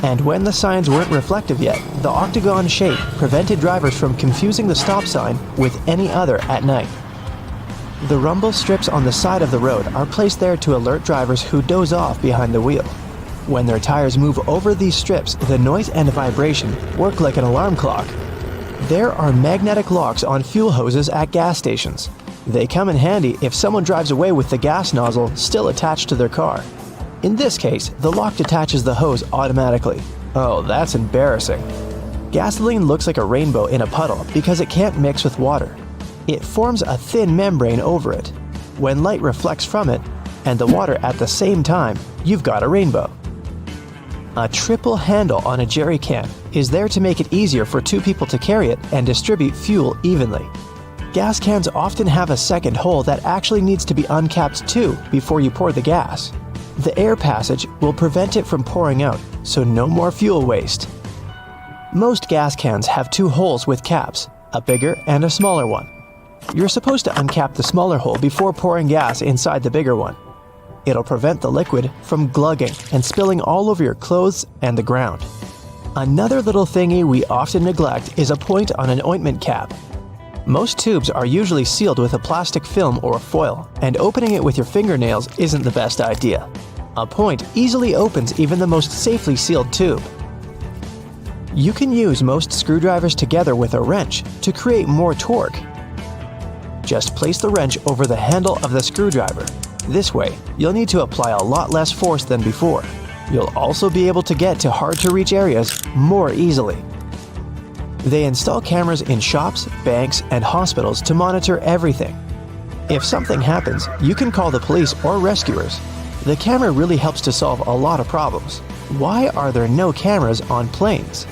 And when the signs weren't reflective yet, the octagon shape prevented drivers from confusing the stop sign with any other at night. The rumble strips on the side of the road are placed there to alert drivers who doze off behind the wheel. When their tires move over these strips, the noise and vibration work like an alarm clock. There are magnetic locks on fuel hoses at gas stations. They come in handy if someone drives away with the gas nozzle still attached to their car. In this case, the lock detaches the hose automatically. Oh, that's embarrassing. Gasoline looks like a rainbow in a puddle because it can't mix with water. It forms a thin membrane over it. When light reflects from it, and the water at the same time, you've got a rainbow. A triple handle on a jerry can is there to make it easier for 2 people to carry it and distribute fuel evenly. Gas cans often have a second hole that actually needs to be uncapped too before you pour the gas. The air passage will prevent it from pouring out, so no more fuel waste. Most gas cans have 2 holes with caps, a bigger and a smaller one. You're supposed to uncap the smaller hole before pouring gas inside the bigger one. It'll prevent the liquid from glugging and spilling all over your clothes and the ground. Another little thingy we often neglect is a point on an ointment cap. Most tubes are usually sealed with a plastic film or foil, and opening it with your fingernails isn't the best idea. A point easily opens even the most safely sealed tube. You can use most screwdrivers together with a wrench to create more torque. Just place the wrench over the handle of the screwdriver. This way, you'll need to apply a lot less force than before. You'll also be able to get to hard-to-reach areas more easily. They install cameras in shops, banks, and hospitals to monitor everything. If something happens, you can call the police or rescuers. The camera really helps to solve a lot of problems. Why are there no cameras on planes?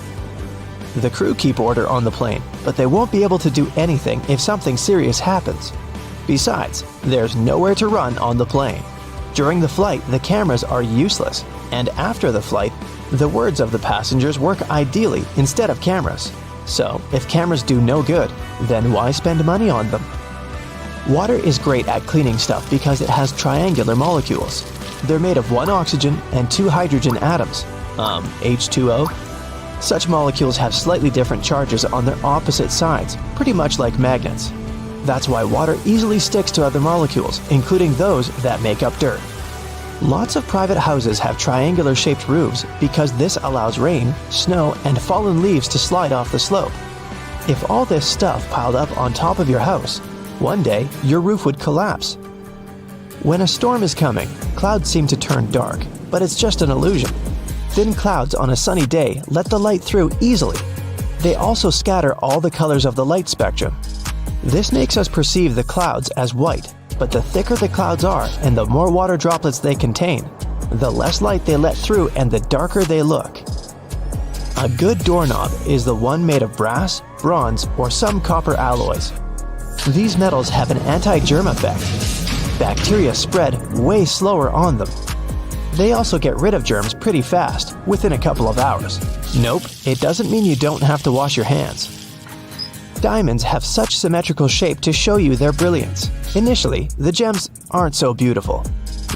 The crew keep order on the plane, but they won't be able to do anything if something serious happens. Besides, there's nowhere to run on the plane. During the flight, the cameras are useless, and after the flight, the words of the passengers work ideally instead of cameras. So, if cameras do no good, then why spend money on them? Water is great at cleaning stuff because it has triangular molecules. They're made of 1 oxygen and 2 hydrogen atoms, H2O. Such molecules have slightly different charges on their opposite sides, pretty much like magnets. That's why water easily sticks to other molecules, including those that make up dirt. Lots of private houses have triangular-shaped roofs because this allows rain, snow, and fallen leaves to slide off the slope. If all this stuff piled up on top of your house, one day your roof would collapse. When a storm is coming, clouds seem to turn dark, but it's just an illusion. Thin clouds on a sunny day let the light through easily. They also scatter all the colors of the light spectrum. This makes us perceive the clouds as white, but the thicker the clouds are and the more water droplets they contain, the less light they let through and the darker they look. A good doorknob is the one made of brass, bronze, or some copper alloys. These metals have an anti-germ effect. Bacteria spread way slower on them. They also get rid of germs pretty fast, within a couple of hours. Nope, it doesn't mean you don't have to wash your hands. Diamonds have such symmetrical shape to show you their brilliance. Initially, the gems aren't so beautiful.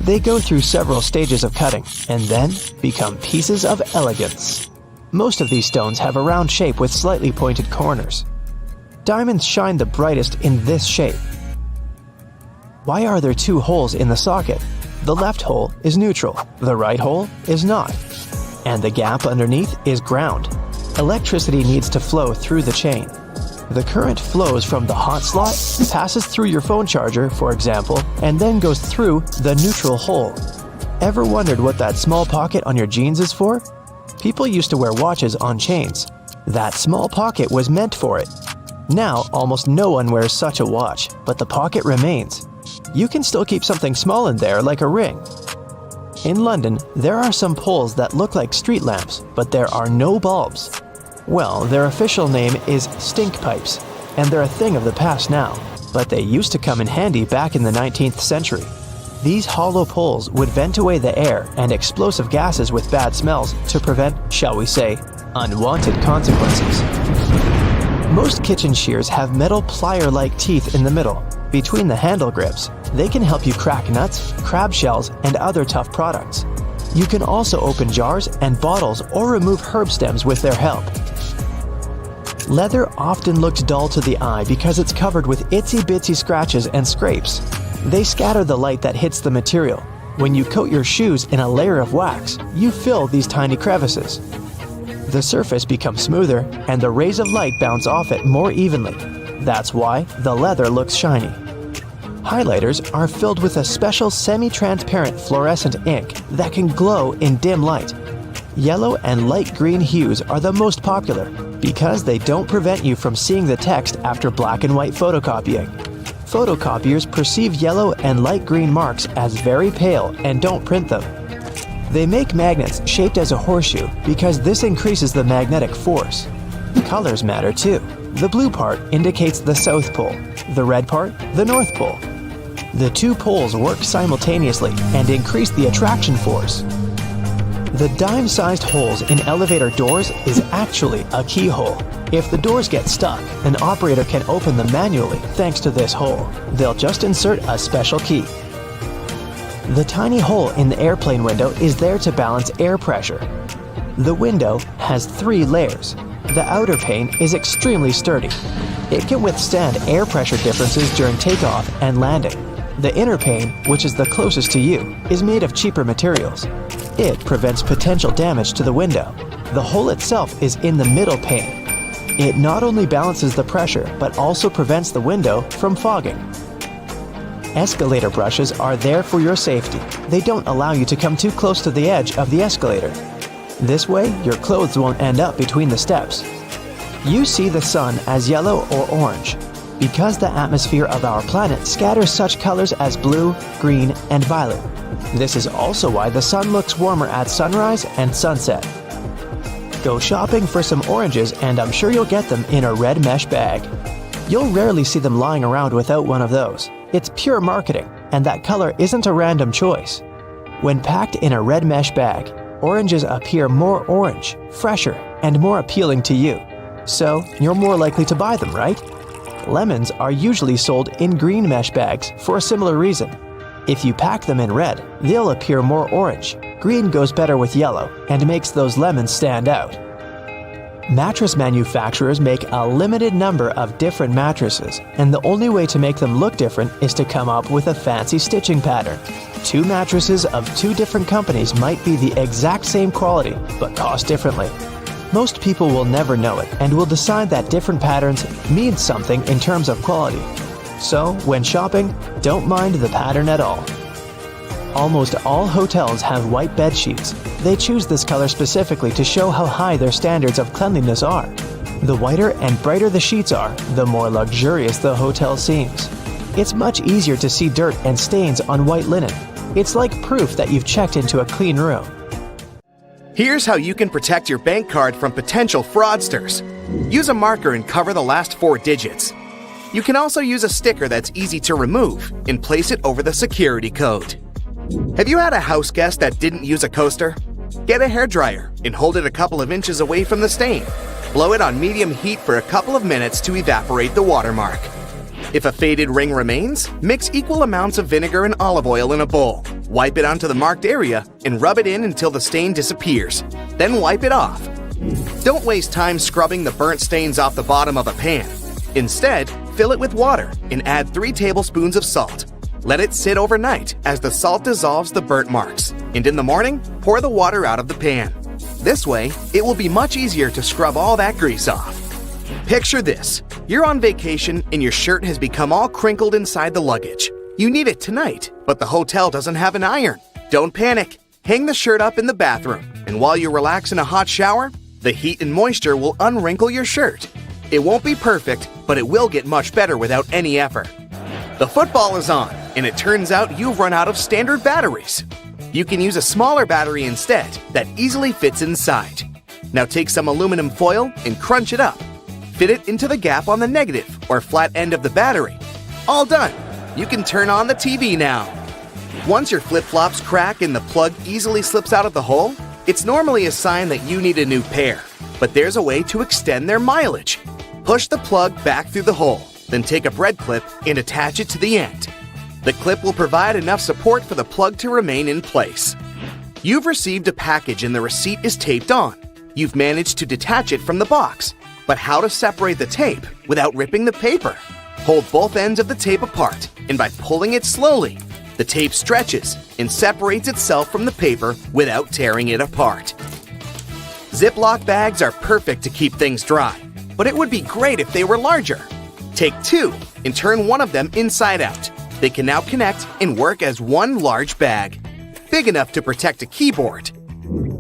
They go through several stages of cutting, and then become pieces of elegance. Most of these stones have a round shape with slightly pointed corners. Diamonds shine the brightest in this shape. Why are there 2 holes in the socket? The left hole is neutral, the right hole is not. And the gap underneath is ground. Electricity needs to flow through the chain. The current flows from the hot slot, passes through your phone charger, for example, and then goes through the neutral hole. Ever wondered what that small pocket on your jeans is for? People used to wear watches on chains. That small pocket was meant for it. Now, almost no one wears such a watch, but the pocket remains. You can still keep something small in there, like a ring. In London, there are some poles that look like street lamps, but there are no bulbs. Well, their official name is stink pipes, and they're a thing of the past now, but they used to come in handy back in the 19th century. These hollow poles would vent away the air and explosive gases with bad smells to prevent, shall we say, unwanted consequences. Most kitchen shears have metal plier-like teeth in the middle, between the handle grips. They can help you crack nuts, crab shells, and other tough products. You can also open jars and bottles or remove herb stems with their help. Leather often looks dull to the eye because it's covered with itsy-bitsy scratches and scrapes. They scatter the light that hits the material. When you coat your shoes in a layer of wax, you fill these tiny crevices. The surface becomes smoother and the rays of light bounce off it more evenly. That's why the leather looks shiny. Highlighters are filled with a special semi-transparent fluorescent ink that can glow in dim light. Yellow and light green hues are the most popular because they don't prevent you from seeing the text after black and white photocopying. Photocopiers perceive yellow and light green marks as very pale and don't print them. They make magnets shaped as a horseshoe because this increases the magnetic force. Colors matter too. The blue part indicates the South Pole, the red part, the North Pole. The two poles work simultaneously and increase the attraction force. The dime-sized holes in elevator doors is actually a keyhole. If the doors get stuck, an operator can open them manually thanks to this hole. They'll just insert a special key. The tiny hole in the airplane window is there to balance air pressure. The window has 3 layers. The outer pane is extremely sturdy. It can withstand air pressure differences during takeoff and landing. The inner pane, which is the closest to you, is made of cheaper materials. It prevents potential damage to the window. The hole itself is in the middle pane. It not only balances the pressure, but also prevents the window from fogging. Escalator brushes are there for your safety. They don't allow you to come too close to the edge of the escalator. This way, your clothes won't end up between the steps. You see the sun as yellow or orange because the atmosphere of our planet scatters such colors as blue, green, and violet. This is also why the sun looks warmer at sunrise and sunset. Go shopping for some oranges and I'm sure you'll get them in a red mesh bag. You'll rarely see them lying around without one of those. It's pure marketing, and that color isn't a random choice. When packed in a red mesh bag, oranges appear more orange, fresher, and more appealing to you. So, you're more likely to buy them, right? Lemons are usually sold in green mesh bags for a similar reason. If you pack them in red, they'll appear more orange. Green goes better with yellow and makes those lemons stand out. Mattress manufacturers make a limited number of different mattresses, and the only way to make them look different is to come up with a fancy stitching pattern. 2 mattresses of 2 different companies might be the exact same quality, but cost differently. Most people will never know it and will decide that different patterns mean something in terms of quality. So, when shopping, don't mind the pattern at all. Almost all hotels have white bed sheets. They choose this color specifically to show how high their standards of cleanliness are. The whiter and brighter the sheets are, the more luxurious the hotel seems. It's much easier to see dirt and stains on white linen. It's like proof that you've checked into a clean room. Here's how you can protect your bank card from potential fraudsters. Use a marker and cover the last 4 digits. You can also use a sticker that's easy to remove and place it over the security code. Have you had a house guest that didn't use a coaster? Get a hairdryer and hold it a couple of inches away from the stain. Blow it on medium heat for a couple of minutes to evaporate the watermark. If a faded ring remains, mix equal amounts of vinegar and olive oil in a bowl. Wipe it onto the marked area and rub it in until the stain disappears. Then wipe it off. Don't waste time scrubbing the burnt stains off the bottom of a pan. Instead, fill it with water and add 3 tablespoons of salt. Let it sit overnight as the salt dissolves the burnt marks, and in the morning, pour the water out of the pan. This way, it will be much easier to scrub all that grease off. Picture this. You're on vacation and your shirt has become all crinkled inside the luggage. You need it tonight, but the hotel doesn't have an iron. Don't panic. Hang the shirt up in the bathroom, and while you relax in a hot shower, the heat and moisture will unwrinkle your shirt. It won't be perfect, but it will get much better without any effort. The football is on, and it turns out you've run out of standard batteries. You can use a smaller battery instead that easily fits inside. Now take some aluminum foil and crunch it up. Fit it into the gap on the negative or flat end of the battery. All done! You can turn on the TV now. Once your flip-flops crack and the plug easily slips out of the hole, it's normally a sign that you need a new pair. But there's a way to extend their mileage. Push the plug back through the hole, then take a bread clip and attach it to the end. The clip will provide enough support for the plug to remain in place. You've received a package and the receipt is taped on. You've managed to detach it from the box. But how to separate the tape without ripping the paper? Hold both ends of the tape apart, and by pulling it slowly, the tape stretches and separates itself from the paper without tearing it apart. Ziploc bags are perfect to keep things dry, but it would be great if they were larger. Take 2 and turn one of them inside out. They can now connect and work as one large bag, big enough to protect a keyboard.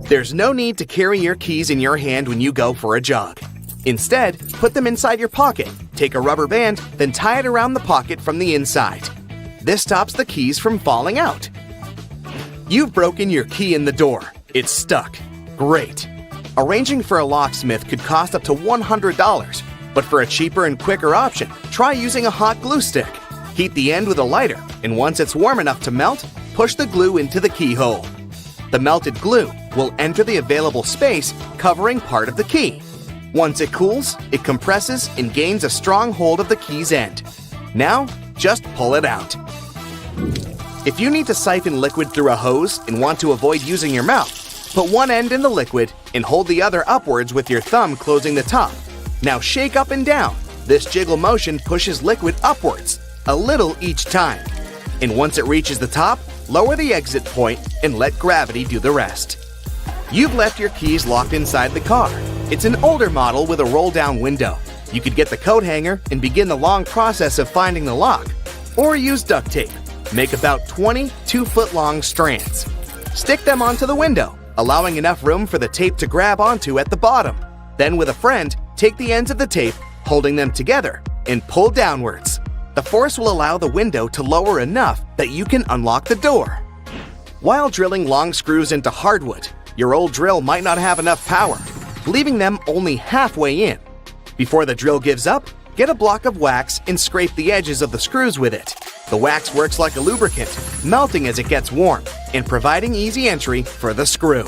There's no need to carry your keys in your hand when you go for a jog. Instead, put them inside your pocket, take a rubber band, then tie it around the pocket from the inside. This stops the keys from falling out. You've broken your key in the door. It's stuck. Great. Arranging for a locksmith could cost up to $100, but for a cheaper and quicker option, try using a hot glue stick. Heat the end with a lighter, and once it's warm enough to melt, push the glue into the keyhole. The melted glue will enter the available space, covering part of the key. Once it cools, it compresses and gains a strong hold of the key's end. Now, just pull it out. If you need to siphon liquid through a hose and want to avoid using your mouth, put one end in the liquid and hold the other upwards with your thumb closing the top. Now shake up and down. This jiggle motion pushes liquid upwards, a little each time. And once it reaches the top, lower the exit point and let gravity do the rest. You've left your keys locked inside the car. It's an older model with a roll-down window. You could get the coat hanger and begin the long process of finding the lock. Or use duct tape. Make about 20 2-foot-long strands. Stick them onto the window, allowing enough room for the tape to grab onto at the bottom. Then with a friend, take the ends of the tape, holding them together, and pull downwards. The force will allow the window to lower enough that you can unlock the door. While drilling long screws into hardwood, your old drill might not have enough power, leaving them only halfway in. Before the drill gives up, get a block of wax and scrape the edges of the screws with it. The wax works like a lubricant, melting as it gets warm and providing easy entry for the screw.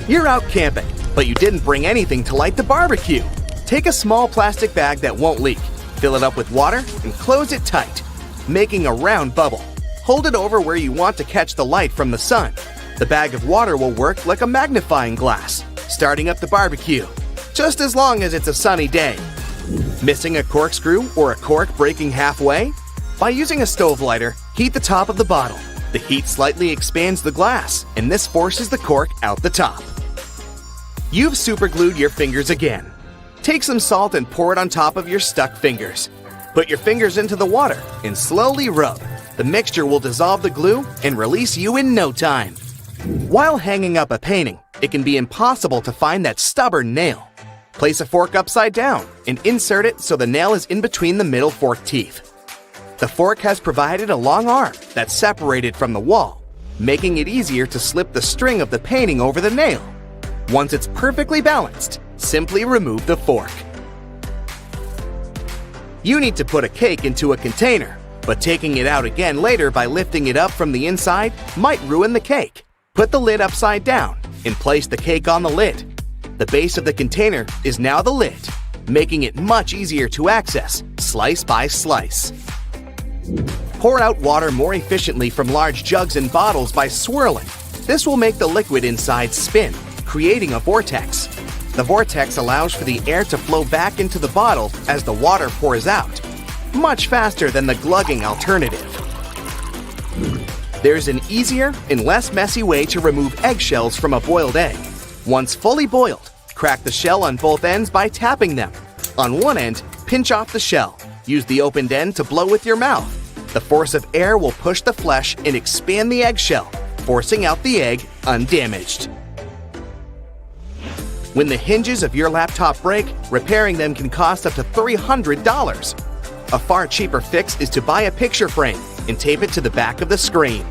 You're out camping, but you didn't bring anything to light the barbecue. Take a small plastic bag that won't leak, fill it up with water, and close it tight, making a round bubble. Hold it over where you want to catch the light from the sun. The bag of water will work like a magnifying glass, starting up the barbecue, just as long as it's a sunny day. Missing a corkscrew or a cork breaking halfway? By using a stove lighter, heat the top of the bottle. The heat slightly expands the glass, and this forces the cork out the top. You've superglued your fingers again. Take some salt and pour it on top of your stuck fingers. Put your fingers into the water and slowly rub. The mixture will dissolve the glue and release you in no time. While hanging up a painting, it can be impossible to find that stubborn nail. Place a fork upside down and insert it so the nail is in between the middle fork teeth. The fork has provided a long arm that's separated from the wall, making it easier to slip the string of the painting over the nail. Once it's perfectly balanced, simply remove the fork. You need to put a cake into a container, but taking it out again later by lifting it up from the inside might ruin the cake. Put the lid upside down and place the cake on the lid. The base of the container is now the lid, making it much easier to access, slice by slice. Pour out water more efficiently from large jugs and bottles by swirling. This will make the liquid inside spin, creating a vortex. The vortex allows for the air to flow back into the bottle as the water pours out, much faster than the glugging alternative. There's an easier and less messy way to remove eggshells from a boiled egg. Once fully boiled, crack the shell on both ends by tapping them. On one end, pinch off the shell. Use the opened end to blow with your mouth. The force of air will push the flesh and expand the eggshell, forcing out the egg undamaged. When the hinges of your laptop break, repairing them can cost up to $300. A far cheaper fix is to buy a picture frame and tape it to the back of the screen.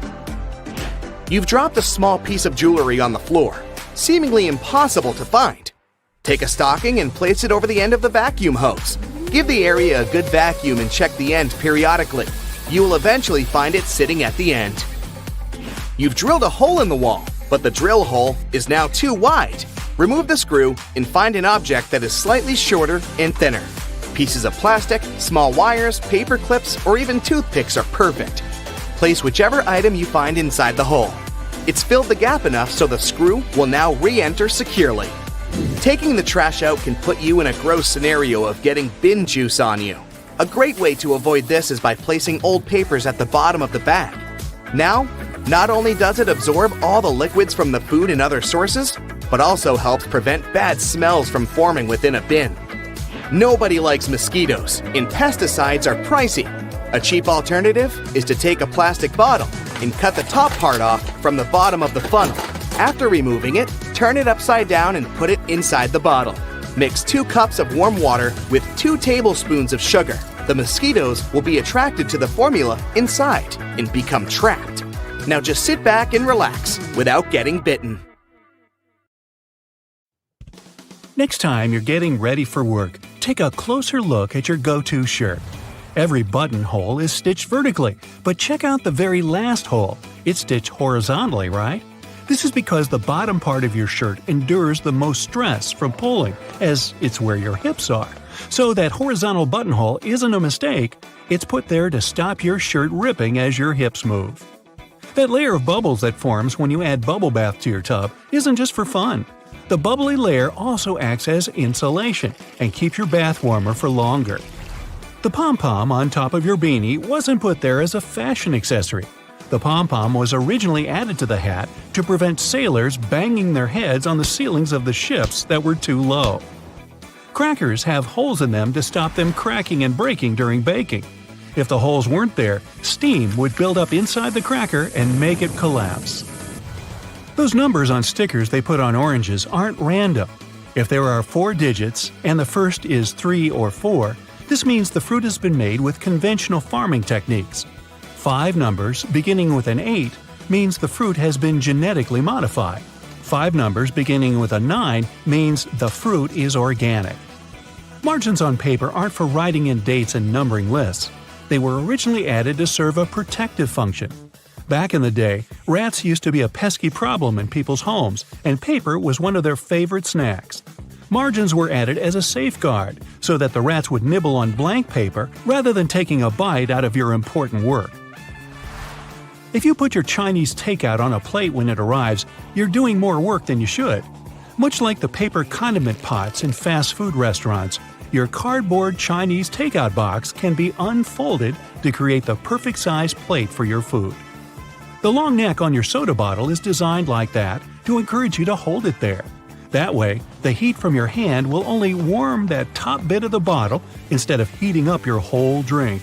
You've dropped a small piece of jewelry on the floor, seemingly impossible to find. Take a stocking and place it over the end of the vacuum hose. Give the area a good vacuum and check the end periodically. You will eventually find it sitting at the end. You've drilled a hole in the wall, but the drill hole is now too wide. Remove the screw and find an object that is slightly shorter and thinner. Pieces of plastic, small wires, paper clips, or even toothpicks are perfect. Place whichever item you find inside the hole. It's filled the gap enough so the screw will now re-enter securely. Taking the trash out can put you in a gross scenario of getting bin juice on you. A great way to avoid this is by placing old papers at the bottom of the bag. Now, not only does it absorb all the liquids from the food and other sources, but also helps prevent bad smells from forming within a bin. Nobody likes mosquitoes, and pesticides are pricey. A cheap alternative is to take a plastic bottle and cut the top part off from the bottom of the funnel. After removing it, turn it upside down and put it inside the bottle. Mix 2 cups of warm water with 2 tablespoons of sugar. The mosquitoes will be attracted to the formula inside and become trapped. Now just sit back and relax without getting bitten. Next time you're getting ready for work, take a closer look at your go-to shirt. Every buttonhole is stitched vertically, but check out the very last hole. It's stitched horizontally, right? This is because the bottom part of your shirt endures the most stress from pulling, as it's where your hips are. So that horizontal buttonhole isn't a mistake, it's put there to stop your shirt ripping as your hips move. That layer of bubbles that forms when you add bubble bath to your tub isn't just for fun. The bubbly layer also acts as insulation and keeps your bath warmer for longer. The pom-pom on top of your beanie wasn't put there as a fashion accessory. The pom-pom was originally added to the hat to prevent sailors banging their heads on the ceilings of the ships that were too low. Crackers have holes in them to stop them cracking and breaking during baking. If the holes weren't there, steam would build up inside the cracker and make it collapse. Those numbers on stickers they put on oranges aren't random. If there are 4 digits and the first is 3 or 4, this means the fruit has been made with conventional farming techniques. 5 numbers beginning with an 8 means the fruit has been genetically modified. 5 numbers beginning with a 9 means the fruit is organic. Margins on paper aren't for writing in dates and numbering lists. They were originally added to serve a protective function. Back in the day, rats used to be a pesky problem in people's homes, and paper was one of their favorite snacks. Margins were added as a safeguard, so that the rats would nibble on blank paper rather than taking a bite out of your important work. If you put your Chinese takeout on a plate when it arrives, you're doing more work than you should. Much like the paper condiment pots in fast food restaurants, your cardboard Chinese takeout box can be unfolded to create the perfect size plate for your food. The long neck on your soda bottle is designed like that to encourage you to hold it there. That way, the heat from your hand will only warm that top bit of the bottle instead of heating up your whole drink.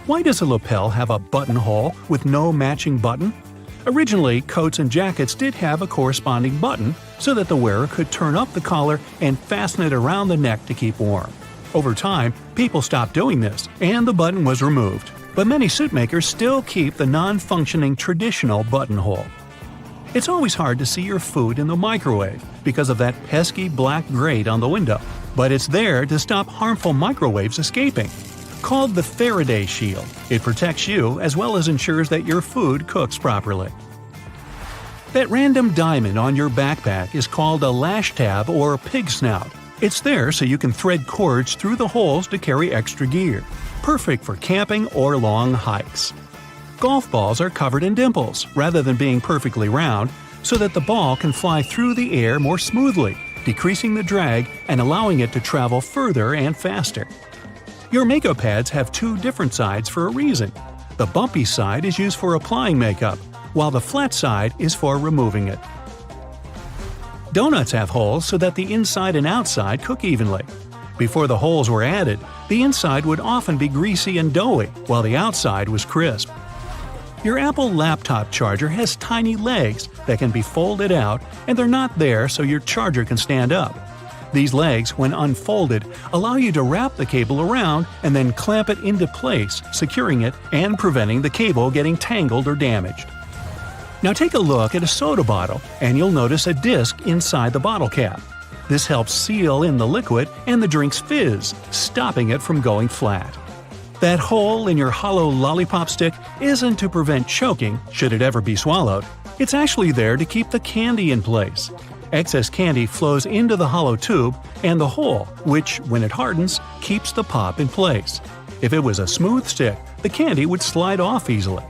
Why does a lapel have a buttonhole with no matching button? Originally, coats and jackets did have a corresponding button so that the wearer could turn up the collar and fasten it around the neck to keep warm. Over time, people stopped doing this, and the button was removed. But many suit makers still keep the non-functioning traditional buttonhole. It's always hard to see your food in the microwave because of that pesky black grate on the window, but it's there to stop harmful microwaves escaping. Called the Faraday shield, it protects you as well as ensures that your food cooks properly. That random diamond on your backpack is called a lash tab or pig snout. It's there so you can thread cords through the holes to carry extra gear. Perfect for camping or long hikes. Golf balls are covered in dimples rather than being perfectly round, so that the ball can fly through the air more smoothly, decreasing the drag and allowing it to travel further and faster. Your makeup pads have 2 different sides for a reason. The bumpy side is used for applying makeup, while the flat side is for removing it. Donuts have holes so that the inside and outside cook evenly. Before the holes were added, the inside would often be greasy and doughy, while the outside was crisp. Your Apple laptop charger has tiny legs that can be folded out, and they're not there so your charger can stand up. These legs, when unfolded, allow you to wrap the cable around and then clamp it into place, securing it and preventing the cable getting tangled or damaged. Now take a look at a soda bottle, and you'll notice a disc inside the bottle cap. This helps seal in the liquid and the drink's fizz, stopping it from going flat. That hole in your hollow lollipop stick isn't to prevent choking should it ever be swallowed. It's actually there to keep the candy in place. Excess candy flows into the hollow tube and the hole, which, when it hardens, keeps the pop in place. If it was a smooth stick, the candy would slide off easily.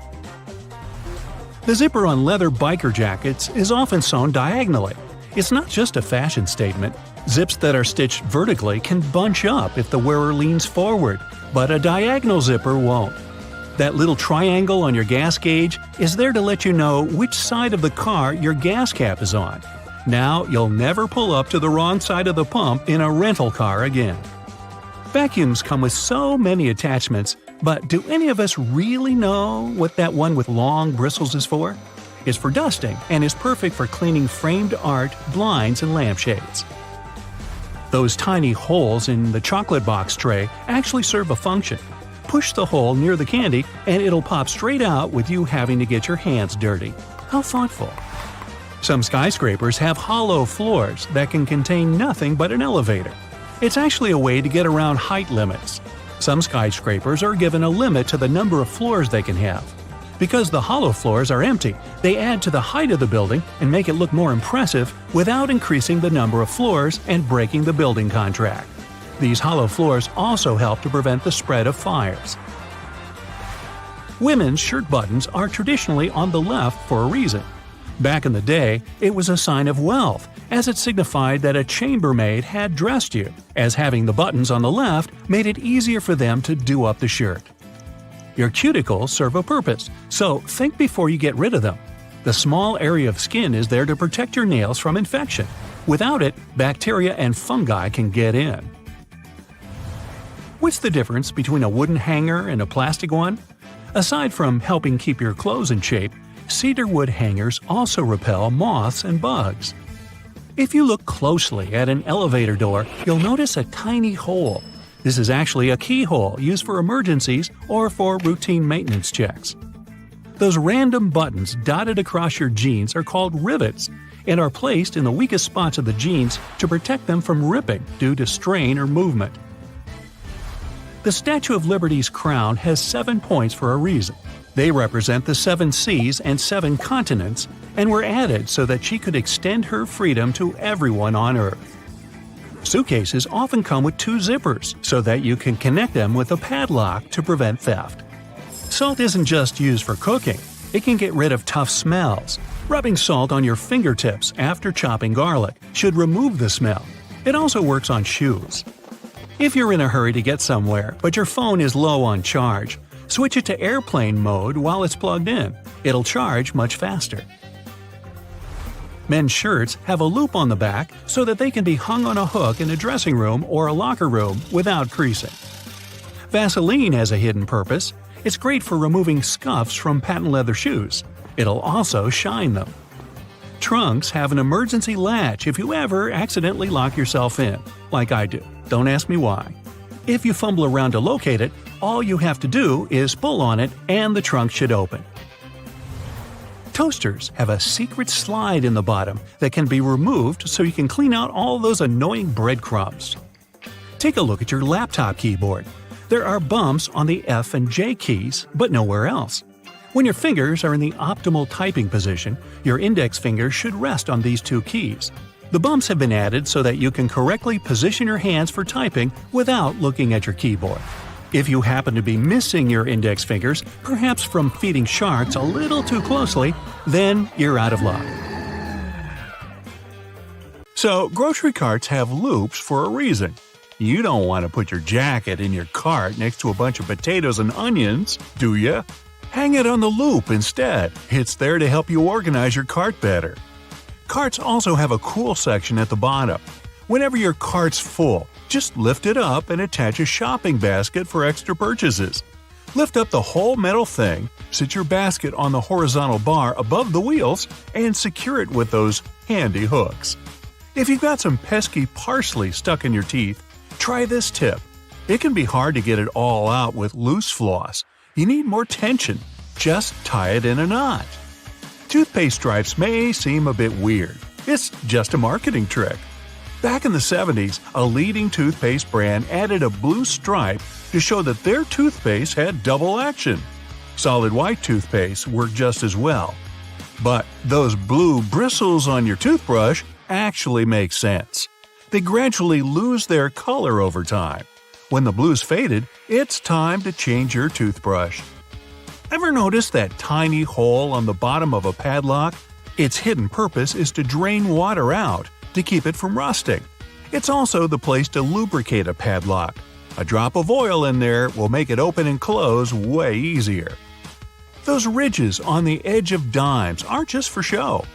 The zipper on leather biker jackets is often sewn diagonally. It's not just a fashion statement. Zips that are stitched vertically can bunch up if the wearer leans forward, but a diagonal zipper won't. That little triangle on your gas gauge is there to let you know which side of the car your gas cap is on. Now you'll never pull up to the wrong side of the pump in a rental car again. Vacuums come with so many attachments, but do any of us really know what that one with long bristles is for? It's for dusting and is perfect for cleaning framed art, blinds, and lampshades. Those tiny holes in the chocolate box tray actually serve a function. Push the hole near the candy and it'll pop straight out with you having to get your hands dirty. How thoughtful. Some skyscrapers have hollow floors that can contain nothing but an elevator. It's actually a way to get around height limits. Some skyscrapers are given a limit to the number of floors they can have. Because the hollow floors are empty, they add to the height of the building and make it look more impressive without increasing the number of floors and breaking the building contract. These hollow floors also help to prevent the spread of fires. Women's shirt buttons are traditionally on the left for a reason. Back in the day, it was a sign of wealth, as it signified that a chambermaid had dressed you, as having the buttons on the left made it easier for them to do up the shirt. Your cuticles serve a purpose, so think before you get rid of them. The small area of skin is there to protect your nails from infection. Without it, bacteria and fungi can get in. What's the difference between a wooden hanger and a plastic one? Aside from helping keep your clothes in shape, cedar wood hangers also repel moths and bugs. If you look closely at an elevator door, you'll notice a tiny hole. This is actually a keyhole used for emergencies or for routine maintenance checks. Those random buttons dotted across your jeans are called rivets and are placed in the weakest spots of the jeans to protect them from ripping due to strain or movement. The Statue of Liberty's crown has 7 points for a reason. They represent the 7 seas and 7 continents and were added so that she could extend her freedom to everyone on Earth. Suitcases often come with 2 zippers so that you can connect them with a padlock to prevent theft. Salt isn't just used for cooking. It can get rid of tough smells. Rubbing salt on your fingertips after chopping garlic should remove the smell. It also works on shoes. If you're in a hurry to get somewhere but your phone is low on charge, switch it to airplane mode while it's plugged in. It'll charge much faster. Men's shirts have a loop on the back so that they can be hung on a hook in a dressing room or a locker room without creasing. Vaseline has a hidden purpose. It's great for removing scuffs from patent leather shoes. It'll also shine them. Trunks have an emergency latch if you ever accidentally lock yourself in, like I do. Don't ask me why. If you fumble around to locate it, all you have to do is pull on it and the trunk should open. Toasters have a secret slide in the bottom that can be removed so you can clean out all those annoying breadcrumbs. Take a look at your laptop keyboard. There are bumps on the F and J keys, but nowhere else. When your fingers are in the optimal typing position, your index finger should rest on these 2 keys. The bumps have been added so that you can correctly position your hands for typing without looking at your keyboard. If you happen to be missing your index fingers, perhaps from feeding sharks a little too closely, then you're out of luck. So, grocery carts have loops for a reason. You don't want to put your jacket in your cart next to a bunch of potatoes and onions, do you? Hang it on the loop instead. It's there to help you organize your cart better. Carts also have a cool section at the bottom. Whenever your cart's full, just lift it up and attach a shopping basket for extra purchases. Lift up the whole metal thing, Sit your basket on the horizontal bar above the wheels and secure it with those handy hooks. If you've got some pesky parsley stuck in your teeth, try this tip. It can be hard to get it all out with loose floss. You need more tension. Just tie it in a knot. Toothpaste stripes may seem a bit weird. It's just a marketing trick. Back in the 70s, a leading toothpaste brand added a blue stripe to show that their toothpaste had double action. Solid white toothpaste worked just as well. But those blue bristles on your toothbrush actually make sense. They gradually lose their color over time. When the blue's faded, it's time to change your toothbrush. Ever notice that tiny hole on the bottom of a padlock? Its hidden purpose is to drain water out to keep it from rusting. It's also the place to lubricate a padlock. A drop of oil in there will make it open and close way easier. Those ridges on the edge of dimes aren't just for show.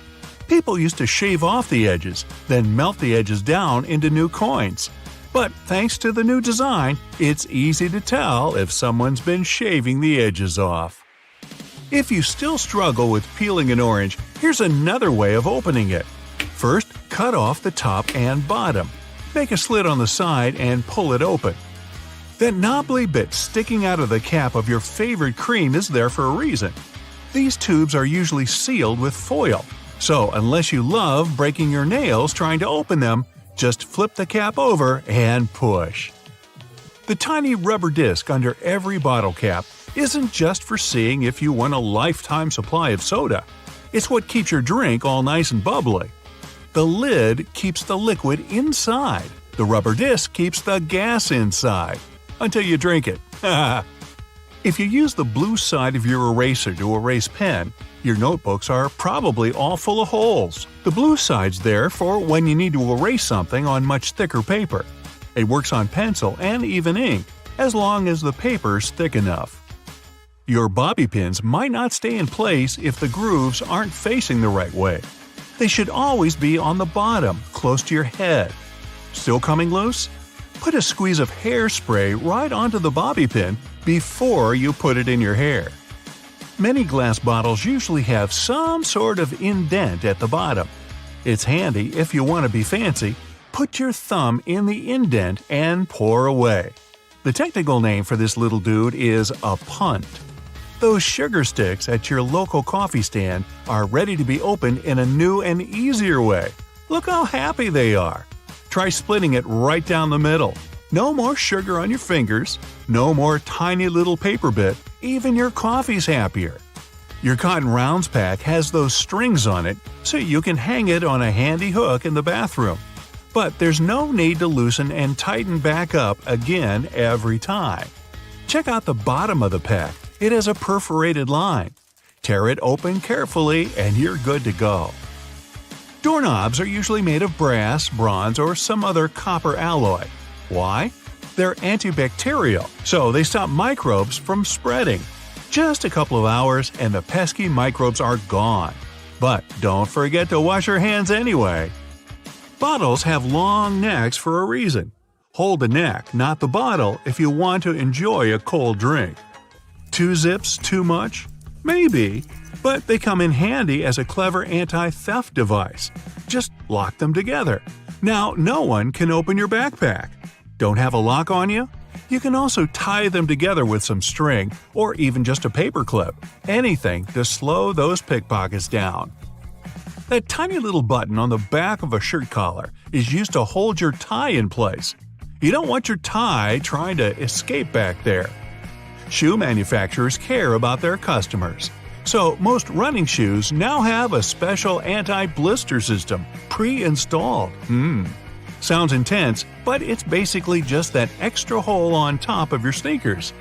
People used to shave off the edges, then melt the edges down into new coins. But thanks to the new design, it's easy to tell if someone's been shaving the edges off. If you still struggle with peeling an orange, here's another way of opening it. First, cut off the top and bottom. Make a slit on the side and pull it open. That knobbly bit sticking out of the cap of your favorite cream is there for a reason. These tubes are usually sealed with foil, so unless you love breaking your nails trying to open them, just flip the cap over and push. The tiny rubber disc under every bottle cap isn't just for seeing if you want a lifetime supply of soda. It's what keeps your drink all nice and bubbly. The lid keeps the liquid inside. The rubber disc keeps the gas inside. Until you drink it. If you use the blue side of your eraser to erase pen, your notebooks are probably all full of holes. The blue side's there for when you need to erase something on much thicker paper. It works on pencil and even ink, as long as the paper's thick enough. Your bobby pins might not stay in place if the grooves aren't facing the right way. They should always be on the bottom, close to your head. Still coming loose? Put a squeeze of hairspray right onto the bobby pin before you put it in your hair. Many glass bottles usually have some sort of indent at the bottom. It's handy if you want to be fancy. Put your thumb in the indent and pour away. The technical name for this little dude is a punt. Those sugar sticks at your local coffee stand are ready to be opened in a new and easier way. Look how happy they are. Try splitting it right down the middle. No more sugar on your fingers, no more tiny little paper bit, even your coffee's happier. Your Cotton Rounds pack has those strings on it so you can hang it on a handy hook in the bathroom. But there's no need to loosen and tighten back up again every time. Check out the bottom of the pack. It has a perforated line. Tear it open carefully and you're good to go. Doorknobs are usually made of brass, bronze, or some other copper alloy. Why? They're antibacterial, so they stop microbes from spreading. Just a couple of hours and the pesky microbes are gone. But don't forget to wash your hands anyway. Bottles have long necks for a reason. Hold the neck, not the bottle, if you want to enjoy a cold drink. 2 zips too much? Maybe, but they come in handy as a clever anti-theft device. Just lock them together. Now no one can open your backpack. Don't have a lock on you? You can also tie them together with some string or even just a paper clip. Anything to slow those pickpockets down. That tiny little button on the back of a shirt collar is used to hold your tie in place. You don't want your tie trying to escape back there. Shoe manufacturers care about their customers. So most running shoes now have a special anti-blister system pre-installed. Sounds intense, but it's basically just that extra hole on top of your sneakers.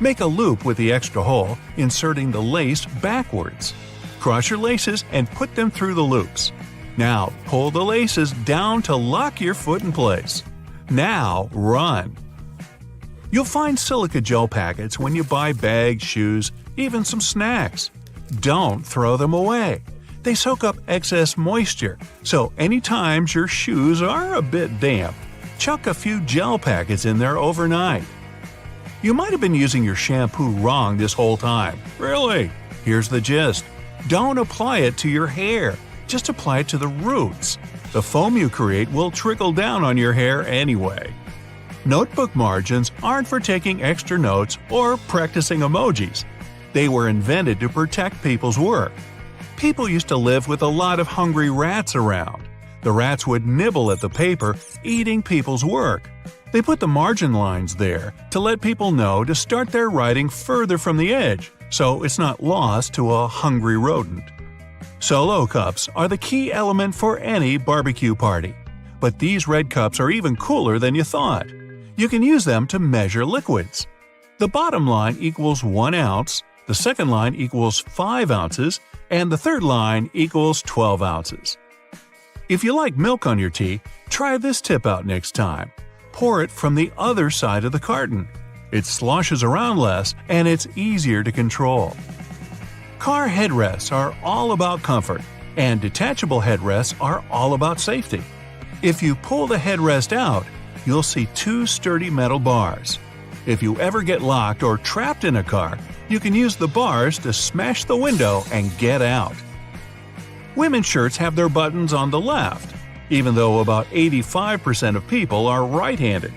Make a loop with the extra hole, inserting the lace backwards. Cross your laces and put them through the loops. Now pull the laces down to lock your foot in place. Now run. You'll find silica gel packets when you buy bags, shoes, even some snacks. Don't throw them away. They soak up excess moisture, so anytime your shoes are a bit damp, chuck a few gel packets in there overnight. You might have been using your shampoo wrong this whole time. Really? Here's the gist. Don't apply it to your hair. Just apply it to the roots. The foam you create will trickle down on your hair anyway. Notebook margins aren't for taking extra notes or practicing emojis. They were invented to protect people's work. People used to live with a lot of hungry rats around. The rats would nibble at the paper, eating people's work. They put the margin lines there to let people know to start their writing further from the edge, so it's not lost to a hungry rodent. Solo cups are the key element for any barbecue party. But these red cups are even cooler than you thought. You can use them to measure liquids. The bottom line equals 1 ounce, the second line equals 5 ounces, and the third line equals 12 ounces. If you like milk on your tea, try this tip out next time. Pour it from the other side of the carton. It sloshes around less and it's easier to control. Car headrests are all about comfort, and detachable headrests are all about safety. If you pull the headrest out, you'll see 2 sturdy metal bars. If you ever get locked or trapped in a car, you can use the bars to smash the window and get out. Women's shirts have their buttons on the left, even though about 85% of people are right-handed.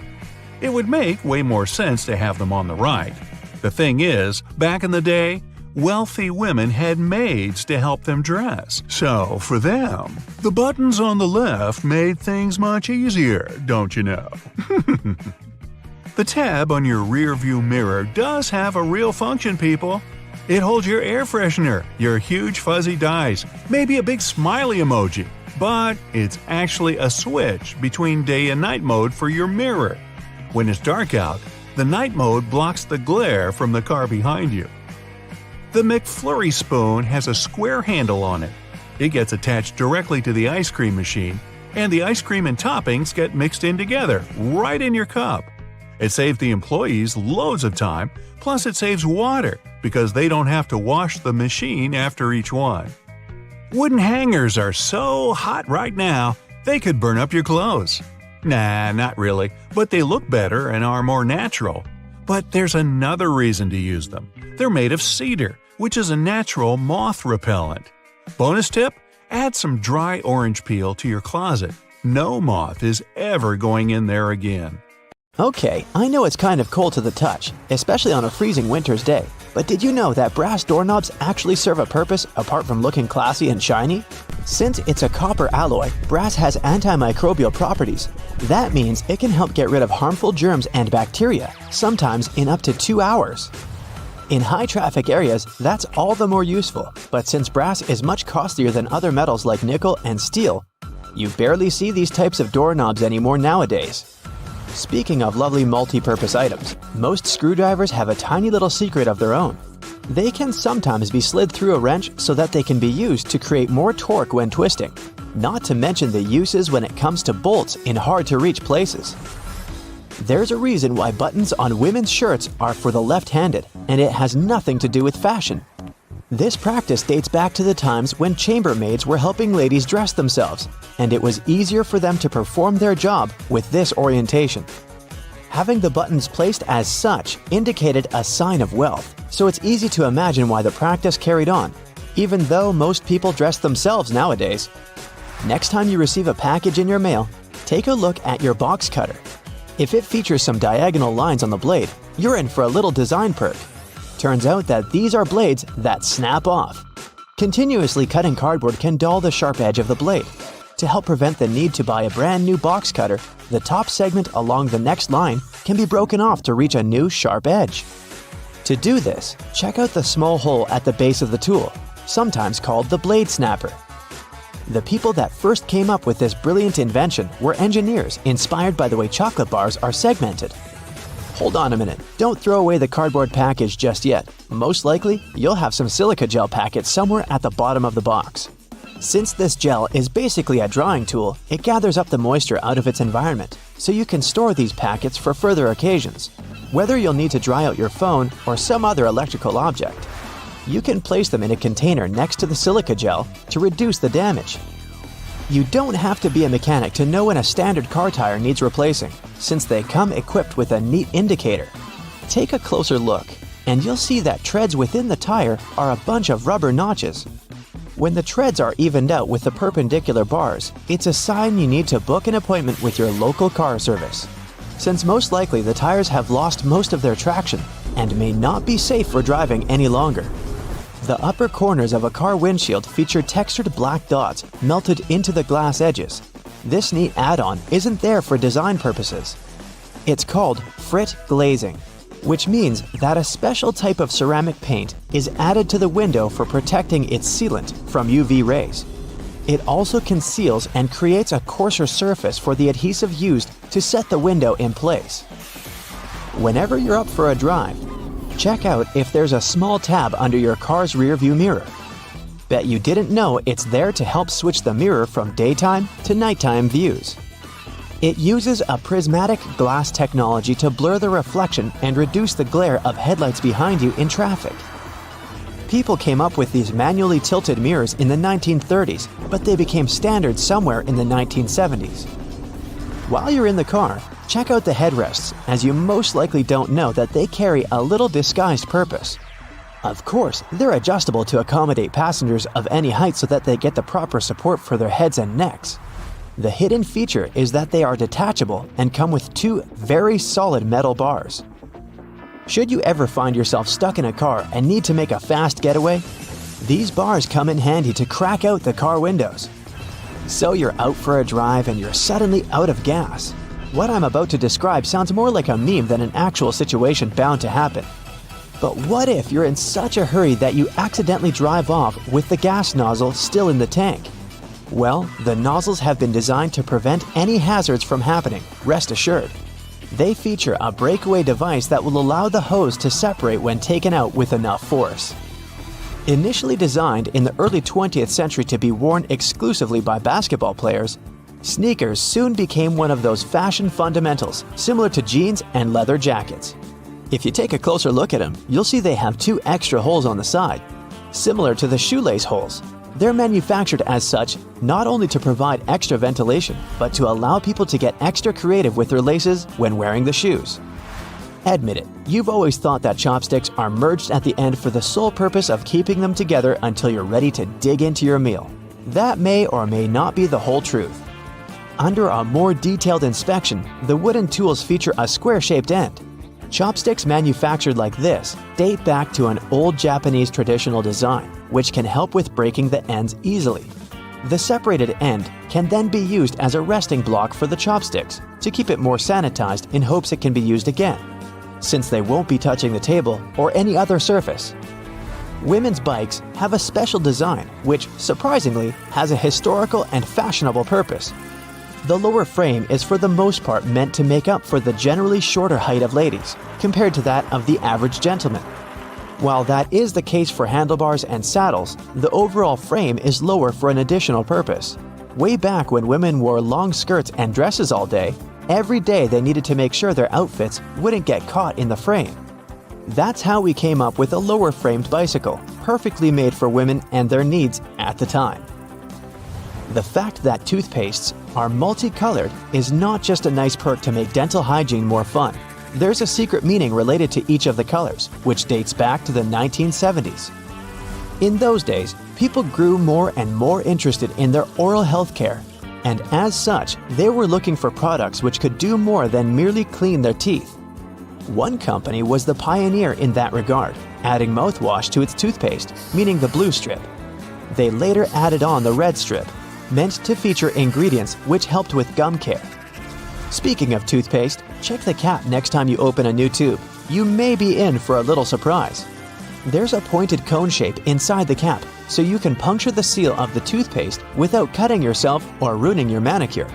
It would make way more sense to have them on the right. The thing is, back in the day, wealthy women had maids to help them dress. So, for them, the buttons on the left made things much easier, don't you know? The tab on your rearview mirror does have a real function, people. It holds your air freshener, your huge fuzzy dice, maybe a big smiley emoji. But it's actually a switch between day and night mode for your mirror. When it's dark out, the night mode blocks the glare from the car behind you. The McFlurry spoon has a square handle on it. It gets attached directly to the ice cream machine, and the ice cream and toppings get mixed in together, right in your cup. It saves the employees loads of time, plus it saves water, because they don't have to wash the machine after each one. Wooden hangers are so hot right now, they could burn up your clothes. Nah, not really, but they look better and are more natural. But there's another reason to use them. They're made of cedar, which is a natural moth repellent. Bonus tip: add some dry orange peel to your closet. No moth is ever going in there again. Okay, I know it's kind of cold to the touch, especially on a freezing winter's day. But did you know that brass doorknobs actually serve a purpose apart from looking classy and shiny? Since it's a copper alloy, brass has antimicrobial properties. That means it can help get rid of harmful germs and bacteria, sometimes in up to 2 hours. In high-traffic areas, that's all the more useful, but since brass is much costlier than other metals like nickel and steel, you barely see these types of doorknobs anymore nowadays. Speaking of lovely multi-purpose items, most screwdrivers have a tiny little secret of their own. They can sometimes be slid through a wrench so that they can be used to create more torque when twisting, not to mention the uses when it comes to bolts in hard-to-reach places. There's a reason why buttons on women's shirts are for the left-handed, and it has nothing to do with fashion. This practice dates back to the times when chambermaids were helping ladies dress themselves, and it was easier for them to perform their job with this orientation. Having the buttons placed as such indicated a sign of wealth, so it's easy to imagine why the practice carried on, even though most people dress themselves nowadays. Next time you receive a package in your mail, take a look at your box cutter. If it features some diagonal lines on the blade, you're in for a little design perk. Turns out that these are blades that snap off. Continuously cutting cardboard can dull the sharp edge of the blade. To help prevent the need to buy a brand new box cutter, the top segment along the next line can be broken off to reach a new sharp edge. To do this, check out the small hole at the base of the tool, sometimes called the blade snapper. The people that first came up with this brilliant invention were engineers inspired by the way chocolate bars are segmented. Hold on a minute, don't throw away the cardboard package just yet. Most likely, you'll have some silica gel packets somewhere at the bottom of the box. Since this gel is basically a drying tool, it gathers up the moisture out of its environment, so you can store these packets for further occasions. Whether you'll need to dry out your phone or some other electrical object, you can place them in a container next to the silica gel to reduce the damage. You don't have to be a mechanic to know when a standard car tire needs replacing, since they come equipped with a neat indicator. Take a closer look, and you'll see that treads within the tire are a bunch of rubber notches. When the treads are evened out with the perpendicular bars, it's a sign you need to book an appointment with your local car service, since most likely the tires have lost most of their traction and may not be safe for driving any longer. The upper corners of a car windshield feature textured black dots melted into the glass edges. This neat add-on isn't there for design purposes. It's called frit glazing, which means that a special type of ceramic paint is added to the window for protecting its sealant from UV rays. It also conceals and creates a coarser surface for the adhesive used to set the window in place. Whenever you're up for a drive, check out if there's a small tab under your car's rearview mirror. Bet you didn't know it's there to help switch the mirror from daytime to nighttime views. It uses a prismatic glass technology to blur the reflection and reduce the glare of headlights behind you in traffic. People came up with these manually tilted mirrors in the 1930s, but they became standard somewhere in the 1970s. While you're in the car, check out the headrests, as you most likely don't know that they carry a little disguised purpose. Of course, they're adjustable to accommodate passengers of any height so that they get the proper support for their heads and necks. The hidden feature is that they are detachable and come with two very solid metal bars. Should you ever find yourself stuck in a car and need to make a fast getaway, these bars come in handy to crack out the car windows. So you're out for a drive and you're suddenly out of gas. What I'm about to describe sounds more like a meme than an actual situation bound to happen. But what if you're in such a hurry that you accidentally drive off with the gas nozzle still in the tank? Well, the nozzles have been designed to prevent any hazards from happening, rest assured. They feature a breakaway device that will allow the hose to separate when taken out with enough force. Initially designed in the early 20th century to be worn exclusively by basketball players, sneakers soon became one of those fashion fundamentals, similar to jeans and leather jackets. If you take a closer look at them, you'll see they have two extra holes on the side, similar to the shoelace holes. They're manufactured as such not only to provide extra ventilation, but to allow people to get extra creative with their laces when wearing the shoes. Admit it, you've always thought that chopsticks are merged at the end for the sole purpose of keeping them together until you're ready to dig into your meal. That may or may not be the whole truth. Under a more detailed inspection, the wooden tools feature a square-shaped end. Chopsticks manufactured like this date back to an old Japanese traditional design, which can help with breaking the ends easily. The separated end can then be used as a resting block for the chopsticks to keep it more sanitized in hopes it can be used again, since they won't be touching the table or any other surface. Women's bikes have a special design which, surprisingly, has a historical and fashionable purpose. The lower frame is for the most part meant to make up for the generally shorter height of ladies, compared to that of the average gentleman. While that is the case for handlebars and saddles, the overall frame is lower for an additional purpose. Way back when women wore long skirts and dresses all day, every day they needed to make sure their outfits wouldn't get caught in the frame. That's how we came up with a lower-framed bicycle, perfectly made for women and their needs at the time. The fact that toothpastes are multicolored is not just a nice perk to make dental hygiene more fun. There's a secret meaning related to each of the colors, which dates back to the 1970s. In those days, people grew more and more interested in their oral health care, and as such, they were looking for products which could do more than merely clean their teeth. One company was the pioneer in that regard, adding mouthwash to its toothpaste, meaning the blue strip. They later added on the red strip, meant to feature ingredients which helped with gum care. Speaking of toothpaste, check the cap next time you open a new tube. You may be in for a little surprise. There's a pointed cone shape inside the cap, so you can puncture the seal of the toothpaste without cutting yourself or ruining your manicure.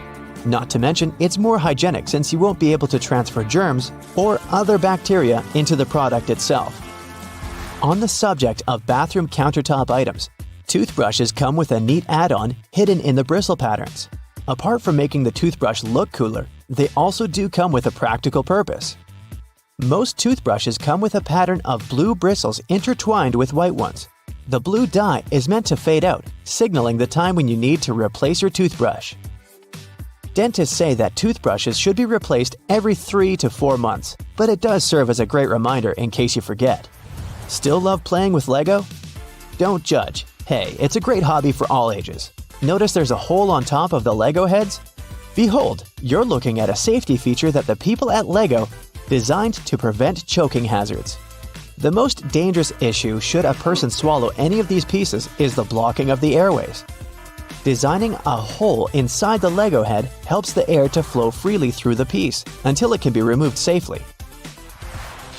Not to mention, it's more hygienic since you won't be able to transfer germs or other bacteria into the product itself. On the subject of bathroom countertop items, toothbrushes come with a neat add-on hidden in the bristle patterns. Apart from making the toothbrush look cooler, they also do come with a practical purpose. Most toothbrushes come with a pattern of blue bristles intertwined with white ones. The blue dye is meant to fade out, signaling the time when you need to replace your toothbrush. Dentists say that toothbrushes should be replaced every 3 to 4 months, but it does serve as a great reminder in case you forget. Still love playing with Lego? Don't judge. Hey, it's a great hobby for all ages. Notice there's a hole on top of the Lego heads? Behold, you're looking at a safety feature that the people at Lego designed to prevent choking hazards. The most dangerous issue should a person swallow any of these pieces is the blocking of the airways. Designing a hole inside the Lego head helps the air to flow freely through the piece until it can be removed safely.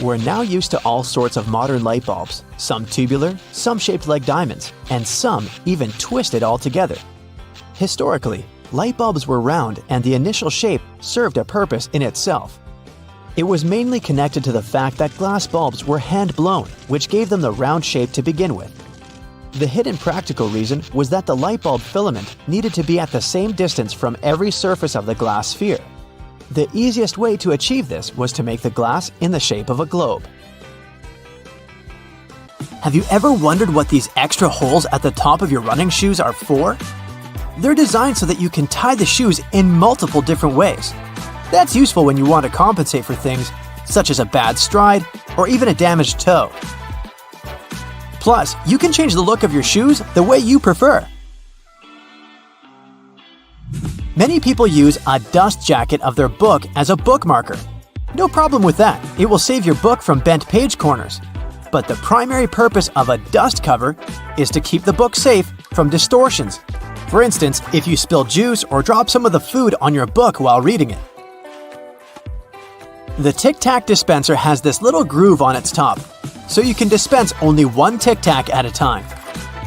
We're now used to all sorts of modern light bulbs, some tubular, some shaped like diamonds, and some even twisted altogether. Historically, light bulbs were round and the initial shape served a purpose in itself. It was mainly connected to the fact that glass bulbs were hand-blown, which gave them the round shape to begin with. The hidden practical reason was that the light bulb filament needed to be at the same distance from every surface of the glass sphere. The easiest way to achieve this was to make the glass in the shape of a globe. Have you ever wondered what these extra holes at the top of your running shoes are for? They're designed so that you can tie the shoes in multiple different ways. That's useful when you want to compensate for things such as a bad stride or even a damaged toe. Plus, you can change the look of your shoes the way you prefer. Many people use a dust jacket of their book as a bookmarker. No problem with that, it will save your book from bent page corners. But the primary purpose of a dust cover is to keep the book safe from distortions. For instance, if you spill juice or drop some of the food on your book while reading it. The Tic Tac dispenser has this little groove on its top, so you can dispense only one Tic Tac at a time.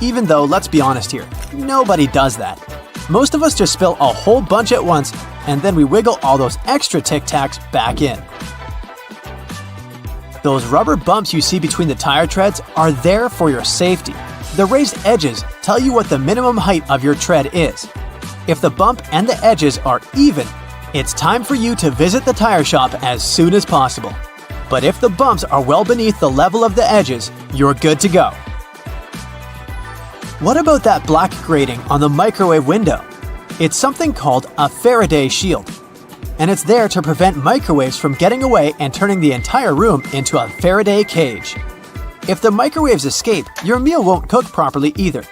Even though, let's be honest here, nobody does that. Most of us just spill a whole bunch at once, and then we wiggle all those extra Tic Tacs back in. Those rubber bumps you see between the tire treads are there for your safety. The raised edges tell you what the minimum height of your tread is. If the bump and the edges are even, it's time for you to visit the tire shop as soon as possible. But if the bumps are well beneath the level of the edges, you're good to go. What about that black grating on the microwave window? It's something called a Faraday shield, and it's there to prevent microwaves from getting away and turning the entire room into a Faraday cage. If the microwaves escape, your meal won't cook properly either.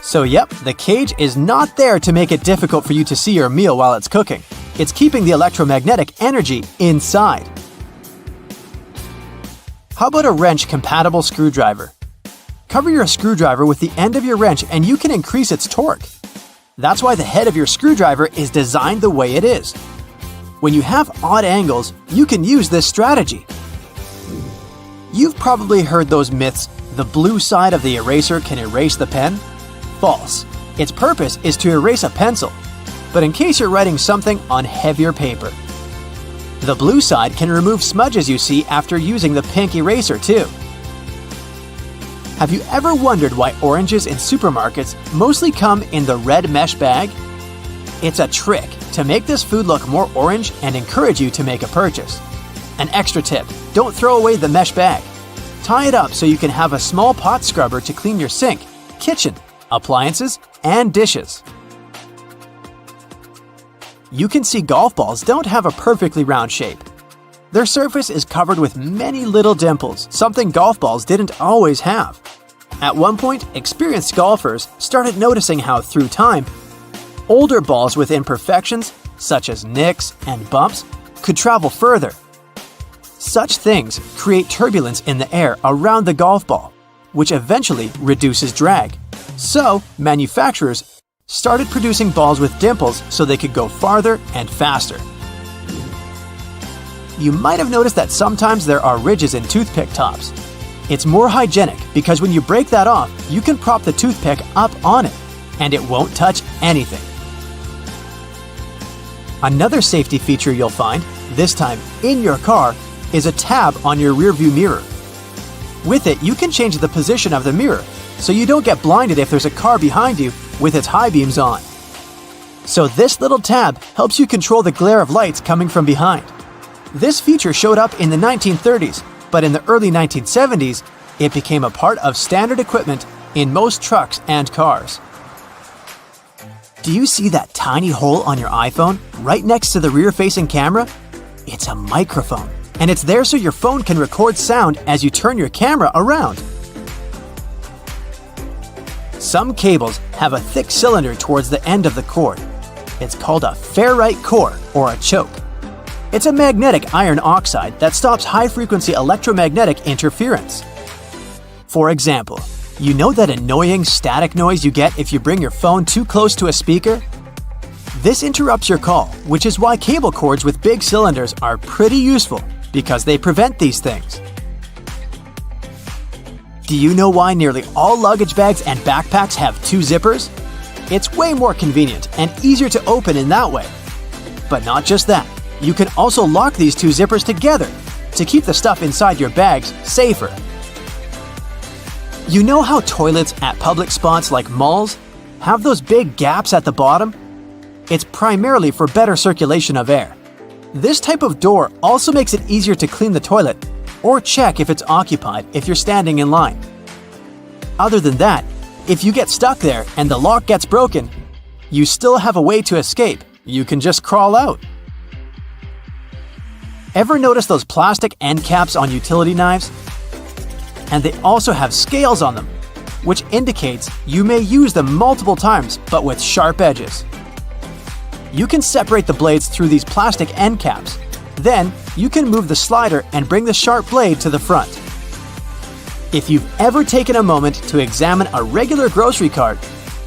So yep, the cage is not there to make it difficult for you to see your meal while it's cooking. It's keeping the electromagnetic energy inside. How about a wrench-compatible screwdriver? Cover your screwdriver with the end of your wrench and you can increase its torque. That's why the head of your screwdriver is designed the way it is. When you have odd angles, you can use this strategy. You've probably heard those myths, the blue side of the eraser can erase the pen? False. Its purpose is to erase a pencil, but in case you're writing something on heavier paper. The blue side can remove smudges you see after using the pink eraser too. Have you ever wondered why oranges in supermarkets mostly come in the red mesh bag? It's a trick to make this food look more orange and encourage you to make a purchase. An extra tip, don't throw away the mesh bag. Tie it up so you can have a small pot scrubber to clean your sink, kitchen, appliances, and dishes. You can see golf balls don't have a perfectly round shape. Their surface is covered with many little dimples, something golf balls didn't always have. At one point, experienced golfers started noticing how, through time, older balls with imperfections, such as nicks and bumps, could travel further. Such things create turbulence in the air around the golf ball, which eventually reduces drag. So, manufacturers started producing balls with dimples so they could go farther and faster. You might have noticed that sometimes there are ridges in toothpick tops. It's more hygienic because when you break that off, you can prop the toothpick up on it, and it won't touch anything. Another safety feature you'll find, this time in your car, is a tab on your rearview mirror. With it, you can change the position of the mirror, so you don't get blinded if there's a car behind you with its high beams on. So this little tab helps you control the glare of lights coming from behind. This feature showed up in the 1930s, but in the early 1970s, it became a part of standard equipment in most trucks and cars. Do you see that tiny hole on your iPhone right next to the rear-facing camera? It's a microphone, and it's there so your phone can record sound as you turn your camera around. Some cables have a thick cylinder towards the end of the cord. It's called a ferrite core or a choke. It's a magnetic iron oxide that stops high-frequency electromagnetic interference. For example, you know that annoying static noise you get if you bring your phone too close to a speaker? This interrupts your call, which is why cable cords with big cylinders are pretty useful because they prevent these things. Do you know why nearly all luggage bags and backpacks have 2 zippers? It's way more convenient and easier to open in that way. But not just that, you can also lock these 2 zippers together to keep the stuff inside your bags safer. You know how toilets at public spots like malls have those big gaps at the bottom? It's primarily for better circulation of air. This type of door also makes it easier to clean the toilet or check if it's occupied if you're standing in line. Other than that, if you get stuck there and the lock gets broken, you still have a way to escape. You can just crawl out. Ever notice those plastic end caps on utility knives? And they also have scales on them, which indicates you may use them multiple times but with sharp edges. You can separate the blades through these plastic end caps. Then, you can move the slider and bring the sharp blade to the front. If you've ever taken a moment to examine a regular grocery cart,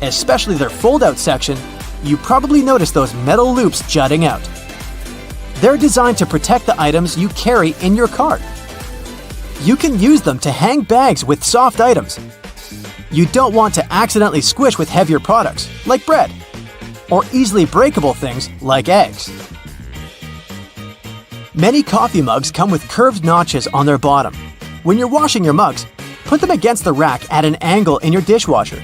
especially their fold-out section, you probably noticed those metal loops jutting out. They're designed to protect the items you carry in your cart. You can use them to hang bags with soft items. You don't want to accidentally squish with heavier products, like bread, or easily breakable things like eggs. Many coffee mugs come with curved notches on their bottom. When you're washing your mugs, put them against the rack at an angle in your dishwasher.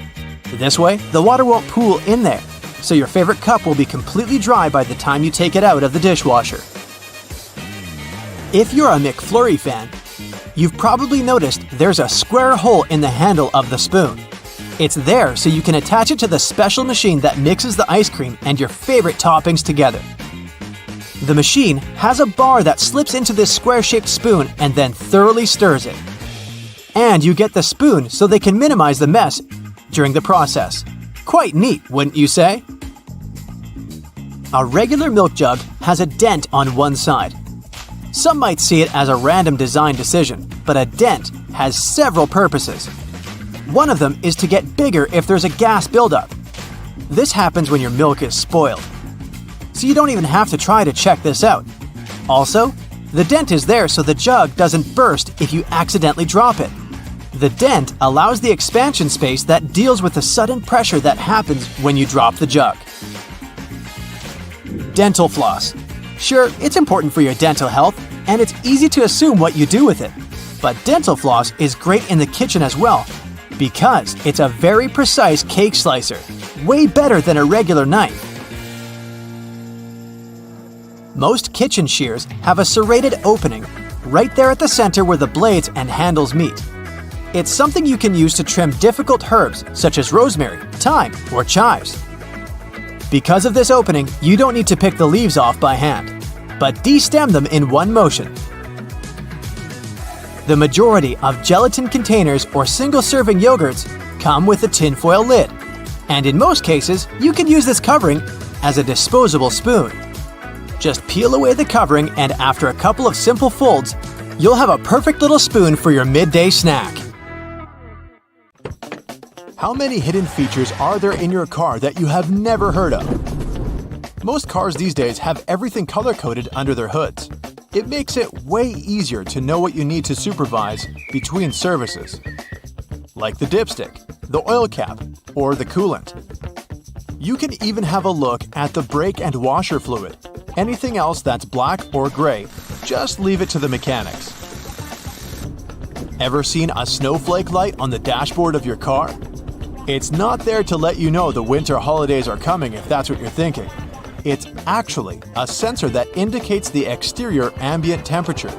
This way, the water won't pool in there, so your favorite cup will be completely dry by the time you take it out of the dishwasher. If you're a McFlurry fan, you've probably noticed there's a square hole in the handle of the spoon. It's there so you can attach it to the special machine that mixes the ice cream and your favorite toppings together. The machine has a bar that slips into this square-shaped spoon and then thoroughly stirs it. And you get the spoon so they can minimize the mess during the process. Quite neat, wouldn't you say? A regular milk jug has a dent on one side. Some might see it as a random design decision, but a dent has several purposes. One of them is to get bigger if there's a gas buildup. This happens when your milk is spoiled. So you don't even have to try to check this out. Also, the dent is there so the jug doesn't burst if you accidentally drop it. The dent allows the expansion space that deals with the sudden pressure that happens when you drop the jug. Dental floss. Sure, it's important for your dental health, and it's easy to assume what you do with it. But dental floss is great in the kitchen as well, because it's a very precise cake slicer, way better than a regular knife. Most kitchen shears have a serrated opening right there at the center where the blades and handles meet. It's something you can use to trim difficult herbs such as rosemary, thyme, or chives. Because of this opening, you don't need to pick the leaves off by hand, but de-stem them in one motion. The majority of gelatin containers or single-serving yogurts come with a tinfoil lid, and in most cases, you can use this covering as a disposable spoon. Just peel away the covering, and after a couple of simple folds, you'll have a perfect little spoon for your midday snack. How many hidden features are there in your car that you have never heard of? Most cars these days have everything color-coded under their hoods. It makes it way easier to know what you need to supervise between services, like the dipstick, the oil cap, or the coolant. You can even have a look at the brake and washer fluid. Anything else that's black or gray, just leave it to the mechanics. Ever seen a snowflake light on the dashboard of your car? It's not there to let you know the winter holidays are coming if that's what you're thinking. It's actually a sensor that indicates the exterior ambient temperature.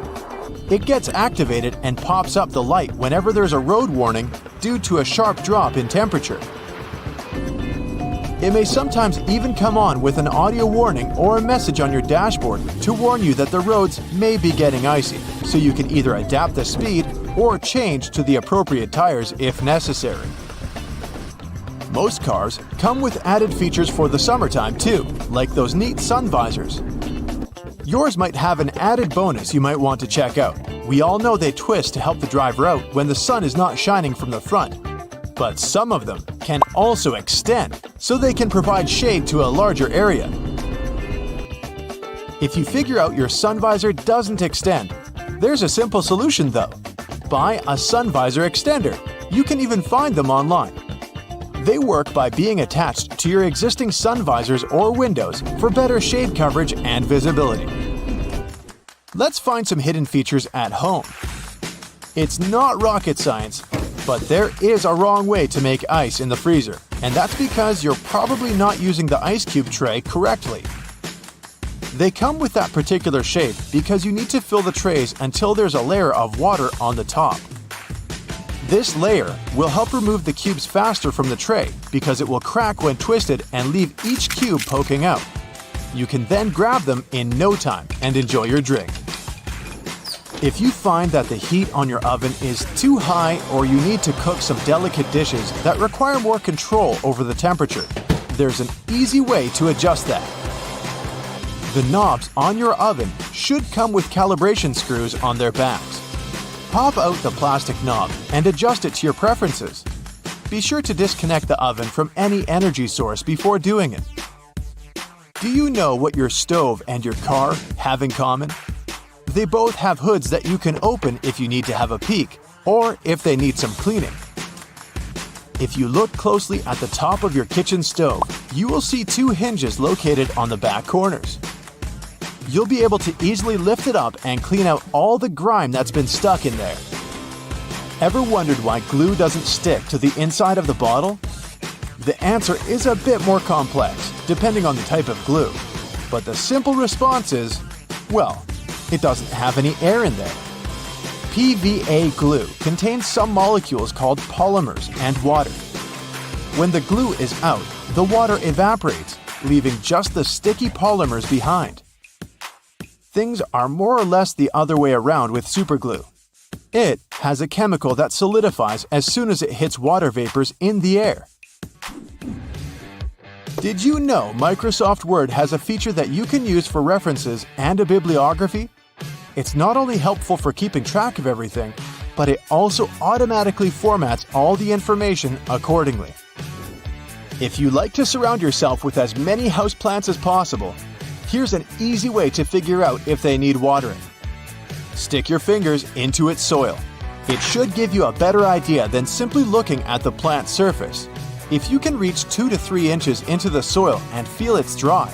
It gets activated and pops up the light whenever there's a road warning due to a sharp drop in temperature. It may sometimes even come on with an audio warning or a message on your dashboard to warn you that the roads may be getting icy, so you can either adapt the speed or change to the appropriate tires if necessary. Most cars come with added features for the summertime too, like those neat sun visors. Yours might have an added bonus you might want to check out. We all know they twist to help the driver out when the sun is not shining from the front. But some of them can also extend, so they can provide shade to a larger area. If you figure out your sun visor doesn't extend, there's a simple solution though. Buy a sun visor extender. You can even find them online. They work by being attached to your existing sun visors or windows for better shade coverage and visibility. Let's find some hidden features at home. It's not rocket science, but there is a wrong way to make ice in the freezer, and that's because you're probably not using the ice cube tray correctly. They come with that particular shape because you need to fill the trays until there's a layer of water on the top. This layer will help remove the cubes faster from the tray because it will crack when twisted and leave each cube poking out. You can then grab them in no time and enjoy your drink. If you find that the heat on your oven is too high or you need to cook some delicate dishes that require more control over the temperature, there's an easy way to adjust that. The knobs on your oven should come with calibration screws on their backs. Pop out the plastic knob and adjust it to your preferences. Be sure to disconnect the oven from any energy source before doing it. Do you know what your stove and your car have in common? They both have hoods that you can open if you need to have a peek, or if they need some cleaning. If you look closely at the top of your kitchen stove, you will see two hinges located on the back corners. You'll be able to easily lift it up and clean out all the grime that's been stuck in there. Ever wondered why glue doesn't stick to the inside of the bottle? The answer is a bit more complex, depending on the type of glue. But the simple response is, well, it doesn't have any air in there. PVA glue contains some molecules called polymers and water. When the glue is out, the water evaporates, leaving just the sticky polymers behind. Things are more or less the other way around with superglue. It has a chemical that solidifies as soon as it hits water vapors in the air. Did you know Microsoft Word has a feature that you can use for references and a bibliography? It's not only helpful for keeping track of everything, but it also automatically formats all the information accordingly. If you like to surround yourself with as many houseplants as possible, here's an easy way to figure out if they need watering. Stick your fingers into its soil. It should give you a better idea than simply looking at the plant's surface. If you can reach 2 to 3 inches into the soil and feel it's dry,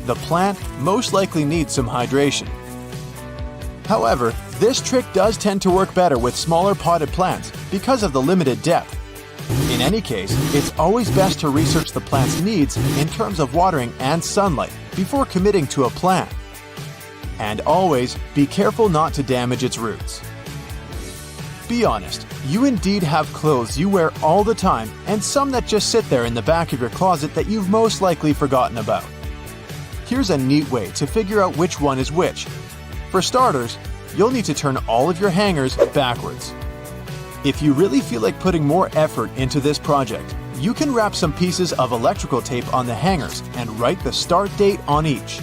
the plant most likely needs some hydration. However, this trick does tend to work better with smaller potted plants because of the limited depth. In any case, it's always best to research the plant's needs in terms of watering and sunlight before committing to a plant. And always be careful not to damage its roots. Be honest, you indeed have clothes you wear all the time and some that just sit there in the back of your closet that you've most likely forgotten about. Here's a neat way to figure out which one is which. For starters, you'll need to turn all of your hangers backwards. If you really feel like putting more effort into this project, you can wrap some pieces of electrical tape on the hangers and write the start date on each.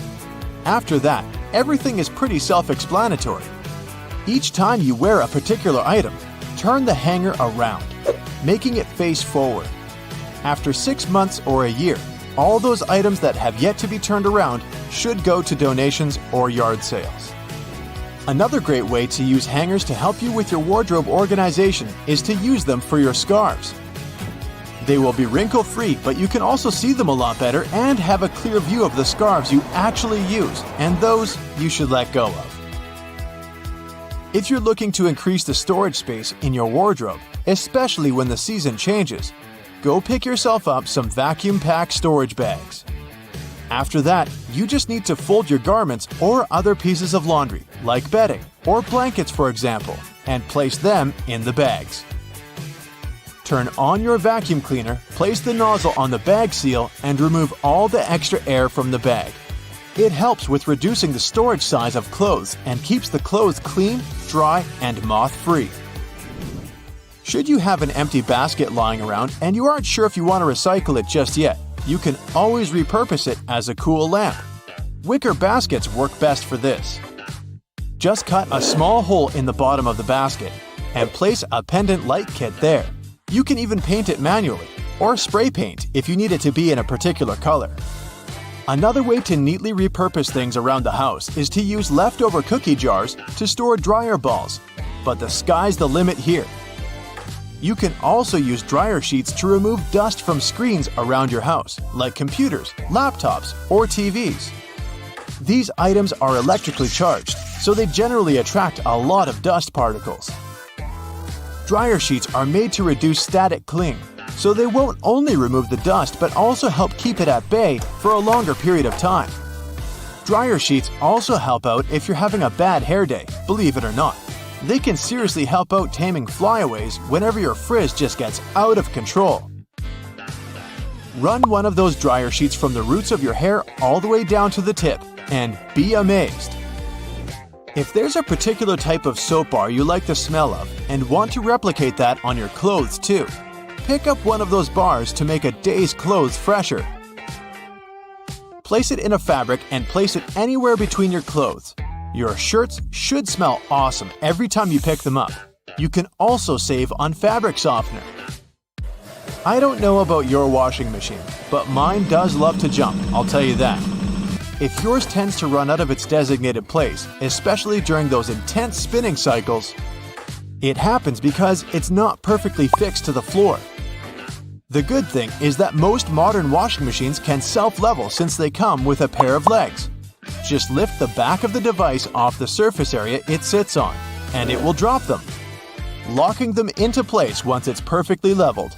After that, everything is pretty self-explanatory. Each time you wear a particular item, turn the hanger around, making it face forward. After 6 months or a year, all those items that have yet to be turned around should go to donations or yard sales. Another great way to use hangers to help you with your wardrobe organization is to use them for your scarves. They will be wrinkle-free, but you can also see them a lot better and have a clear view of the scarves you actually use and those you should let go of. If you're looking to increase the storage space in your wardrobe, especially when the season changes, go pick yourself up some vacuum-packed storage bags. After that, you just need to fold your garments or other pieces of laundry, like bedding or blankets for example, and place them in the bags. Turn on your vacuum cleaner, place the nozzle on the bag seal, and remove all the extra air from the bag. It helps with reducing the storage size of clothes and keeps the clothes clean, dry, and moth-free. Should you have an empty basket lying around and you aren't sure if you want to recycle it just yet, you can always repurpose it as a cool lamp. Wicker baskets work best for this. Just cut a small hole in the bottom of the basket and place a pendant light kit there. You can even paint it manually, or spray paint if you need it to be in a particular color. Another way to neatly repurpose things around the house is to use leftover cookie jars to store dryer balls, but the sky's the limit here. You can also use dryer sheets to remove dust from screens around your house, like computers, laptops, or TVs. These items are electrically charged, so they generally attract a lot of dust particles. Dryer sheets are made to reduce static cling, so they won't only remove the dust but also help keep it at bay for a longer period of time. Dryer sheets also help out if you're having a bad hair day, believe it or not. They can seriously help out taming flyaways whenever your frizz just gets out of control. Run one of those dryer sheets from the roots of your hair all the way down to the tip, and be amazed. If there's a particular type of soap bar you like the smell of and want to replicate that on your clothes too, pick up one of those bars to make a day's clothes fresher. Place it in a fabric and place it anywhere between your clothes. Your shirts should smell awesome every time you pick them up. You can also save on fabric softener. I don't know about your washing machine, but mine does love to jump, I'll tell you that. If yours tends to run out of its designated place, especially during those intense spinning cycles, it happens because it's not perfectly fixed to the floor. The good thing is that most modern washing machines can self-level since they come with a pair of legs. Just lift the back of the device off the surface area it sits on, and it will drop them, locking them into place once it's perfectly leveled.